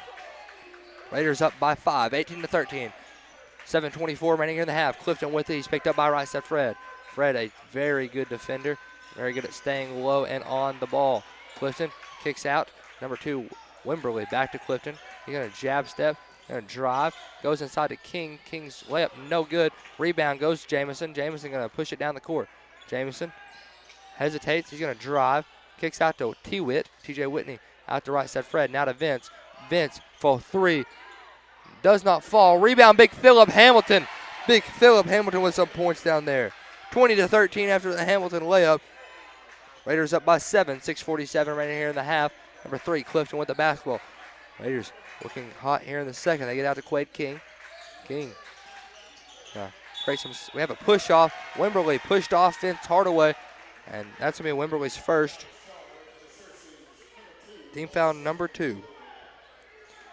Raiders up by 5, 18-13. 7:24 remaining here in the half. Clifton with it. He's picked up by right side Fred. Fred, a very good defender. Very good at staying low and on the ball. Clifton kicks out. Number 2, Wimberly back to Clifton. He's going to jab step. Going to drive. Goes inside to King. King's layup no good. Rebound goes to Jamison. Jamison going to push it down the court. Jamison hesitates. He's going to drive. Kicks out to T-Witt. TJ Whitney out to right side Fred. Now to Vince. Vince for 3. Does not fall. Rebound, Big Philip Hamilton. Big Philip Hamilton with some points down there. 20-13 after the Hamilton layup. Raiders up by 7. 6:47 remaining here in the half. Number 3, Clifton with the basketball. Raiders looking hot here in the second. They get out to Quade King. King. We have a push off. Wimberly pushed off Vince Hardaway. And that's going to be Wimberly's first. Team foul number 2.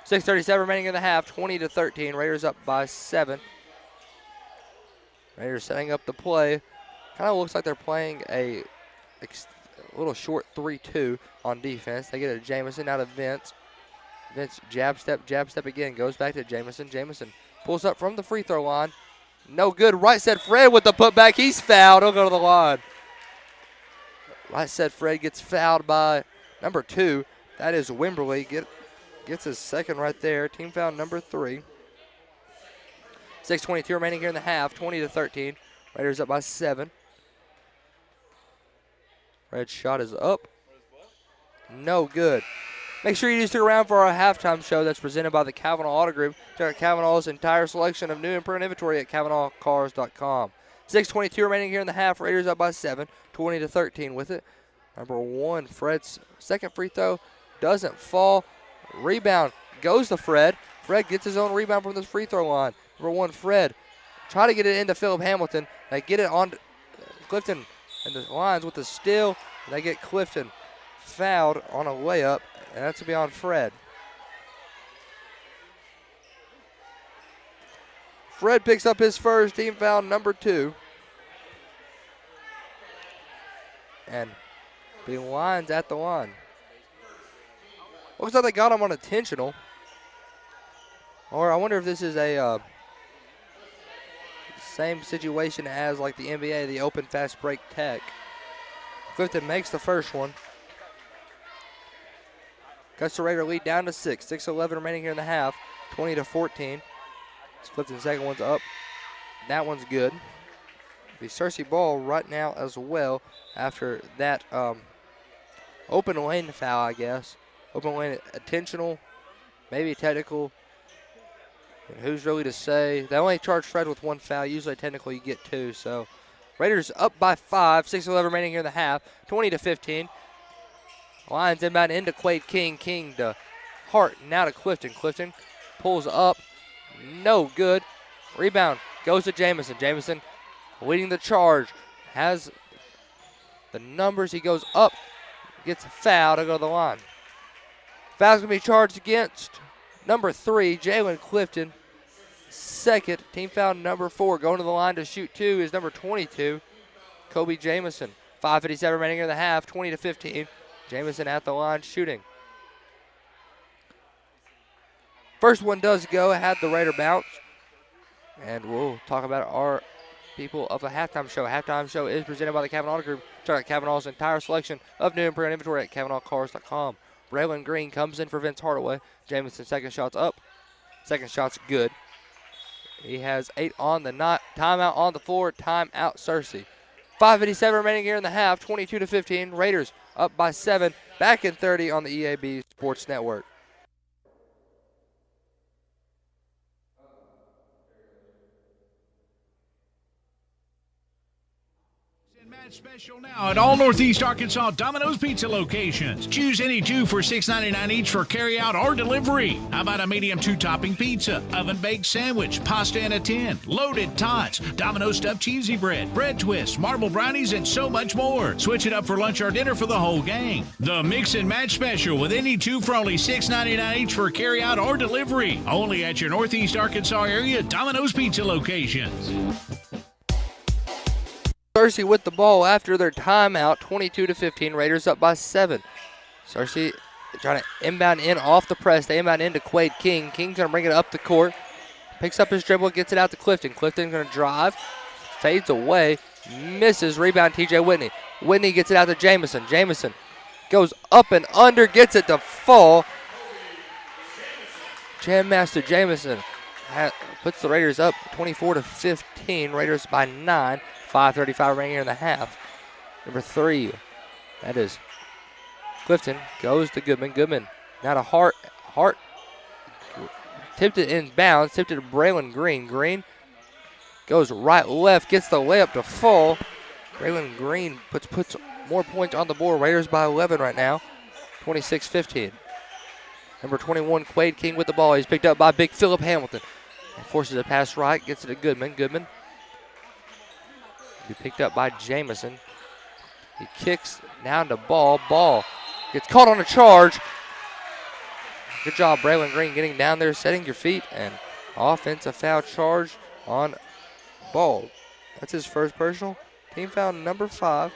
6:37 remaining in the half. 20-13. Raiders up by 7. Raiders setting up the play. Kind of looks like they're playing a little short 3-2 on defense. They get a Jamison out of Vince. Vince jab step again. Goes back to Jamison. Jamison pulls up from the free throw line. No good. Right side Fred with the putback. He's fouled. He'll go to the line. Right side Fred gets fouled by number 2. That is Wimberly. Gets his second right there. Team foul number 3. 6:22 remaining here in the half. 20-13. Raiders up by 7. Red shot is up. No good. Make sure you do stick around for our halftime show that's presented by the Cavanaugh Auto Group. Check out Cavanaugh's entire selection of new and current inventory at CavanaughCars.com. 6:22 remaining here in the half. Raiders up by 7. 20-13 with it. Number 1, Fred's second free throw doesn't fall. Rebound goes to Fred. Fred gets his own rebound from the free throw line. Number 1, Fred. Try to get it into Philip Hamilton. They get it on Clifton and the lines with the steal. They get Clifton fouled on a layup, and that's going to be on Fred. Fred picks up his first, team foul number 2. And the Lions at the line. Looks like they got him on intentional. Or I wonder if this is a same situation as like the NBA, the open fast break tech. Clifton makes the first one. Cuts the Raider lead down to 6. 6:11 remaining here in the half. 20-14. Clifton's second one's up. That one's good. The Searcy ball right now as well after that open lane foul, I guess. Open lane intentional, maybe technical. And who's really to say? They only charge Fred with 1 foul. Usually technically you get 2. So Raiders up by 5. 6:11 remaining here in the half. 20-15. Lions inbound into Quade King. King to Hart. Now to Clifton. Clifton pulls up. No good. Rebound goes to Jamison. Jamison leading the charge. Has the numbers. He goes up. Gets fouled to go to the line. Foul's going to be charged against number 3, Jalen Clifton. Second, team foul number 4. Going to the line to shoot 2 is number 22, Kobe Jamison. 5:57 remaining in the half, 20-15. Jamison at the line shooting. First one does go, had the Raider bounce. And we'll talk about our people of the halftime show. Halftime show is presented by the Kavanaugh Auto Group. Check out Kavanaugh's entire selection of new and pre-owned inventory at KavanaughCars.com. Braylon Green comes in for Vince Hardaway. Jamison second shot's up. Second shot's good. He has 8 on the knot. Timeout on the floor. Timeout Searcy. 5:57 remaining here in the half. 22-15. Raiders up by 7. Back in 30 on the EAB Sports Network. Special now at all Northeast Arkansas Domino's Pizza locations. Choose any 2 for $6.99 each for carry-out or delivery. How about a medium 2-topping pizza, oven-baked sandwich, pasta in a tin, loaded tots, Domino's stuffed cheesy bread, bread twists, marble brownies, and so much more. Switch it up for lunch or dinner for the whole gang. The Mix and Match Special with any 2 for only $6.99 each for carry-out or delivery. Only at your Northeast Arkansas area Domino's Pizza locations. Searcy with the ball after their timeout, 22-15. Raiders up by 7. Searcy trying to inbound in off the press. They inbound into Quade King. King's going to bring it up the court. Picks up his dribble, gets it out to Clifton. Clifton's going to drive, fades away, misses. Rebound TJ Whitney. Whitney gets it out to Jamison. Jamison goes up and under, gets it to fall. Jam Master Jamison puts the Raiders up 24-15. Raiders by 9. 5:35 remaining in the half. Number 3, that is Clifton, goes to Goodman. Goodman now to Hart. Hart tipped it in bounds, tipped it to Braylon Green. Green goes right, left, gets the layup to fall. Braylon Green puts more points on the board. Raiders by 11 right now, 26-15. Number 21, Quade King with the ball. He's picked up by big Philip Hamilton. He forces a pass right, gets it to Goodman. Goodman be picked up by Jamison. He kicks down to Ball. Ball gets caught on a charge. Good job, Braylon Green, getting down there, setting your feet, and offensive foul charge on Ball. That's his first personal. Team foul number 5.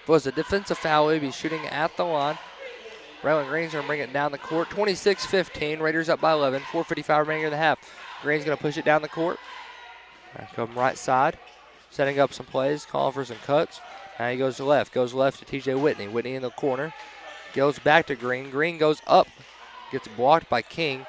If it was a defensive foul, he'd be shooting at the line. Braylon Green's going to bring it down the court. 26-15. Raiders up by 11. 4:55 remaining in the half. Green's going to push it down the court. Come right side, setting up some plays, calling for some cuts. Now he goes to left to TJ Whitney. Whitney in the corner, goes back to Green. Green goes up, gets blocked by King.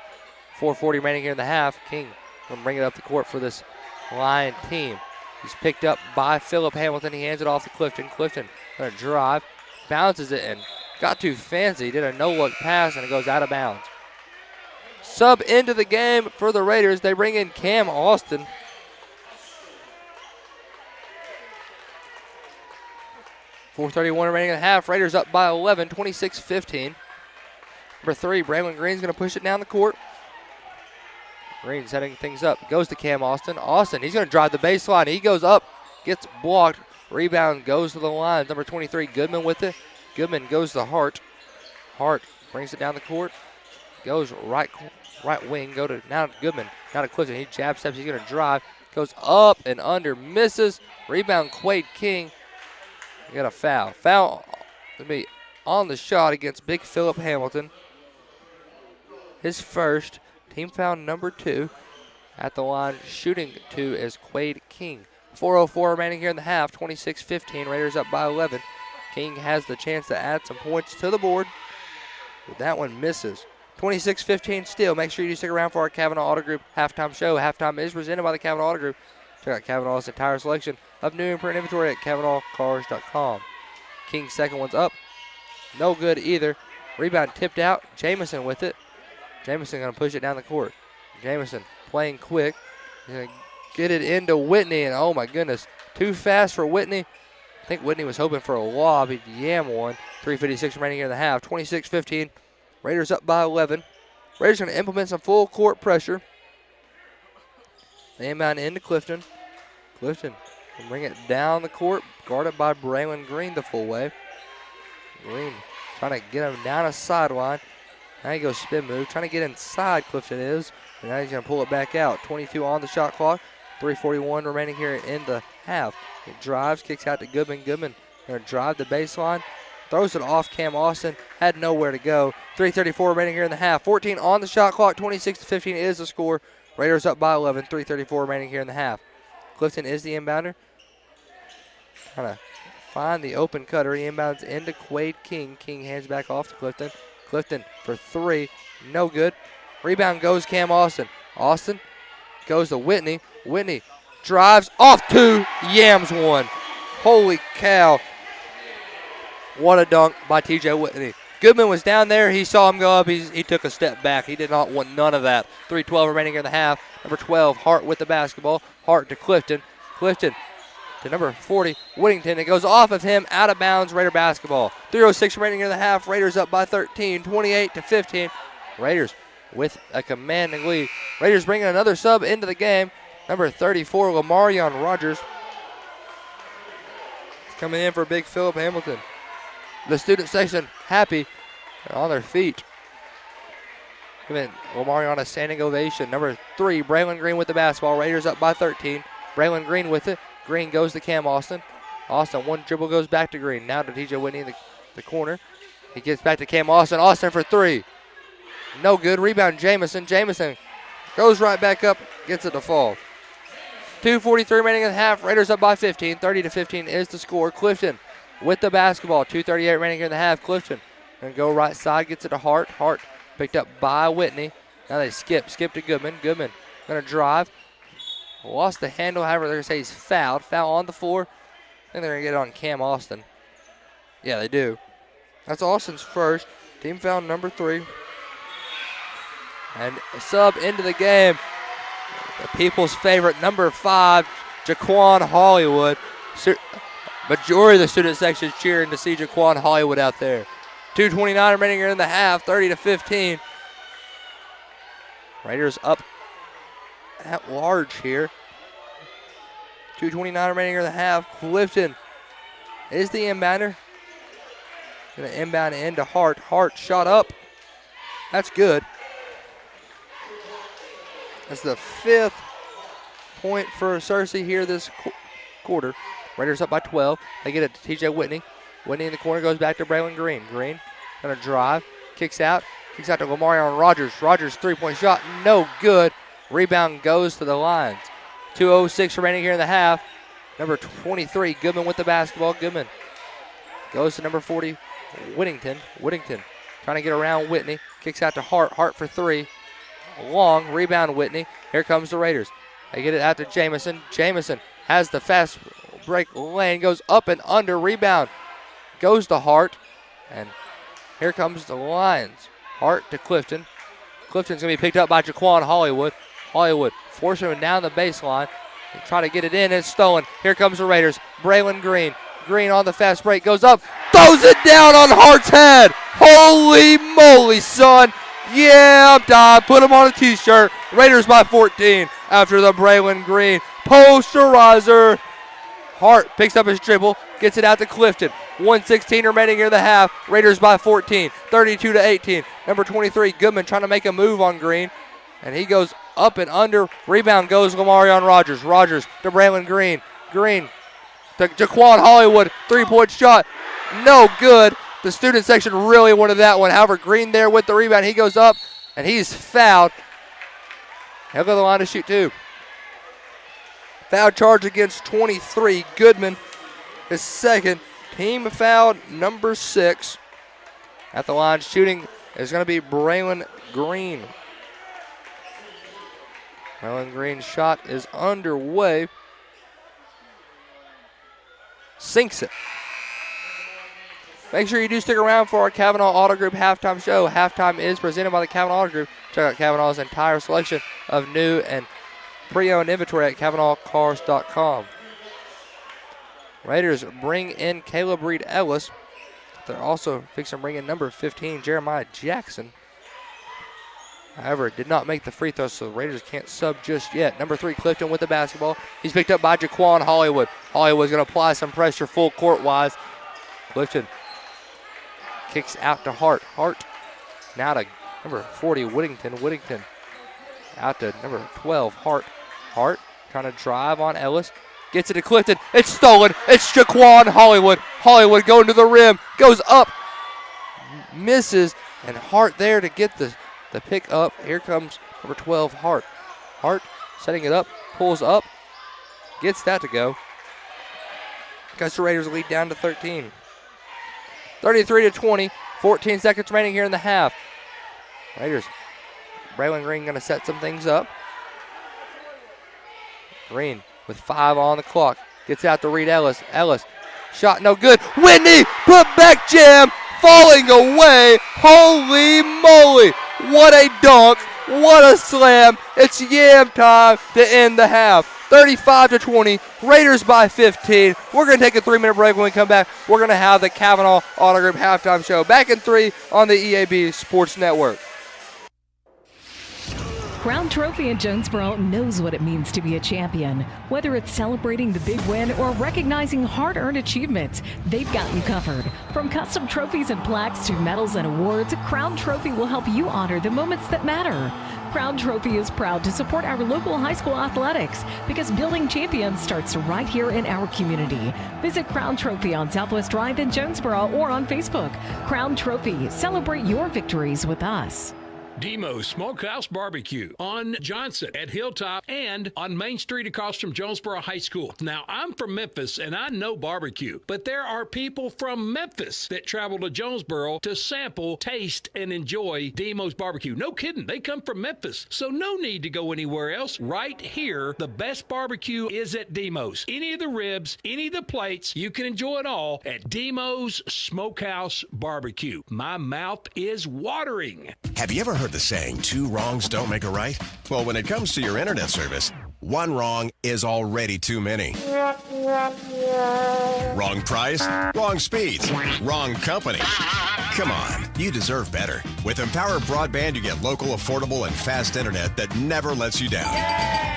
4:40 remaining here in the half. King will bring it up the court for this Lion team. He's picked up by Philip Hamilton. He hands it off to Clifton. Clifton going to drive, bounces it, and got too fancy. Did a no-look pass, and it goes out of bounds. Sub into the game for the Raiders. They bring in Cam Austin. 4:31 remaining in the half. Raiders up by 11, 26-15. Number 3, Braylon Green's going to push it down the court. Green setting things up. Goes to Cam Austin. Austin, he's going to drive the baseline. He goes up, gets blocked. Rebound goes to the line. Number 23, Goodman with it. Goodman goes to Hart. Hart brings it down the court. Goes right wing. Now to Goodman. Now to Clifton. He jab steps. He's going to drive. Goes up and under. Misses. Rebound Quade King. We got a foul. Foul to be on the shot against big Philip Hamilton. His first. Team foul number 2. At the line, shooting 2 is Quade King. 4:04 remaining here in the half. 26-15. Raiders up by 11. King has the chance to add some points to the board, but that one misses. 26-15 still. Make sure you stick around for our Kavanaugh Auto Group halftime show. Halftime is presented by the Kavanaugh Auto Group. Check out Kavanaugh's entire selection of new and pre-owned inventory at KavanaughCars.com. King's second one's up. No good either. Rebound tipped out. Jamison with it. Jamison going to push it down the court. Jamison playing quick. He's going to get it into Whitney, and oh my goodness, too fast for Whitney. I think Whitney was hoping for a lob. He yam one. 3:56 remaining in the half. 26-15. Raiders up by 11. Raiders going to implement some full court pressure. They inbound into Clifton. Clifton can bring it down the court, guarded by Braylon Green the full way. Green trying to get him down a sideline. Now he goes spin move, trying to get inside Clifton is. And now he's going to pull it back out. 22 on the shot clock. 3:41 remaining here in the half. He drives, kicks out to Goodman. Goodman going to drive the baseline. Throws it off Cam Austin. Had nowhere to go. 3:34 remaining here in the half. 14 on the shot clock. 26-15 is the score. Raiders up by 11. 3:34 remaining here in the half. Clifton is the inbounder. Trying to find the open cutter. He inbounds into Quade King. King hands back off to Clifton. Clifton for three. No good. Rebound goes Cam Austin. Austin goes to Whitney. Whitney drives off two. Yams one. Holy cow. What a dunk by TJ Whitney. Goodman was down there. He saw him go up. He took a step back. He did not want none of that. 3:12 remaining in the half. Number 12, Hart with the basketball. Hart to Clifton. Clifton to number 40, Whittington. It goes off of him, out of bounds, Raider basketball. 3:06 remaining in the half. Raiders up by 13, 28-15. Raiders with a commanding lead. Raiders bringing another sub into the game. Number 34, Lamarion Rogers. Coming in for big Philip Hamilton. The student section happy. They're on their feet. Giving Lamarion a standing ovation. Number 3, Braylon Green with the basketball. Raiders up by 13. Braylon Green with it. Green goes to Cam Austin. Austin, one dribble goes back to Green. Now to TJ Whitney in the corner. He gets back to Cam Austin. Austin for three. No good. Rebound Jamison. Jamison goes right back up. Gets it to fall. 2:43 remaining in the half. Raiders up by 15. 30-15 is the score. Clifton with the basketball. 2:38 remaining in the half. Clifton going to go right side. Gets it to Hart. Hart picked up by Whitney. Now they skip. Skip to Goodman. Goodman going to drive. Lost the handle. However, they're going to say he's fouled. Foul on the floor. I think they're going to get it on Cam Austin. Yeah, they do. That's Austin's first. Team foul number 3. And a sub into the game. The people's favorite, number 5, Jaquan Hollywood. Majority of the student section is cheering to see Jaquan Hollywood out there. 2:29 remaining in the half, 30-15. Raiders up at large here. 2:29 remaining in the half. Clifton is the inbounder. Going to inbound into Hart. Hart shot up. That's good. That's the 5th point for Searcy here this quarter. Raiders up by 12. They get it to TJ Whitney. Whitney in the corner goes back to Braylon Green. Green going to drive. Kicks out. Kicks out to Lamarion Rogers. Rogers three-point shot. No good. Rebound goes to the Lions. 2:06 remaining here in the half. Number 23, Goodman with the basketball. Goodman goes to number 40, Whittington. Whittington trying to get around Whitney. Kicks out to Hart. Hart for 3. Long rebound Whitney. Here comes the Raiders. They get it out to Jamison. Jamison has the fast break lane. Goes up and under. Rebound goes to Hart. And here comes the Lions. Hart to Clifton. Clifton's going to be picked up by Jaquan Hollywood. Hollywood forcing him down the baseline. They try to get it in. It's stolen. Here comes the Raiders. Braylon Green. Green on the fast break. Goes up. Throws it down on Hart's head. Holy moly, son. Yeah, I'm dying. Put him on a t-shirt. Raiders by 14 after the Braylon Green posterizer. Hart picks up his dribble. Gets it out to Clifton. 1:16 remaining in the half. Raiders by 14. 32-18. Number 23, Goodman trying to make a move on Green. And he goes up and under. Rebound goes Lamarion Rogers. Rogers to Braylon Green. Green to Jaquan Hollywood. Three-point shot. No good. The student section really wanted that one. However, Green there with the rebound. He goes up, and he's fouled. He'll go to the line to shoot 2. Foul charge against 23. Goodman, his second. Team foul number 6. At the line shooting is going to be Braylon Green. Braylon Green's shot is underway. Sinks it. Make sure you do stick around for our Kavanaugh Auto Group halftime show. Halftime is presented by the Kavanaugh Auto Group. Check out Kavanaugh's entire selection of new and pre-owned inventory at KavanaughCars.com. Raiders bring in Caleb Reed Ellis. They're also fixing to bring in number 15, Jeremiah Jackson. However, did not make the free throw, so the Raiders can't sub just yet. Number 3, Clifton with the basketball. He's picked up by Jaquan Hollywood. Hollywood's going to apply some pressure full court-wise. Clifton Kicks out to Hart. Hart now to number 40, Whittington. Whittington out to number 12, Hart. Hart trying to drive on Ellis. Gets it to Clifton. It's stolen. It's Jaquan Hollywood. Hollywood going to the rim. Goes up. Misses. And Hart there to get the pick up. Here comes number 12, Hart. Hart setting it up. Pulls up. Gets that to go. Custer Raiders lead down to 13. 33-20. 14 seconds remaining here in the half. Raiders. Braylon Green going to set some things up. Green with 5 on the clock. Gets out to Reed Ellis. Ellis. Shot no good. Whitney. Put back jam. Falling away. Holy moly. What a dunk. What a slam. It's Yam time to end the half. 35-20. Raiders by 15. We're going to take a 3-minute break. When we come back, we're going to have the Kavanaugh Auto Group halftime show. Back in 3 on the EAB Sports Network. Crown Trophy in Jonesboro knows what it means to be a champion. Whether it's celebrating the big win or recognizing hard-earned achievements, they've got you covered. From custom trophies and plaques to medals and awards, Crown Trophy will help you honor the moments that matter. Crown Trophy is proud to support our local high school athletics because building champions starts right here in our community. Visit Crown Trophy on Southwest Drive in Jonesboro or on Facebook. Crown Trophy, celebrate your victories with us. Demo's Smokehouse Barbecue on Johnson at Hilltop and on Main Street across from Jonesboro High School. Now, I'm from Memphis and I know barbecue, but there are people from Memphis that travel to Jonesboro to sample, taste, and enjoy Demo's Barbecue. No kidding, they come from Memphis, so no need to go anywhere else. Right here, the best barbecue is at Demo's. Any of the ribs, any of the plates, you can enjoy it all at Demo's Smokehouse Barbecue. My mouth is watering. Have you ever heard the saying, 2 wrongs don't make a right? Well, when it comes to your internet service, 1 wrong is already too many. Wrong price, wrong speeds, wrong company. Come on, you deserve better. With Empower Broadband, you get local, affordable, and fast internet that never lets you down.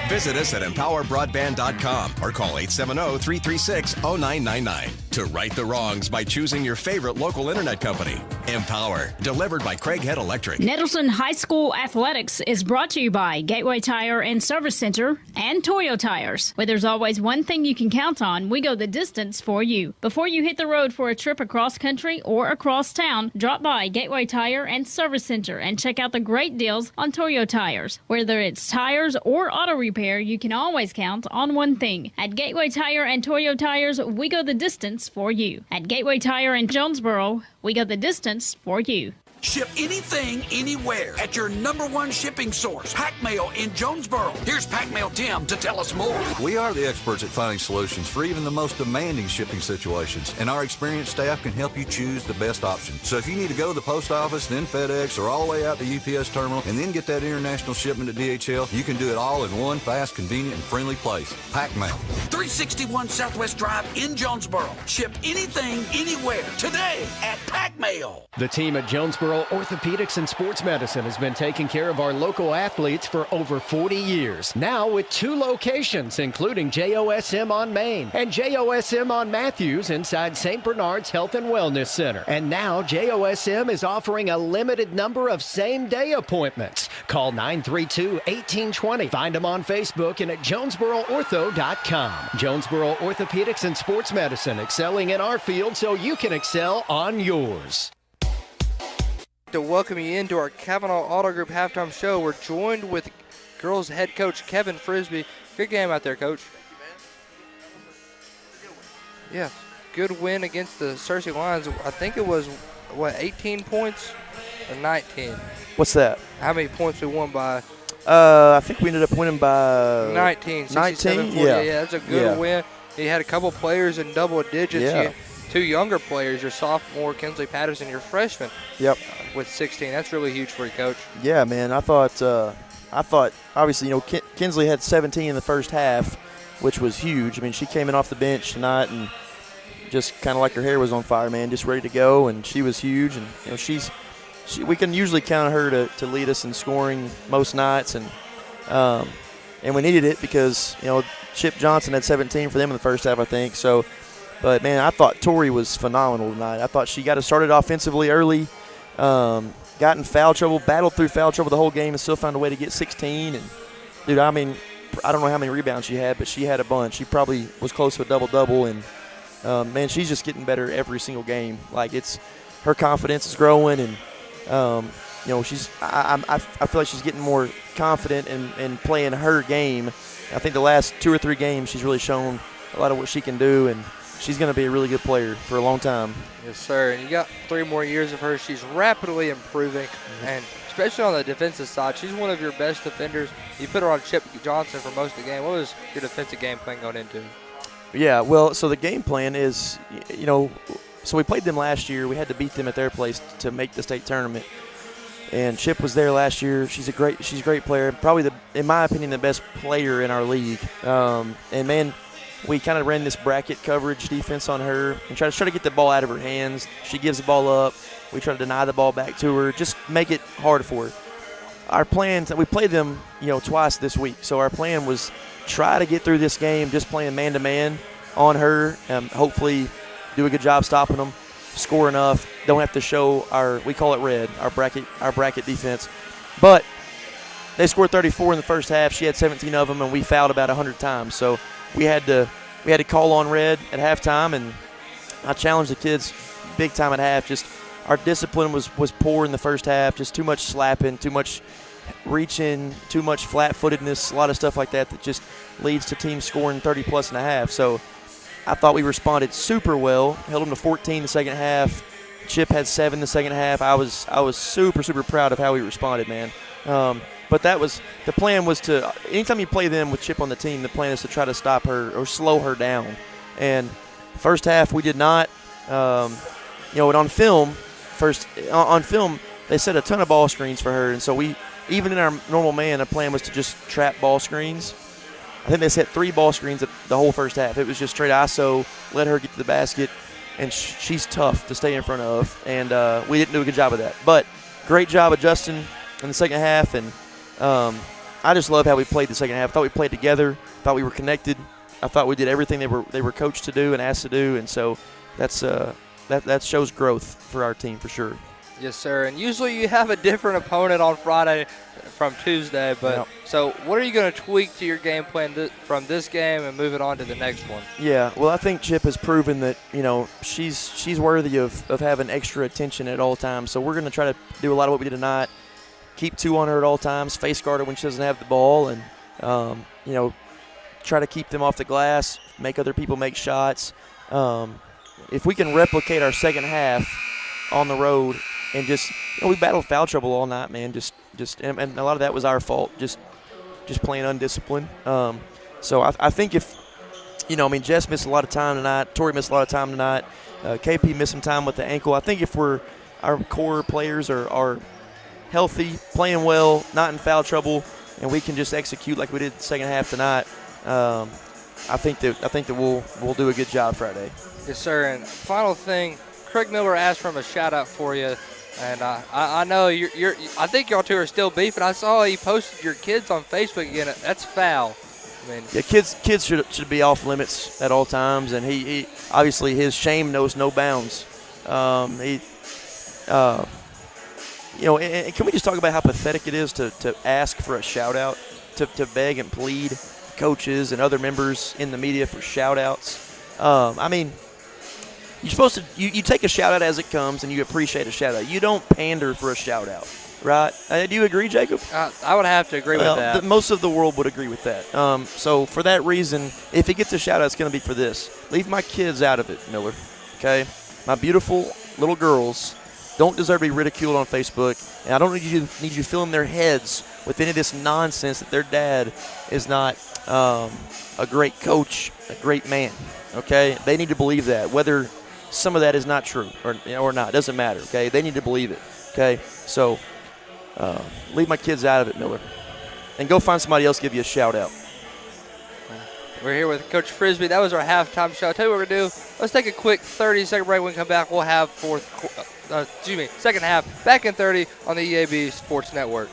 Visit us at empowerbroadband.com or call 870-336-0999 to right the wrongs by choosing your favorite local internet company. Empower, delivered by Craig Head Electric. Nettleton High School Athletics is brought to you by Gateway Tire and Service Center and Toyo Tires. Where there's always one thing you can count on, we go the distance for you. Before you hit the road for a trip across country or across town, drop by Gateway Tire and Service Center and check out the great deals on Toyo Tires. Whether it's tires or auto repair, you can always count on one thing. At Gateway Tire and Toyo Tires, we go the distance for you. At Gateway Tire in Jonesboro, we go the distance for you. Ship anything, anywhere at your #1 shipping source, Pack Mail in Jonesboro. Here's Pack Mail Tim to tell us more. We are the experts at finding solutions for even the most demanding shipping situations, and our experienced staff can help you choose the best option. So if you need to go to the post office, then FedEx, or all the way out to UPS terminal, and then get that international shipment to DHL, you can do it all in one fast, convenient, and friendly place. Pack Mail. 361 Southwest Drive in Jonesboro. Ship anything, anywhere, today at Pack Mail. The team at Jonesboro Orthopedics and Sports Medicine has been taking care of our local athletes for over 40 years. Now with 2 locations, including JOSM on Main and JOSM on Matthews inside St. Bernard's Health and Wellness Center. And now JOSM is offering a limited number of same-day appointments. Call 932-1820. Find them on Facebook and at JonesboroOrtho.com. Jonesboro Orthopedics and Sports Medicine, excelling in our field so you can excel on yours. To welcome you into our Kavanaugh Auto Group halftime show. We're joined with girls head coach Kevin Frisbee. Good game out there, Coach. Yeah, good win against the Searcy Lions. I think it was, 18 points or 19? What's that? How many points we won by? I think we ended up winning by 19. 19? Yeah, that's a good win. He had a couple players in double digits. Yeah. 2 younger players, your sophomore, Kinsley Patterson, your freshman. Yep. With 16. That's really huge for you, Coach. Yeah, man. I thought obviously, Kinsley had 17 in the first half, which was huge. I mean, she came in off the bench tonight and just kind of like her hair was on fire, man, just ready to go, and she was huge. And, we can usually count on her to lead us in scoring most nights, and we needed it because, Chip Johnson had 17 for them in the first half, I think. So But, man, I thought Tori was phenomenal tonight. I thought she got us started offensively early, got in foul trouble, battled through foul trouble the whole game and still found a way to get 16. And, dude, I mean, I don't know how many rebounds she had, but she had a bunch. She probably was close to a double-double. And, man, she's just getting better every single game. Like, her confidence is growing. And, you know, I feel like she's getting more confident in playing her game. I think the last 2 or 3 games she's really shown a lot of what she can do, and she's going to be a really good player for a long time. Yes, sir. And you got 3 more years of her. She's rapidly improving, and especially on the defensive side, she's one of your best defenders. You put her on Chip Johnson for most of the game. What was your defensive game plan going into? Yeah, well, so the game plan is, you know, so we played them last year. We had to beat them at their place to make the state tournament. And Chip was there last year. She's a great player. Probably, in my opinion, the best player in our league. And, man, we kind of ran this bracket coverage defense on her and try to get the ball out of her hands. She gives the ball up. We try to deny the ball back to her, just make it hard for her. Our plan, we played them, you know, twice this week. So our plan was try to get through this game just playing man-to-man on her, and hopefully do a good job stopping them, score enough, don't have to show we call it red, our bracket defense. But they scored 34 in the first half. She had 17 of them, and we fouled about 100 times. So we had to call on red at halftime, and I challenged the kids big time at half. Just our discipline was poor in the first half, just too much slapping, too much reaching, too much flat-footedness, a lot of stuff like that just leads to teams scoring 30-plus and a half. So I thought we responded super well, held them to 14 the second half. Chip had 7 the second half. I was super, super proud of how we responded, man. But the plan was to, anytime you play them with Chip on the team, the plan is to try to stop her or slow her down. And first half we did not. You know, and on film, they set a ton of ball screens for her, and so even in our normal man, the plan was to just trap ball screens. I think they set 3 ball screens the whole first half. It was just straight ISO, let her get to the basket, and she's tough to stay in front of, and we didn't do a good job of that. But great job adjusting in the second half, and I just love how we played the second half. I thought we played together. I thought we were connected. I thought we did everything they were coached to do and asked to do, and so that shows growth for our team for sure. Yes, sir. And usually you have a different opponent on Friday from Tuesday, but Yep. So what are you going to tweak to your game plan from this game and move it on to the next one? Yeah, well, I think Chip has proven that, you know, she's worthy of having extra attention at all times. So we're going to try to do a lot of what we did tonight, keep 2 on her at all times, face guard her when she doesn't have the ball, and, you know, try to keep them off the glass, make other people make shots. If we can replicate our second half on the road and just, you know, we battled foul trouble all night, man, and a lot of that was our fault, just playing undisciplined. So I think if, you know, I mean, Jess missed a lot of time tonight. Tori missed a lot of time tonight. KP missed some time with the ankle. I think if our core players are healthy, playing well, not in foul trouble, and we can just execute like we did the second half tonight, I think that we'll do a good job Friday. Yes, sir. And final thing, Craig Miller asked for a shout-out for you. And I know I think y'all 2 are still beefing. I saw he posted your kids on Facebook again. That's foul. I mean, yeah, kids should be off limits at all times, and he obviously his shame knows no bounds. You know, and can we just talk about how pathetic it is to ask for a shout-out, to beg and plead coaches and other members in the media for shout-outs? I mean, you're supposed to you take a shout-out as it comes, and you appreciate a shout-out. You don't pander for a shout-out, right? Do you agree, Jacob? I would have to agree with that. Most of the world would agree with that. So for that reason, if he gets a shout-out, it's going to be for this. Leave my kids out of it, Miller, okay? My beautiful little girls don't deserve to be ridiculed on Facebook, and I don't need you filling their heads with any of this nonsense that their dad is not a great coach, a great man, okay? They need to believe that, whether some of that is not true or not. It doesn't matter, okay? They need to believe it, okay? So leave my kids out of it, Miller. And go find somebody else to give you a shout-out. We're here with Coach Frisbee. That was our halftime show. I'll tell you what we're going to do. Let's take a quick 30-second break. When we come back, we'll have second half back in 30 on the EAB Sports Network.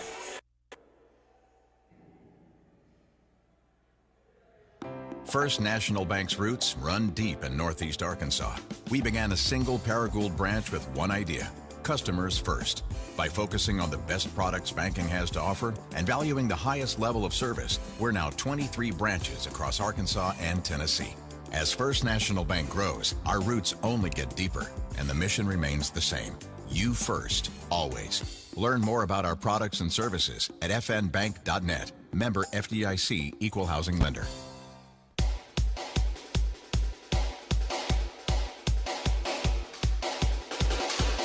First National Bank's roots run deep in Northeast Arkansas. We began a single Paragould branch with one idea: customers first. By focusing on the best products banking has to offer and valuing the highest level of service, we're now 23 branches across Arkansas and Tennessee. As First National Bank grows, our roots only get deeper, and the mission remains the same: you first, always. Learn more about our products and services at fnbank.net. Member FDIC, Equal Housing Lender.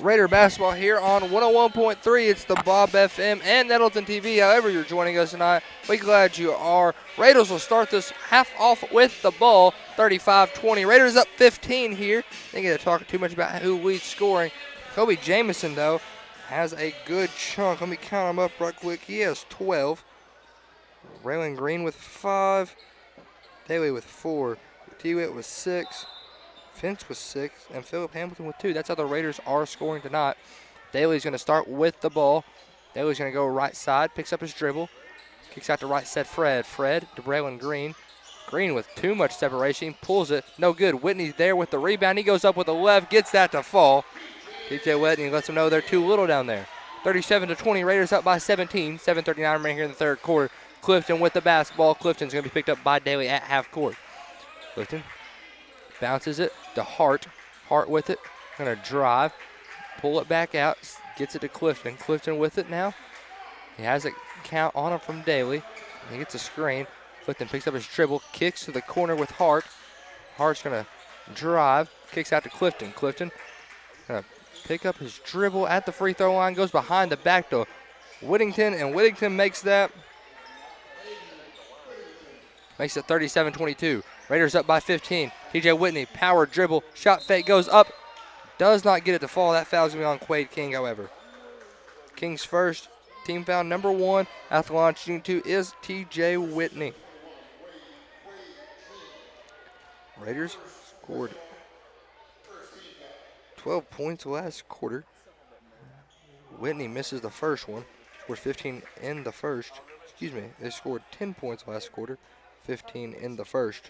Raider basketball here on 101.3. It's the Bob FM and Nettleton TV. However you're joining us tonight, we're glad you are. Raiders will start this half off with the ball, 35-20. Raiders up 15 here. They get to talk too much about who leads scoring. Kobe Jamison, though, has a good chunk. Let me count him up right quick. He has 12. Raylan Green with 5. Daly with 4. T-Witt with 6. Fence with 6, and Philip Hamilton with 2. That's how the Raiders are scoring tonight. Daly's going to start with the ball. Daly's going to go right side, picks up his dribble, kicks out to right side Fred. Fred to Braylon Green. Green with too much separation, pulls it, no good. Whitney's there with the rebound. He goes up with the left, gets that to fall. TJ Whitney lets them know they're too little down there. 37-20, Raiders up by 17. 7:39 remaining here in the third quarter. Clifton with the basketball. Clifton's going to be picked up by Daly at half court. Clifton bounces it to Hart. Hart with it. Going to drive. Pull it back out. Gets it to Clifton. Clifton with it now. He has a count on him from Daly. He gets a screen. Clifton picks up his dribble. Kicks to the corner with Hart. Hart's going to drive. Kicks out to Clifton. Clifton going to pick up his dribble at the free throw line. Goes behind the back to Whittington. And Whittington makes that. Makes it 37-22. Raiders up by 15. TJ Whitney, power dribble, shot fake, goes up. Does not get it to fall. That foul's going to be on Quade King, however. King's first. Team foul number 1. At the line, shooting 2 is TJ Whitney. Raiders scored 12 points last quarter. Whitney misses the first one. Scored 15 in the first. Excuse me, they scored 10 points last quarter. 15 in the first.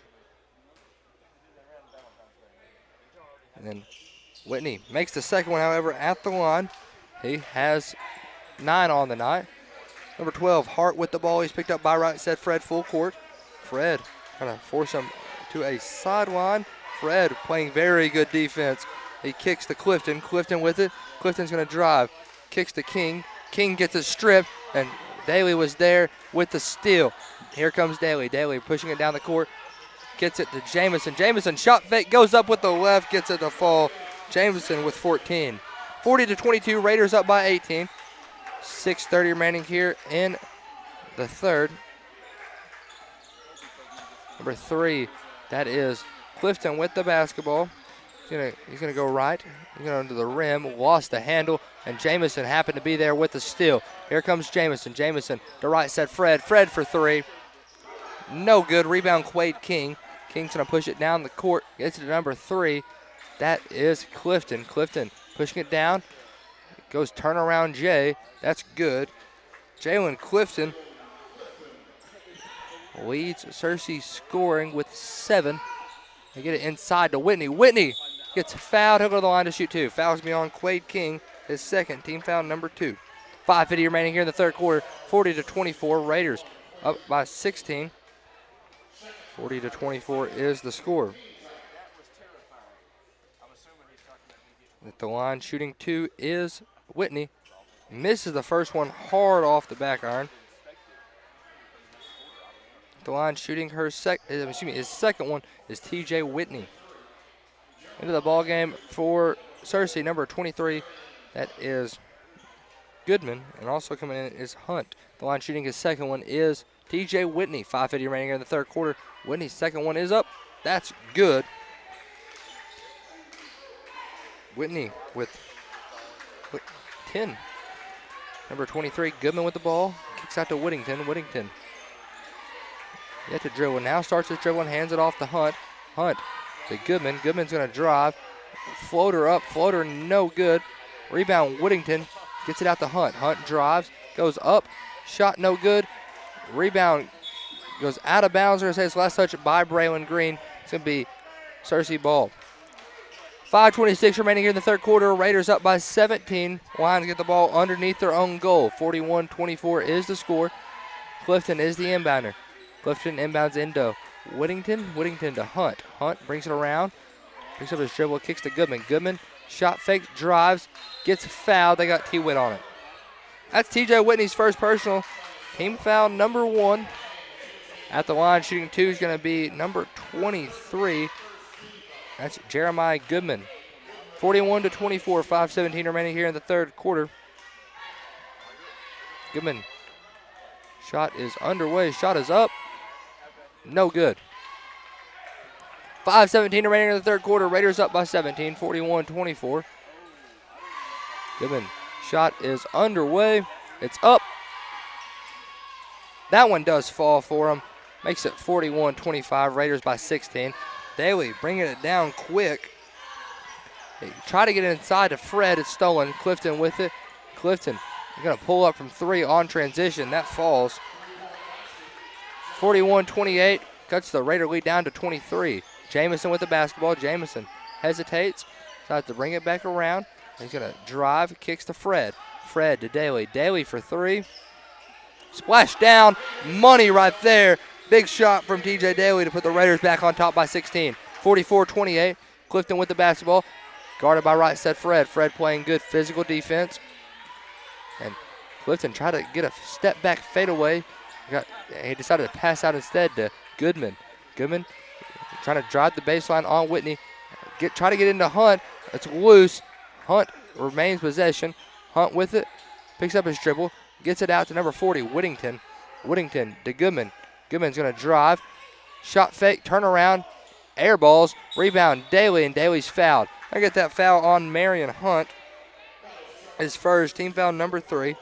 And then Whitney makes the second one, however, at the line. He has 9 on the night. Number 12, Hart with the ball. He's picked up by right side Fred full court. Fred trying to force him to a sideline. Fred playing very good defense. He kicks to Clifton. Clifton with it. Clifton's going to drive. Kicks to King. King gets a strip, and Daly was there with the steal. Here comes Daly. Daly pushing it down the court. Gets it to Jamison. Jamison shot fake, goes up with the left, gets it to fall. Jamison with 14. 40-22, Raiders up by 18. 6:30 remaining here in the third. Number 3, that is Clifton with the basketball. He's gonna go right. He's going to the rim, lost the handle, and Jamison happened to be there with the steal. Here comes Jamison. Jamison to right side Fred. Fred for 3. No good. Rebound Quade King. King's going to push it down the court. Gets it to number 3. That is Clifton. Clifton pushing it down. Goes turnaround Jay. That's good. Jalen Clifton leads Searcy scoring with 7. They get it inside to Whitney. Whitney gets fouled. He'll go to the line to shoot 2. Foul's me on Quade King, his second, team foul number 2. 5:50 remaining here in the third quarter. 40-24. Raiders up by 16. 40-24 is the score. At the line, shooting 2 is Whitney. Misses the first one hard off the back iron. At the line, shooting his second one is TJ Whitney. Into the ball game for Searcy, number 23. That is Goodman, and also coming in is Hunt. The line shooting his second one is TJ Whitney. 5:50 remaining here in the third quarter. Whitney's second one is up. That's good. Whitney with 10. Number 23, Goodman with the ball. Kicks out to Whittington. Whittington. He had to dribble. Now starts his dribble and hands it off to Hunt. Hunt to Goodman. Goodman's going to drive. Floater up. Floater no good. Rebound Whittington. Gets it out to Hunt. Hunt drives. Goes up. Shot no good. Rebound goes out of bounds. We're going to say it's last touch by Braylon Green. It's going to be Searcy ball. 5:26 remaining here in the third quarter. Raiders up by 17. Lions get the ball underneath their own goal. 41-24 is the score. Clifton is the inbounder. Clifton inbounds into Whittington. Whittington to Hunt. Hunt brings it around. Picks up his dribble, kicks to Goodman. Goodman shot fakes, drives, gets fouled. They got T-Whit on it. That's TJ Whitney's first personal. Team foul number 1. At the line, shooting 2 is going to be number 23. That's Jeremiah Goodman. 41-24, 5:17 remaining here in the third quarter. Goodman. Shot is underway. Shot is up. No good. 5:17 remaining in the third quarter. Raiders up by 17, 41-24. Goodman. Shot is underway. It's up. That one does fall for him. Makes it 41-25. Raiders by 16. Daly bringing it down quick. They try to get it inside to Fred. It's stolen. Clifton with it. Clifton going to pull up from 3 on transition. That falls. 41-28. Cuts the Raider lead down to 23. Jamison with the basketball. Jamison hesitates. Decides to bring it back around. He's going to drive. Kicks to Fred. Fred to Daly. Daly for 3. Splash down. Money right there. Big shot from TJ Daly to put the Raiders back on top by 16. 44-28. Clifton with the basketball. Guarded by right side Fred. Fred playing good physical defense. And Clifton tried to get a step back fadeaway. He decided to pass out instead to Goodman. Goodman trying to drive the baseline on Whitney. Try to get into Hunt. It's loose. Hunt remains possession. Hunt with it. Picks up his dribble. Gets it out to number 40, Whittington. Whittington to Goodman. Goodman's going to drive. Shot fake, turn around, air balls, rebound, Daly, and Daly's fouled. I get that foul on Marion Hunt. His first, team foul number 3.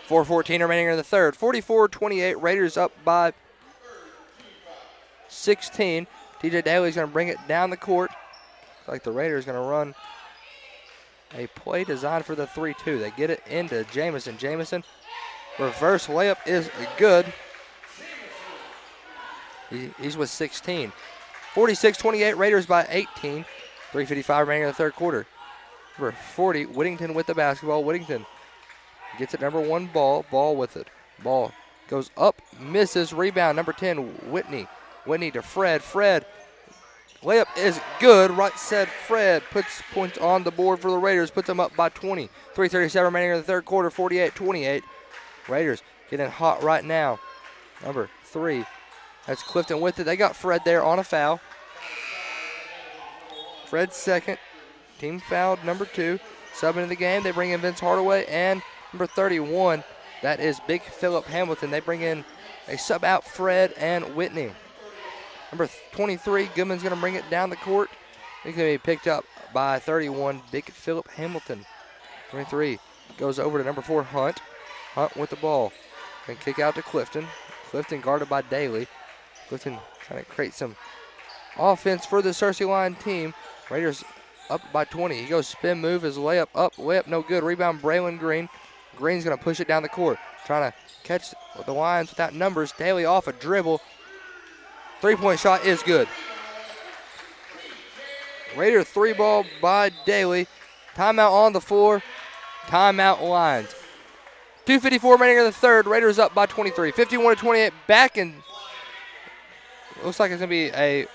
4:14 remaining in the third. 44-28, Raiders up by 16. TJ Daly's going to bring it down the court. Looks like the Raiders going to run a play designed for the 3-2. They get it into Jamison. Jamison, reverse layup is good. He's with 16. 46-28, Raiders by 18. 3:55 remaining in the third quarter. Number 40, Whittington with the basketball. Whittington gets it, number 1, Ball. Ball with it. Ball goes up, misses. Rebound, number 10, Whitney. Whitney to Fred. Fred, layup is good. Right side Fred puts points on the board for the Raiders. Puts them up by 20. 3:37 remaining in the third quarter. 48-28. Raiders getting hot right now. Number 3. That's Clifton with it. They got Fred there on a foul. Fred's second. Team fouled number 2. Subbing in the game, they bring in Vince Hardaway and number 31. That is Big Philip Hamilton. They bring in a sub out Fred and Whitney. Number 23, Goodman's going to bring it down the court. He's going to be picked up by 31, Big Philip Hamilton. 23 goes over to number 4, Hunt. Hunt with the ball. And kick out to Clifton. Clifton guarded by Daly. Clifton trying to create some offense for the Searcy line team. Raiders up by 20. He goes spin move, his layup up, layup no good. Rebound Braylon Green. Green's going to push it down the court. Trying to catch the Lions without numbers. Daly off a dribble. 3-point shot is good. Raider 3 ball by Daly. Timeout on the floor. Timeout Lions. 2:54 remaining in the third. Raiders up by 23. 51-28 back in. Looks like it's going to be a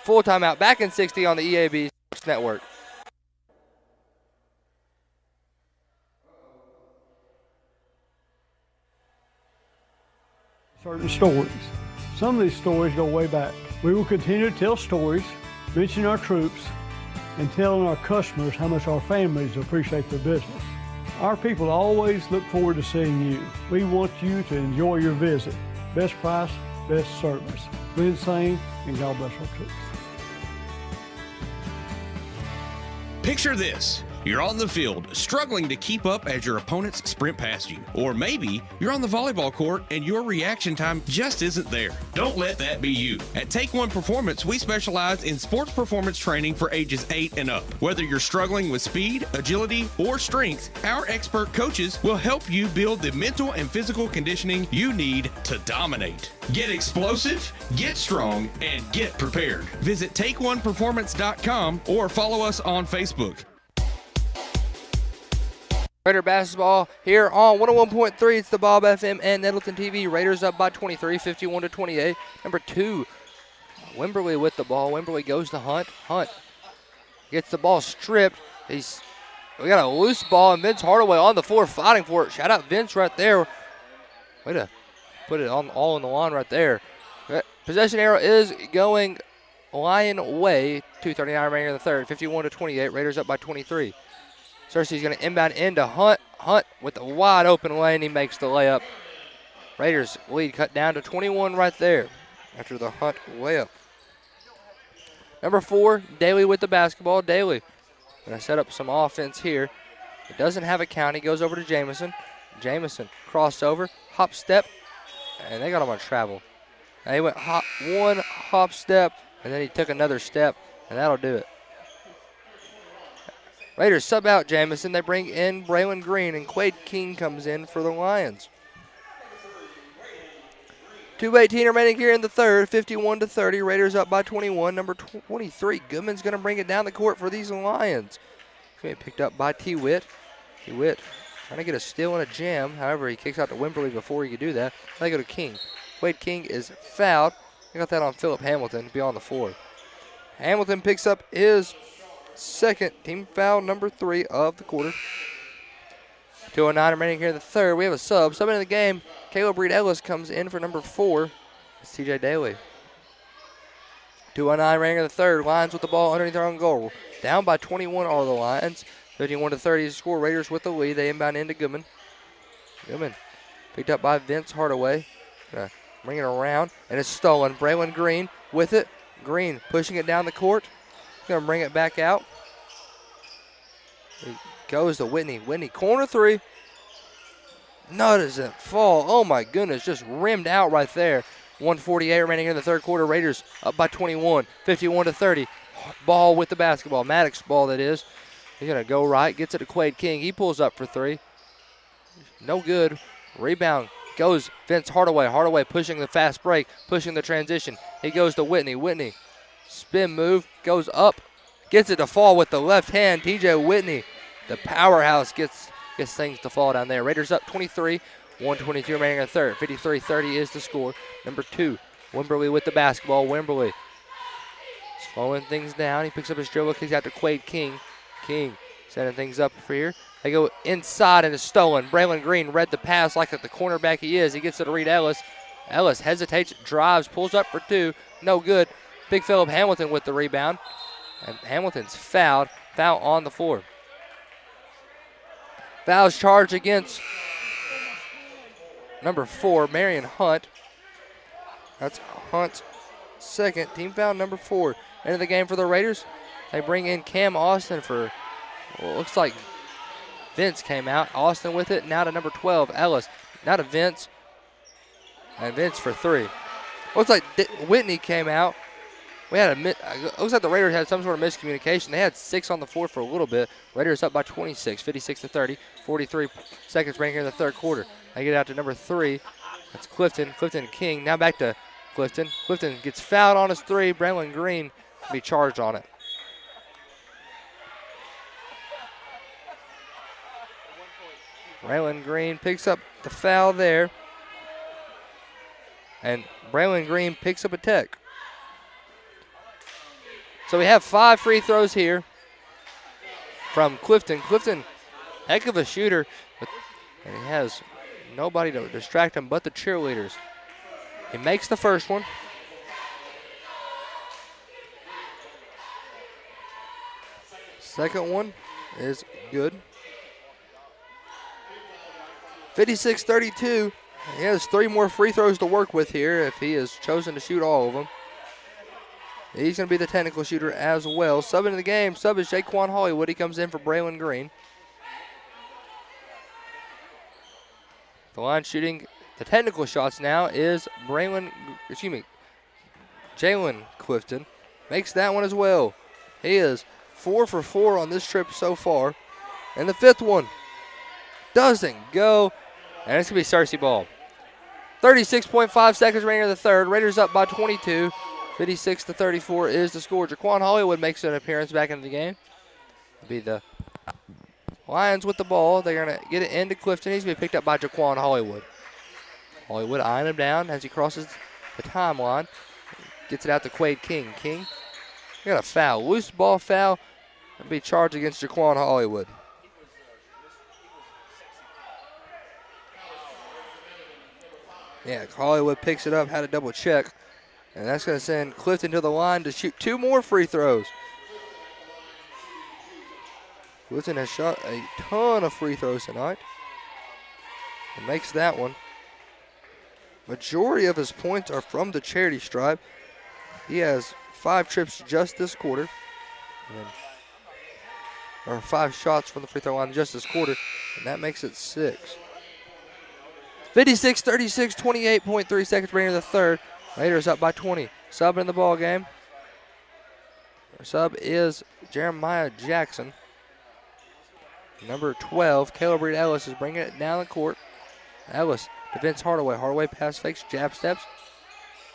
full timeout. Back in 60 on the EAB Sports Network. Certain stories. Some of these stories go way back. We will continue to tell stories, mention our troops, and telling our customers how much our families appreciate their business. Our people always look forward to seeing you. We want you to enjoy your visit. Best price, best service. Glenn Sane, and God bless our troops. Picture this. You're on the field, struggling to keep up as your opponents sprint past you. Or maybe you're on the volleyball court and your reaction time just isn't there. Don't let that be you. At Take One Performance, we specialize in sports performance training for ages 8 and up. Whether you're struggling with speed, agility, or strength, our expert coaches will help you build the mental and physical conditioning you need to dominate. Get explosive, get strong, and get prepared. Visit TakeOnePerformance.com or follow us on Facebook. Raider basketball here on 101.3. It's the Bob FM and Nettleton TV. Raiders up by 23, 51-28. Number 2, Wimberly with the ball. Wimberly goes to Hunt. Hunt gets the ball stripped. We got a loose ball, and Vince Hardaway on the floor fighting for it. Shout out Vince right there. Way to put it all in the line right there. Possession arrow is going Lion way. 2:39 remaining in the third. 51-28. Raiders up by 23. Searcy's going to inbound into Hunt. Hunt with a wide open lane. He makes the layup. Raiders lead cut down to 21 right there after the Hunt layup. Number 4, Daly with the basketball. Daly going to set up some offense here. It doesn't have a count. He goes over to Jamison. Jamison crossover, hop step, and they got him on travel. Now he went one hop step, and then he took another step, and that'll do it. Raiders sub out Jamison. They bring in Braylon Green, and Quade King comes in for the Lions. 2:18 remaining here in the third, 51-30. Raiders up by 21. Number 23, Goodman's going to bring it down the court for these Lions. It's going to be picked up by T. Witt. T. Witt trying to get a steal and a jam. However, he kicks out to Wimberly before he could do that. They go to King. Quade King is fouled. I got that on Philip Hamilton to be on the floor. Hamilton picks up his second team foul, number 3 of the quarter. 2:09 remaining here in the third. We have a sub. Subbing in the game, Caleb Reed-Ellis comes in for number 4. It's TJ Daly. 2:09 remaining in the third. Lions with the ball underneath their own goal. Down by 21 are the Lions. 51-30 is the score. Raiders with the lead. They inbound into Goodman. Goodman picked up by Vince Hardaway. Gonna bring it around, and it's stolen. Braylon Green with it. Green pushing it down the court. Going to bring it back out. It goes to Whitney. Whitney, corner 3. No, doesn't fall. Oh, my goodness, just rimmed out right there. 1:48 remaining in the third quarter. Raiders up by 21, 51-30. Ball with the basketball. Maddox ball, that is. He's going to go right, gets it to Quade King. He pulls up for 3. No good. Rebound goes Vince Hardaway. Hardaway pushing the fast break, pushing the transition. He goes to Whitney. Whitney, spin move, goes up, gets it to fall with the left hand. TJ Whitney, the powerhouse, gets things to fall down there. Raiders up 23, 1:22 remaining in the third. 53-30 is the score. Number 2, Wimberly with the basketball. Wimberly slowing things down. He picks up his dribble, kicks out to Quade King. King setting things up for here. They go inside and it's stolen. Braylon Green read the pass like the cornerback he is. He gets it to Reed Ellis. Ellis hesitates, drives, pulls up for 2. No good. Big Philip Hamilton with the rebound. And Hamilton's fouled. Foul on the floor. Fouls charged against number 4, Marion Hunt. That's Hunt's second. Team foul number 4. End of the game for the Raiders. They bring in Cam Austin for, well, looks like Vince came out. Austin with it. Now to number 12, Ellis. Now to Vince. And Vince for 3. Looks like Whitney came out. We had looks like the Raiders had some sort of miscommunication. They had 6 on the floor for a little bit. Raiders up by 26, 56-30. 43 seconds right here in the third quarter. They get out to number 3. That's Clifton. Clifton King. Now back to Clifton. Clifton gets fouled on his 3. Braylon Green will be charged on it. Braylon Green picks up the foul there. And Braylon Green picks up a tech. So we have 5 free throws here from Clifton. Clifton, heck of a shooter, and he has nobody to distract him but the cheerleaders. He makes the first one. Second one is good. 56-32. He has 3 more free throws to work with here if he has chosen to shoot all of them. He's going to be the technical shooter as well. Sub into the game. Sub is Jaquan Hollywood. He comes in for Braylon Green. The line shooting the technical shots now is Jalen Clifton. Makes that one as well. He is 4 for 4 on this trip so far. And the fifth one doesn't go. And it's going to be Searcy ball. 36.5 seconds remaining in the third. Raiders up by 22. 56-34 is the score. Jaquan Hollywood makes an appearance back into the game. It'll be the Lions with the ball. They're going to get it into Clifton. He's going to be picked up by Jaquan Hollywood. Hollywood eyeing him down as he crosses the timeline. Gets it out to Quade King. King got a foul. Loose ball foul. It'll be charged against Jaquan Hollywood. Yeah, Hollywood picks it up, had a double check. And that's going to send Clifton to the line to shoot 2 more free throws. Clifton has shot a ton of free throws tonight. And makes that one. Majority of his points are from the charity stripe. He has 5 trips just this quarter. Or 5 shots from the free throw line just this quarter. And that makes it 6. 56-36, 28.3 seconds remaining in the third. Raiders up by 20. Sub in the ball game. Sub is Jeremiah Jackson. Number 12, Caleb Reed Ellis is bringing it down the court. Ellis to Vince Hardaway. Hardaway pass fakes, jab steps.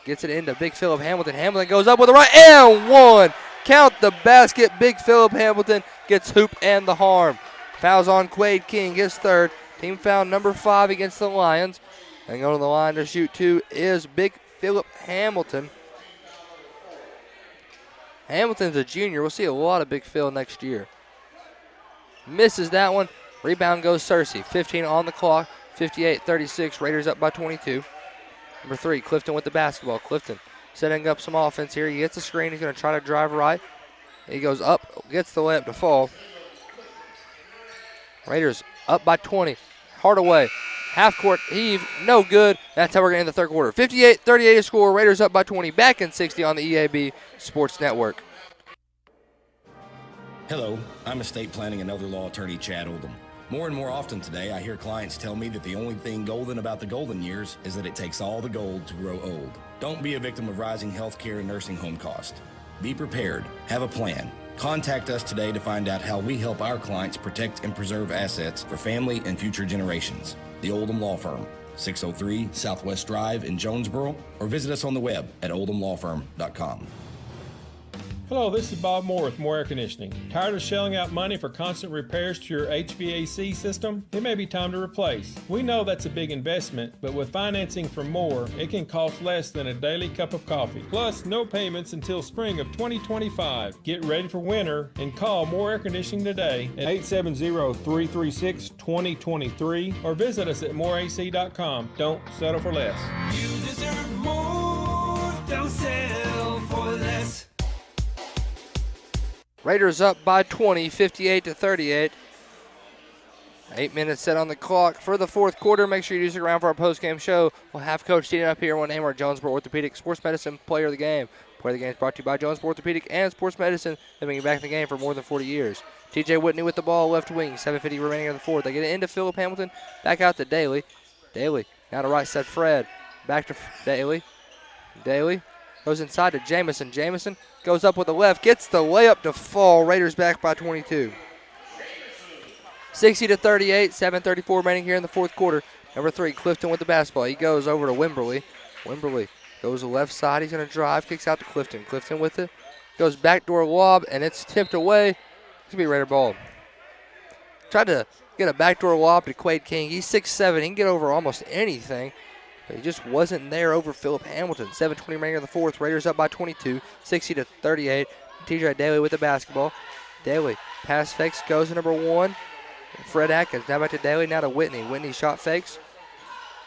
Gets it into Big Philip Hamilton. Hamilton goes up with the right and one. Count the basket. Big Philip Hamilton gets hoop and the harm. Fouls on Quade King, his third. Team foul number 5 against the Lions. And going to the line to shoot 2 is Big Philip Hamilton. Hamilton's a junior. We'll see a lot of Big Phil next year. Misses that one. Rebound goes Searcy. 15 on the clock. 58-36. Raiders up by 22. Number 3, Clifton with the basketball. Clifton setting up some offense here. He gets a screen. He's going to try to drive right. He goes up, gets the layup to fall. Raiders up by 20. Hardaway. Half-court heave, no good. That's how we're going to end the third quarter. 58-38 to score. Raiders up by 20. Back in 60 on the EAB Sports Network. Hello, I'm estate planning and elder law attorney Chad Oldham. More and more often today, I hear clients tell me that the only thing golden about the golden years is that it takes all the gold to grow old. Don't be a victim of rising healthcare and nursing home costs. Be prepared. Have a plan. Contact us today to find out how we help our clients protect and preserve assets for family and future generations. The Oldham Law Firm, 603 Southwest Drive in Jonesboro, or visit us on the web at oldhamlawfirm.com. Hello, this is Bob Moore with Moore Air Conditioning. Tired of shelling out money for constant repairs to your HVAC system? It may be time to replace. We know that's a big investment, but with financing from Moore, it can cost less than a daily cup of coffee. Plus, no payments until spring of 2025. Get ready for winter and call Moore Air Conditioning today at 870-336-2023 or visit us at moreac.com. Don't settle for less. You deserve more. Don't settle for less. Raiders up by 20, 58-38. 8 minutes set on the clock for the fourth quarter. Make sure you stick around for our post-game show. We'll have Coach Dean up here. We'll name our Jonesboro Orthopedic Sports Medicine Player of the Game. Player of the Game is brought to you by Jonesboro Orthopedic and Sports Medicine. They've been back in the game for more than 40 years. TJ Whitney with the ball, left wing, 7:50 remaining in the fourth. They get it into Philip Hamilton, back out to Daly. Daly, now to right side Fred. Back to Daly. Daly goes inside to Jamison. Jamison goes up with the left, gets the layup to fall. Raiders back by 22. 60-38, 7:34 remaining here in the fourth quarter. Number 3, Clifton with the basketball. He goes over to Wimberly. Wimberly goes to the left side. He's going to drive, kicks out to Clifton. Clifton with it. Goes backdoor lob, and it's tipped away. It's going to be Raider ball. Tried to get a backdoor lob to Quade King. He's 6'7". He can get over almost anything. But he just wasn't there over Philip Hamilton. 7:20 remaining in the fourth. Raiders up by 22, 60-38. TJ Daly with the basketball. Daly pass fakes, goes to number 1. Fred Atkins now back to Daly, now to Whitney. Whitney shot fakes.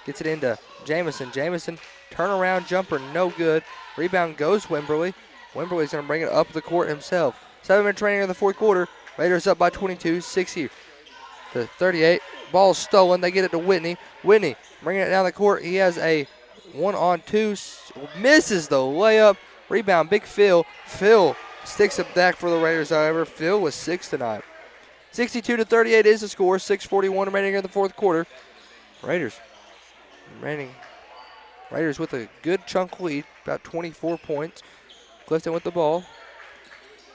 Gets it into Jamison. Jamison, turnaround jumper, no good. Rebound goes Wimberly. Wimberly's going to bring it up the court himself. 7 minutes remaining in the fourth quarter. Raiders up by 22, 60-38. Ball stolen. They get it to Whitney. Whitney bringing it down the court. He has a 1-on-2. Misses the layup. Rebound, Big Phil. Phil sticks it back for the Raiders, however. Phil was 6 tonight. 62-38 is the score. 6:41 remaining in the fourth quarter. Raiders with a good chunk lead, about 24 points. Clifton with the ball.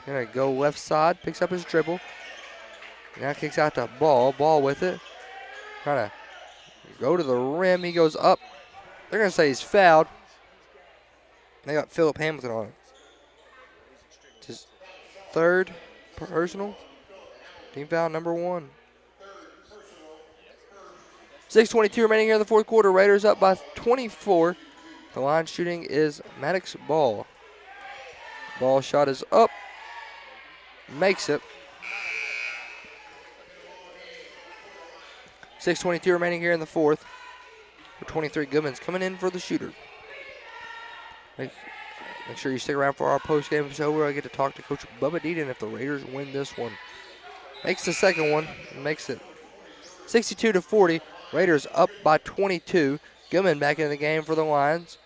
Gonna go left side, picks up his dribble. Now kicks out to Ball. Ball with it. Trying to go to the rim. He goes up. They're gonna say he's fouled. They got Philip Hamilton on it. It's his third personal. Team foul number 1. 6:22 remaining here in the fourth quarter. Raiders up by 24. The line shooting is Maddox Ball. Ball shot is up. Makes it. 6:22 remaining here in the fourth. For 23, Goodman's coming in for the shooter. Make sure you stick around for our post-game show where I get to talk to Coach Bubba Deaton if the Raiders win this one. Makes the second one. Makes it 62-40. Raiders up by 22. Goodman back in the game for the Lions.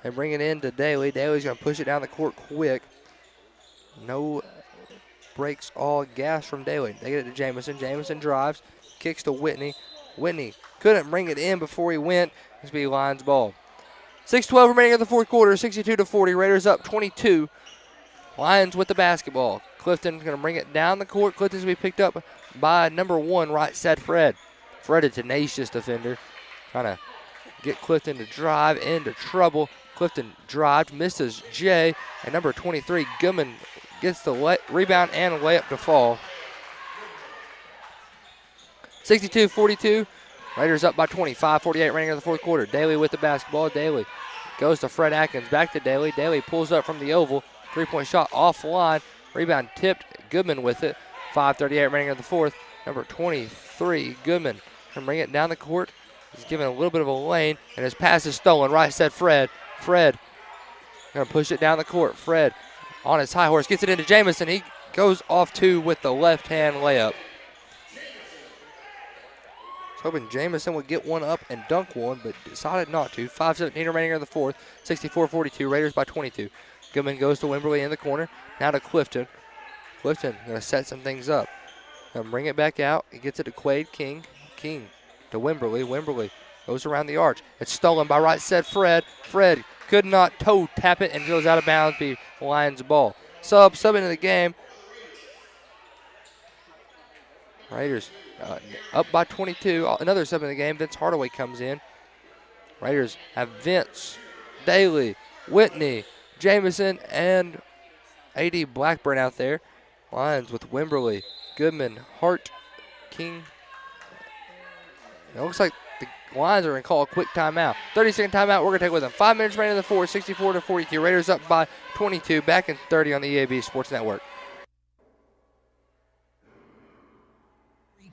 They bring it in to Daly. Daly's going to push it down the court quick. No breaks, all gas from Daly. They get it to Jamison. Jamison drives, kicks to Whitney. Whitney couldn't bring it in before he went. It's be Lions ball. 6:12 remaining in the fourth quarter. 62-40. Raiders up 22. Lions with the basketball. Clifton's going to bring it down the court. Clifton's going to be picked up by number 1, right side Fred. Fred, a tenacious defender, trying to get Clifton to drive into trouble. Clifton drives, misses Jay, and number 23, Goodman, gets the rebound and layup to fall. 62-42. Raiders up by 20. 5:48 remaining in the fourth quarter. Daly with the basketball. Daly goes to Fred Atkins. Back to Daly. Daly pulls up from the oval. 3-point shot offline. Rebound tipped. Goodman with it. 5:38 remaining in the fourth. Number 23, Goodman, can bring it down the court. He's given a little bit of a lane, and his pass is stolen. Right side Fred. Fred going to push it down the court. Fred on his high horse. Gets it into Jamison. He goes off 2 with the left-hand layup. Hoping Jamison would get one up and dunk one, but decided not to. 5:17 remaining in the fourth. 64-42. Raiders by 22. Goodman goes to Wimberly in the corner. Now to Clifton. Clifton going to set some things up. Going to bring it back out. He gets it to Quade King. King to Wimberly. Wimberly goes around the arch. It's stolen by right side Fred. Fred could not toe tap it and goes out of bounds. Be Lions ball. Sub into the game. Raiders up by 22. Another sub in the game. Vince Hardaway comes in. Raiders have Vince, Daly, Whitney, Jamison, and A.D. Blackburn out there. Lions with Wimberly, Goodman, Hart, King. It looks like the Lions are going to call a quick timeout. 30-second timeout we're going to take with them. 5 minutes remaining in the fourth. 64-42. Raiders up by 22. Back in 30 on the EAB Sports Network.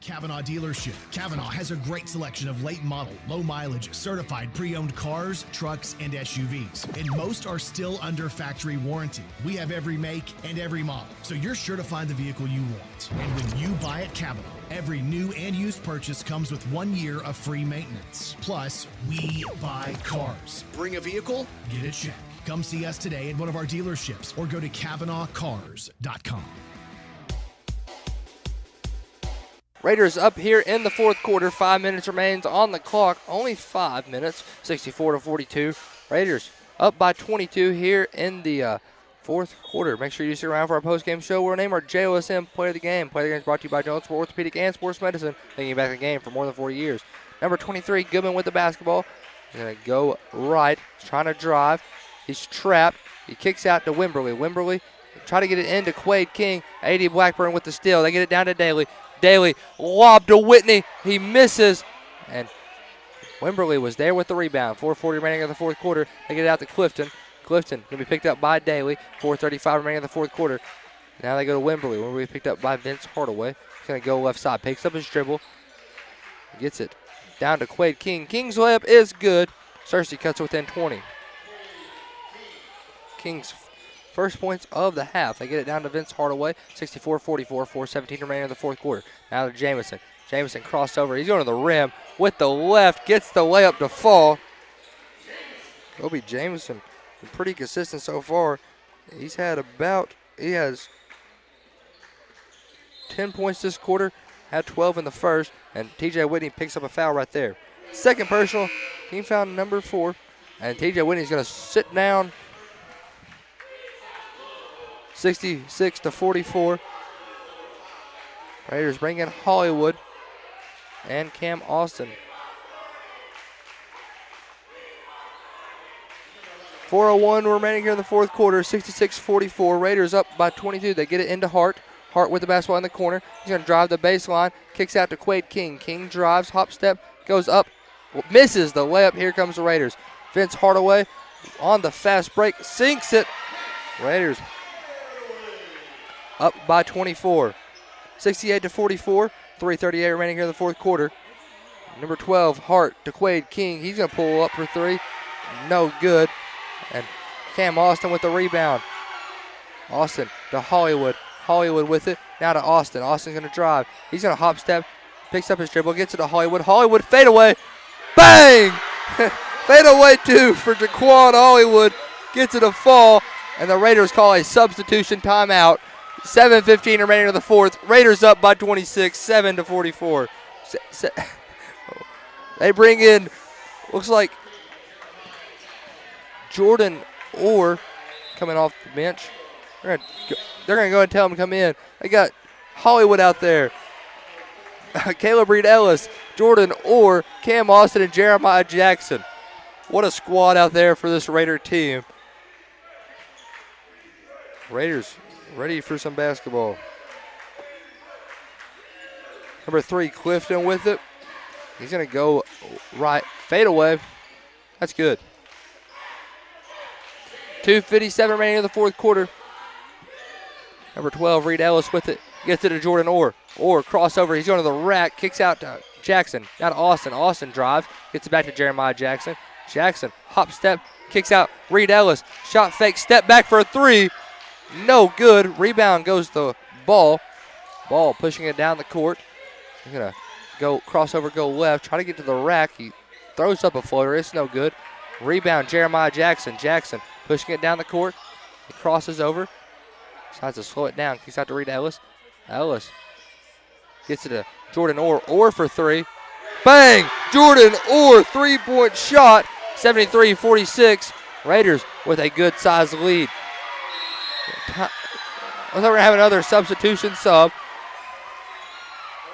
Kavanaugh dealership. Kavanaugh has a great selection of late model, low mileage, certified pre-owned cars, trucks, and SUVs. And most are still under factory warranty. We have every make and every model, so you're sure to find the vehicle you want. And when you buy at Kavanaugh, every new and used purchase comes with 1 year of free maintenance. Plus, we buy cars. Bring a vehicle, get it checked. Come see us today at one of our dealerships or go to KavanaughCars.com. Raiders up here in the fourth quarter. 5 minutes remains on the clock. Only 5 minutes. 64-42. Raiders up by 22 here in the fourth quarter. Make sure you stick around for our post-game show. We'll name our JOSM Player of the Game. Player of the Game is brought to you by Jones for Orthopedic and Sports Medicine, taking back the game for more than 40 years. Number 23, Goodman with the basketball. He's going to go right. He's trying to drive. He's trapped. He kicks out to Wimberly. Wimberly try to get it into Quade King. A.D. Blackburn with the steal. They get it down to Daly. Daly lob to Whitney. He misses. And Wimberly was there with the rebound. 4:40 remaining in the fourth quarter. They get it out to Clifton. Clifton going to be picked up by Daly. 4:35 remaining in the fourth quarter. Now they go to Wimberly. Wimberly picked up by Vince Hardaway. He's going to go left side. Picks up his dribble. Gets it down to Quade King. King's layup is good. Searcy cuts within 20. King's first points of the half. They get it down to Vince Hardaway. 64-44. 4:17 remaining in the fourth quarter. Now to Jamison. Jamison crossed over. He's going to the rim with the left. Gets the layup to fall. Kobe Jamison been pretty consistent so far. He has 10 points this quarter, had 12 in the first, and TJ Whitney picks up a foul right there. Second personal, team foul number 4, and TJ Whitney's going to sit down. 66-44. Raiders bring in Hollywood and Cam Austin. 4:01 remaining here in the fourth quarter, 66-44. Raiders up by 22. They get it into Hart. Hart with the basketball in the corner. He's going to drive the baseline, kicks out to Quade King. King drives, hop step, goes up, misses the layup. Here comes the Raiders. Vince Hardaway on the fast break, sinks it. Raiders up by 24. 68-44. 3:38 remaining here in the fourth quarter. Number 12, Hart to Quade King. He's going to pull up for 3. No good. And Cam Austin with the rebound. Austin to Hollywood. Hollywood with it. Now to Austin. Austin's going to drive. He's going to hop step. Picks up his dribble. Gets it to Hollywood. Hollywood fade away. Bang! Fade away 2 for Jaquan Hollywood. Gets it a fall. And the Raiders call a substitution timeout. 7:15 remaining in the fourth. Raiders up by 26. 7-44. They bring in, looks like, Jordan Orr coming off the bench. They're going to go and tell him to come in. They got Hollywood out there. Caleb Reed Ellis, Jordan Orr, Cam Austin, and Jeremiah Jackson. What a squad out there for this Raider team. Raiders ready for some basketball. Number 3, Clifton with it. He's going to go right. Fade away. That's good. 2:57 remaining in the fourth quarter. Number 12, Reed Ellis with it. Gets it to Jordan Orr. Orr crossover. He's going to the rack. Kicks out to Jackson. Now to Austin. Austin drives. Gets it back to Jeremiah Jackson. Jackson, hop step. Kicks out Reed Ellis. Shot fake. Step back for a 3. No good. Rebound goes the Ball. Ball pushing it down the court. He's going to go crossover, go left. Try to get to the rack. He throws up a floater. It's no good. Rebound, Jeremiah Jackson. Jackson pushing it down the court. He crosses over. Decides to slow it down. Kicks out to Reed Ellis. Ellis gets it to Jordan Orr. Orr for 3. Bang! Jordan Orr, 3-point shot. 73-46. Raiders with a good size lead. Looks like we're going to have another substitution sub.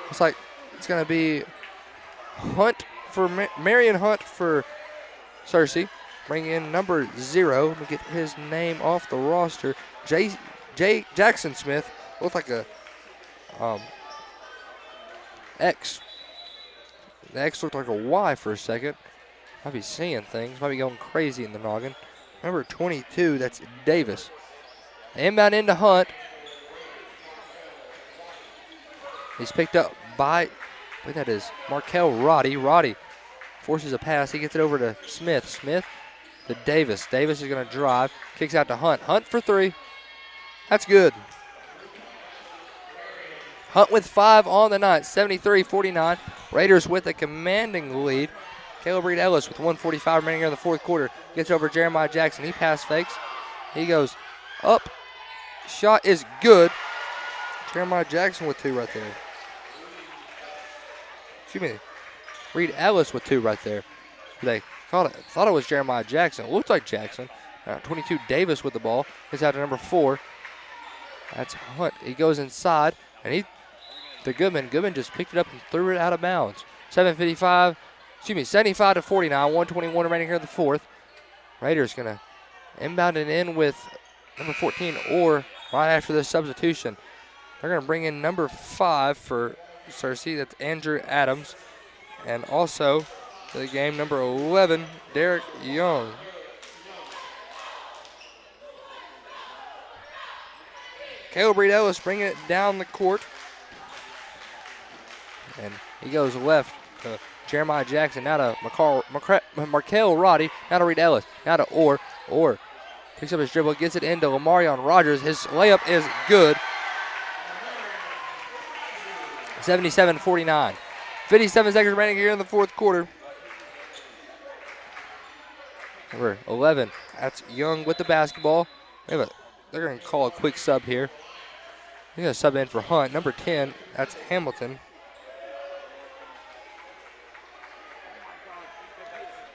Looks like it's going to be Hunt for Marion Hunt for Searcy. Bring in number 0. Let me get his name off the roster. Jackson Smith. Looks like a X. The X looked like a Y for a second. Might be seeing things. Might be going crazy in the noggin. Number 22, that's Davis. Inbound into Hunt. He's picked up by, I think that is Markel Roddy. Roddy forces a pass. He gets it over to Smith. Smith to Davis. Davis is going to drive. Kicks out to Hunt. Hunt for 3. That's good. Hunt with 5 on the night. 73-49. Raiders with a commanding lead. Caleb Reed Ellis with 1:45 remaining in the fourth quarter. Gets over Jeremiah Jackson. He pass fakes. He goes up. Shot is good. Jeremiah Jackson with 2 right there. Excuse me. Reed Ellis with 2 right there. They thought it was Jeremiah Jackson. It looked like Jackson. 22 Davis with the ball. Gets out to number 4. That's Hunt. He goes inside, and Goodman just picked it up and threw it out of bounds. 75-49, 1:21 remaining here in the fourth. Raiders going to inbound it in with number 14 Orr right after this substitution. They're going to bring in number 5 for Searcy. That's Andrew Adams. And also to the game, number 11, Derek Young. Caleb Reed Ellis bringing it down the court. And he goes left to Jeremiah Jackson. Now to Markel Roddy. Now to Reed Ellis. Now to Orr. Orr picks up his dribble, gets it into Lamarion Rogers. His layup is good. 77-49. 57 seconds remaining here in the fourth quarter. Number 11, that's Young with the basketball. They're going to call a quick sub here. They're going to sub in for Hunt. Number 10, that's Hamilton.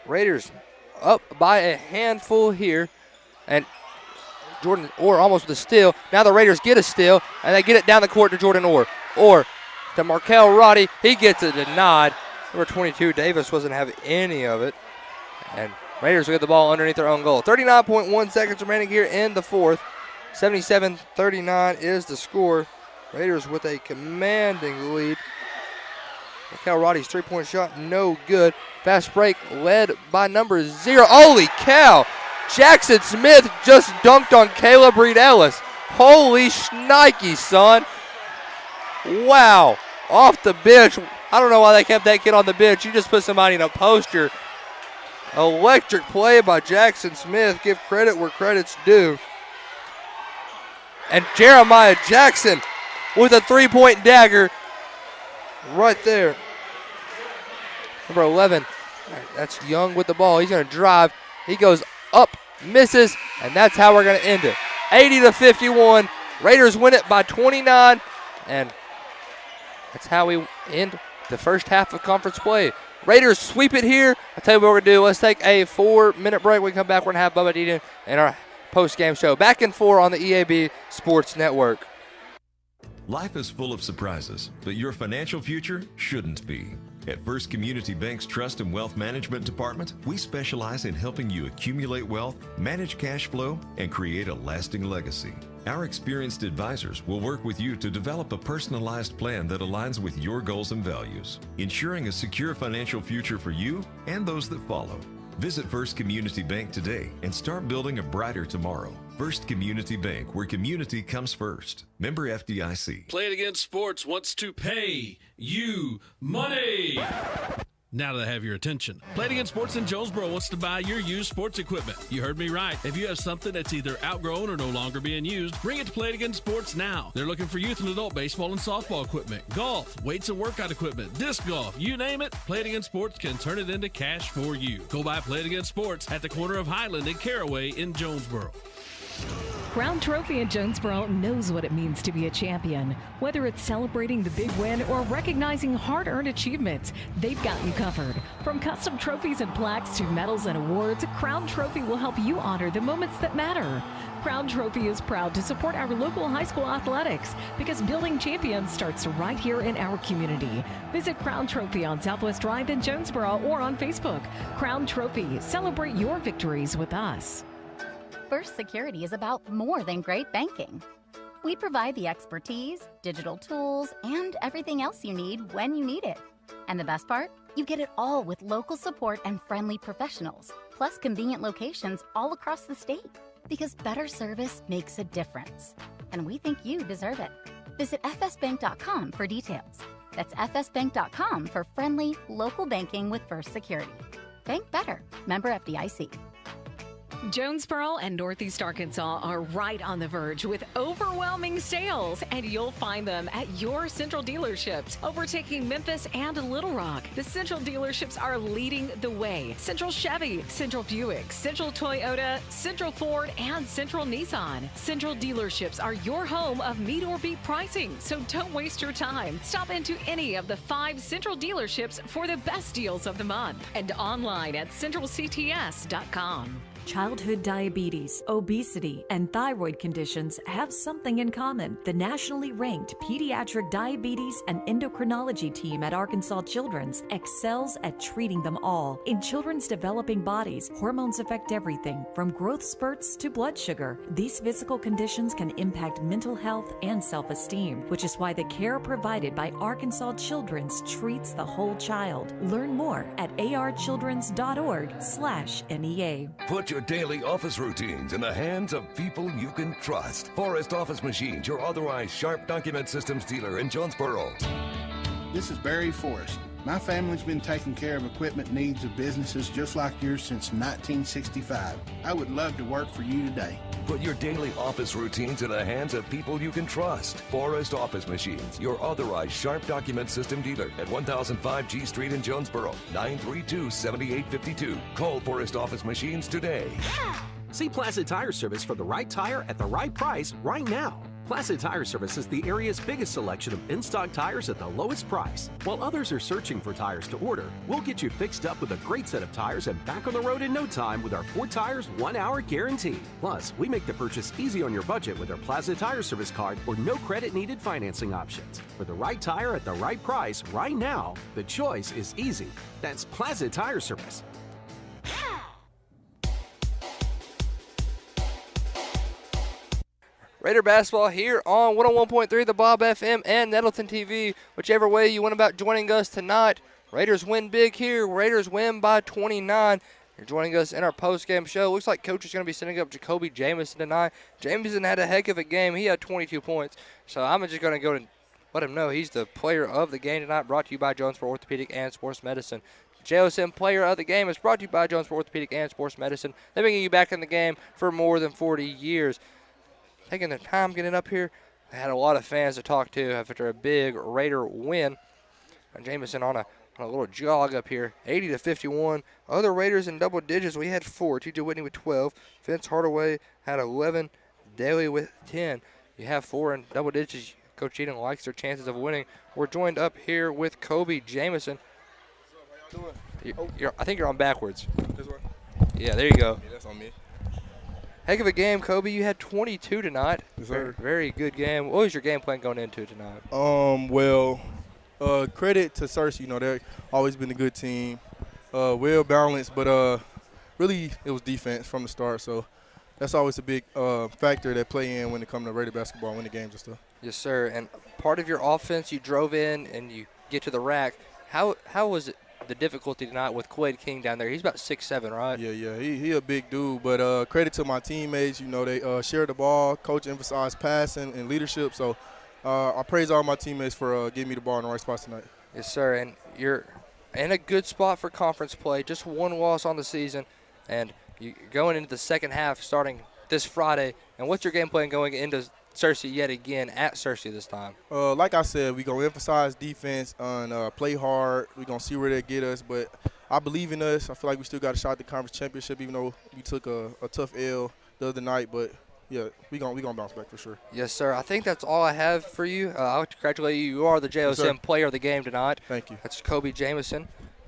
Raiders up by a handful here. And Jordan Orr almost with a steal. Now the Raiders get a steal, and they get it down the court to Jordan Orr. Orr to Markel Roddy. He gets it denied. Number 22, Davis wasn't having any of it. And Raiders will get the ball underneath their own goal. 39.1 seconds remaining here in the fourth. 77-39 is the score. Raiders with a commanding lead. Markel Roddy's three-point shot, no good. Fast break led by number 0. Holy cow! Jackson Smith just dunked on Caleb Reed-Ellis. Holy shnikey, son. Wow. Off the bench. I don't know why they kept that kid on the bench. You just put somebody in a poster. Electric play by Jackson Smith. Give credit where credit's due. And Jeremiah Jackson with a three-point dagger right there. Number 11, that's Young with the ball. He's going to drive. He goes up, misses, and that's how we're going to end it. 80-51. Raiders win it by 29, and that's how we end the first half of conference play. Raiders sweep it here. I'll tell you what we're going to do. Let's take a 4-minute break. When we come back, we're going to have Bubba Deaton in our post-game show. Back and 4 on the EAB Sports Network. Life is full of surprises, but your financial future shouldn't be. At First Community Bank's Trust and Wealth Management Department, we specialize in helping you accumulate wealth, manage cash flow, and create a lasting legacy. Our experienced advisors will work with you to develop a personalized plan that aligns with your goals and values, ensuring a secure financial future for you and those that follow. Visit First Community Bank today and start building a brighter tomorrow. First Community Bank, where community comes first. Member FDIC. Play It Again Sports wants to pay you money. Now that I have your attention, Play It Again Sports in Jonesboro wants to buy your used sports equipment. You heard me right. If you have something that's either outgrown or no longer being used, bring it to Play It Again Sports now. They're looking for youth and adult baseball and softball equipment, golf, weights and workout equipment, disc golf, you name it, Play It Again Sports can turn it into cash for you. Go by Play It Again Sports at the corner of Highland and Caraway in Jonesboro. Crown Trophy in Jonesboro knows what it means to be a champion. Whether it's celebrating the big win or recognizing hard-earned achievements, they've got you covered. From custom trophies and plaques to medals and awards, Crown Trophy will help you honor the moments that matter. Crown Trophy is proud to support our local high school athletics because building champions starts right here in our community. Visit Crown Trophy on Southwest Drive in Jonesboro or on Facebook. Crown Trophy, celebrate your victories with us. First Security is about more than great banking. We provide the expertise, digital tools, and everything else you need when you need it. And the best part? You get it all with local support and friendly professionals, plus convenient locations all across the state. Because better service makes a difference. And we think you deserve it. Visit fsbank.com for details. That's fsbank.com for friendly, local banking with First Security. Bank better. Member FDIC. Jonesboro and Northeast Arkansas are right on the verge with overwhelming sales, and you'll find them at your Central dealerships, overtaking Memphis and Little Rock. The Central dealerships are leading the way. Central Chevy, Central Buick, Central Toyota, Central Ford, and Central Nissan. Central dealerships are your home of meet or beat pricing, so don't waste your time. Stop into any of the 5 Central dealerships for the best deals of the month and online at centralcts.com. Childhood diabetes, obesity, and thyroid conditions have something in common. The nationally ranked pediatric diabetes and endocrinology team at Arkansas Children's excels at treating them all. In children's developing bodies, hormones affect everything from growth spurts to blood sugar. These physical conditions can impact mental health and self-esteem, which is why the care provided by Arkansas Children's treats the whole child. Learn more at archildrens.org/NEA. Put your daily office routines in the hands of people you can trust. Forrest Office Machines, your authorized Sharp document systems dealer in Jonesboro. This is Barry Forrest. My family's been taking care of equipment needs of businesses just like yours since 1965. I would love to work for you today. Put your daily office routines in the hands of people you can trust. Forrest Office Machines, your authorized Sharp document system dealer at 1005 G Street in Jonesboro, 932-7852. Call Forrest Office Machines today. See Placid Tire Service for the right tire at the right price right now. Placid Tire Service is the area's biggest selection of in-stock tires at the lowest price. While others are searching for tires to order, we'll get you fixed up with a great set of tires and back on the road in no time with our 4 tires, 1 hour guarantee. Plus, we make the purchase easy on your budget with our Placid Tire Service card or no credit needed financing options. For the right tire at the right price right now, the choice is easy. That's Placid Tire Service. Raider basketball here on 101.3 The Bob FM and Nettleton TV. Whichever way you went about joining us tonight, Raiders win big here. Raiders win by 29. You're joining us in our post-game show. Looks like Coach is going to be sending up Jacoby Jamison tonight. Jamison had a heck of a game. He had 22 points. So I'm just going to go and let him know he's the player of the game tonight, brought to you by Jonesboro Orthopedic and Sports Medicine. JOSM player of the game is brought to you by Jonesboro Orthopedic and Sports Medicine. They've been getting you back in the game for more than 40 years. Taking their time getting up here. They had a lot of fans to talk to after a big Raider win. And Jamison on a little jog up here, 80-51. Other Raiders in double digits, we had 4. TJ Whitney with 12. Vince Hardaway had 11. Daly with 10. You have 4 in double digits. Coach Eden likes their chances of winning. We're joined up here with Kobe Jamison. I think you're on backwards. This one? Yeah, there you go. Yeah, that's on me. Heck of a game, Kobe. You had 22 tonight. Yes, sir. Very good game. What was your game plan going into tonight? Well, credit to Searcy. You know, they've always been a good team. Well balanced, but really it was defense from the start. So that's always a big factor that play in when it comes to Raider basketball, winning games and stuff. Yes, sir. And part of your offense, you drove in and you get to the rack. How was it? The difficulty tonight with Quaid King down there. He's about 6'7", right? Yeah. He a big dude, but credit to my teammates. You know, they shared the ball. Coach emphasized passing and leadership. So I praise all my teammates for getting me the ball in the right spots tonight. Yes, sir. And you're in a good spot for conference play. Just 1 loss on the season, and you're going into the second half starting this Friday. And what's your game plan going into Searcy yet again at Searcy this time? Like I said, we're going to emphasize defense and play hard. We're going to see where they get us. But I believe in us. I feel like we still got a shot at the conference championship, even though we took a tough L the other night. But, yeah, we're gonna bounce back for sure. Yes, sir. I think that's all I have for you. I'll congratulate you. You are the JOSM player of the game tonight. Thank you. That's Kobe Jamison.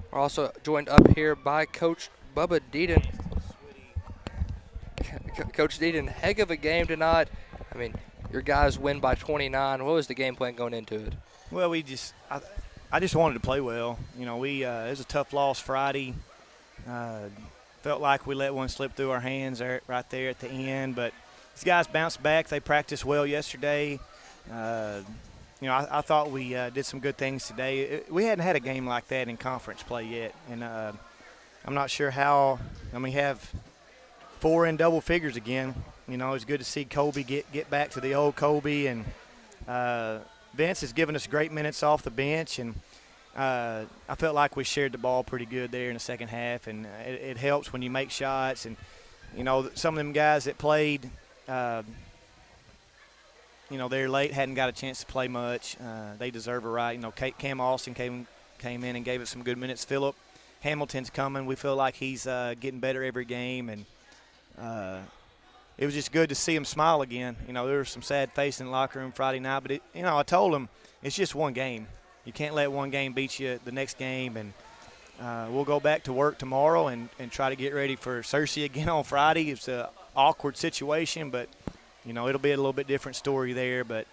We're also joined up here by Coach Bubba Deaton. Coach Deaton, heck of a game tonight. I mean, your guys win by 29. What was the game plan going into it? Well, I just wanted to play well. You know, it was a tough loss Friday. Felt like we let one slip through our hands right there at the end. But these guys bounced back. They practiced well yesterday. You know, I thought we did some good things today. We hadn't had a game like that in conference play yet. And I'm not sure how – I mean, we have 4 in double figures again. You know, it's good to see Kobe get back to the old Kobe. And Vince has given us great minutes off the bench. And I felt like we shared the ball pretty good there in the second half. And it helps when you make shots. And, you know, some of them guys that played, you know, they're late, hadn't got a chance to play much. They deserve a right. You know, Cam Austin came in and gave us some good minutes. Phillip Hamilton's coming. We feel like he's getting better every game. And it was just good to see him smile again. You know, there was some sad faces in the locker room Friday night, but, you know, I told him it's just one game. You can't let one game beat you the next game. And we'll go back to work tomorrow and try to get ready for Searcy again on Friday. It's an awkward situation, but, you know, it'll be a little bit different story there. But,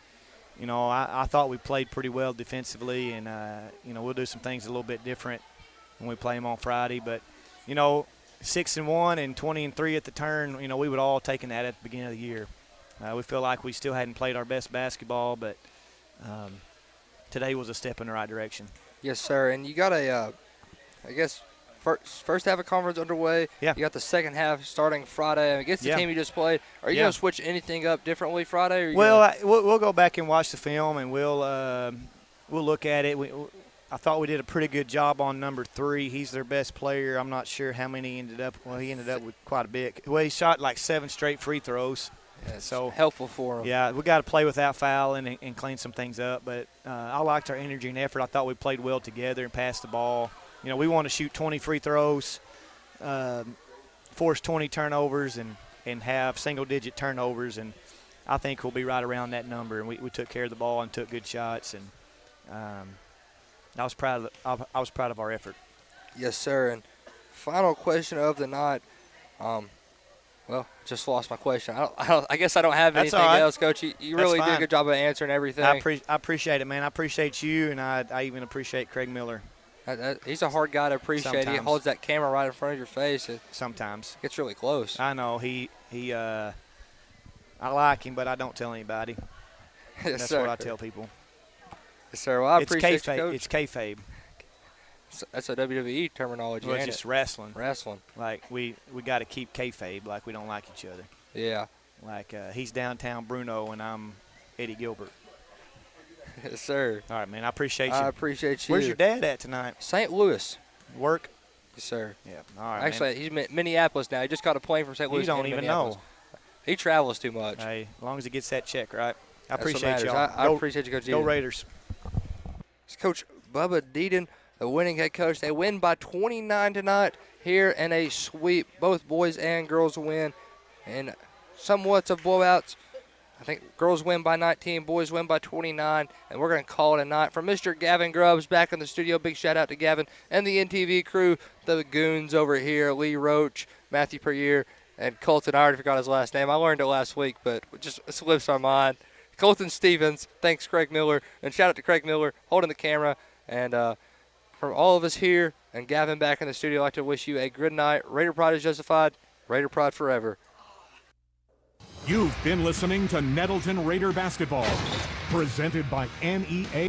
you know, I thought we played pretty well defensively, and, you know, we'll do some things a little bit different when we play them on Friday. But, you know, 6-1 and 20-3 at the turn, you know, we would all taken that at the beginning of the year. We feel like we still hadn't played our best basketball, but today was a step in the right direction. Yes, sir. And you got I guess, first half of conference underway. Yeah. You got the second half starting Friday against the team you just played. Are you going to switch anything up differently Friday? Or we'll go back and watch the film, and we'll look at it. I thought we did a pretty good job on number 3. He's their best player. I'm not sure how many he ended up. Well, he ended up with quite a bit. Well, he shot like 7 straight free throws. Yeah, so helpful for him. Yeah, we got to play without fouling and clean some things up. But I liked our energy and effort. I thought we played well together and passed the ball. You know, we want to shoot 20 free throws, force 20 turnovers, and have single-digit turnovers. And I think we'll be right around that number. And we took care of the ball and took good shots. And I was proud of our effort. Yes, sir. And final question of the night. Well, just lost my question. I guess I don't have anything else, Coach. You really did a good job of answering everything. I appreciate it, man. I appreciate you, and I even appreciate Craig Miller. He's a hard guy to appreciate. Sometimes. He holds that camera right in front of your face. Sometimes. Gets really close. I know. I like him, but I don't tell anybody. Yes, That's sir. what I tell people. Yes, sir. Well, I appreciate you, Coach. It's kayfabe. That's a WWE terminology. Well, it's just wrestling. Wrestling. Like we got to keep kayfabe. Like we don't like each other. Yeah. Like he's downtown Bruno and I'm Eddie Gilbert. Yes, sir. All right, man. I appreciate you. I appreciate you. Where's your dad at tonight? St. Louis. Work. Yes, sir. Yeah. All right. Actually, he's in Minneapolis now. He just got a plane from St. Louis. You don't even know. He travels too much. Hey, as long as he gets that check, right? I That's appreciate what y'all. matters. I appreciate you, Coach. Go Raiders. It's Coach Bubba Deedon, the winning head coach. They win by 29 tonight here in a sweep. Both boys and girls win in somewhat of blowouts. I think girls win by 19, boys win by 29, and we're going to call it a night. From Mr. Gavin Grubbs back in the studio, big shout out to Gavin and the NTV crew, the goons over here, Lee Roach, Matthew Perrier, and Colton. I already forgot his last name. I learned it last week, but it just slips my mind. Colton Stevens, thanks Craig Miller, and shout out to Craig Miller holding the camera. And from all of us here and Gavin back in the studio, I'd like to wish you a good night. Raider Pride is justified. Raider Pride forever. You've been listening to Nettleton Raider Basketball, presented by NEA.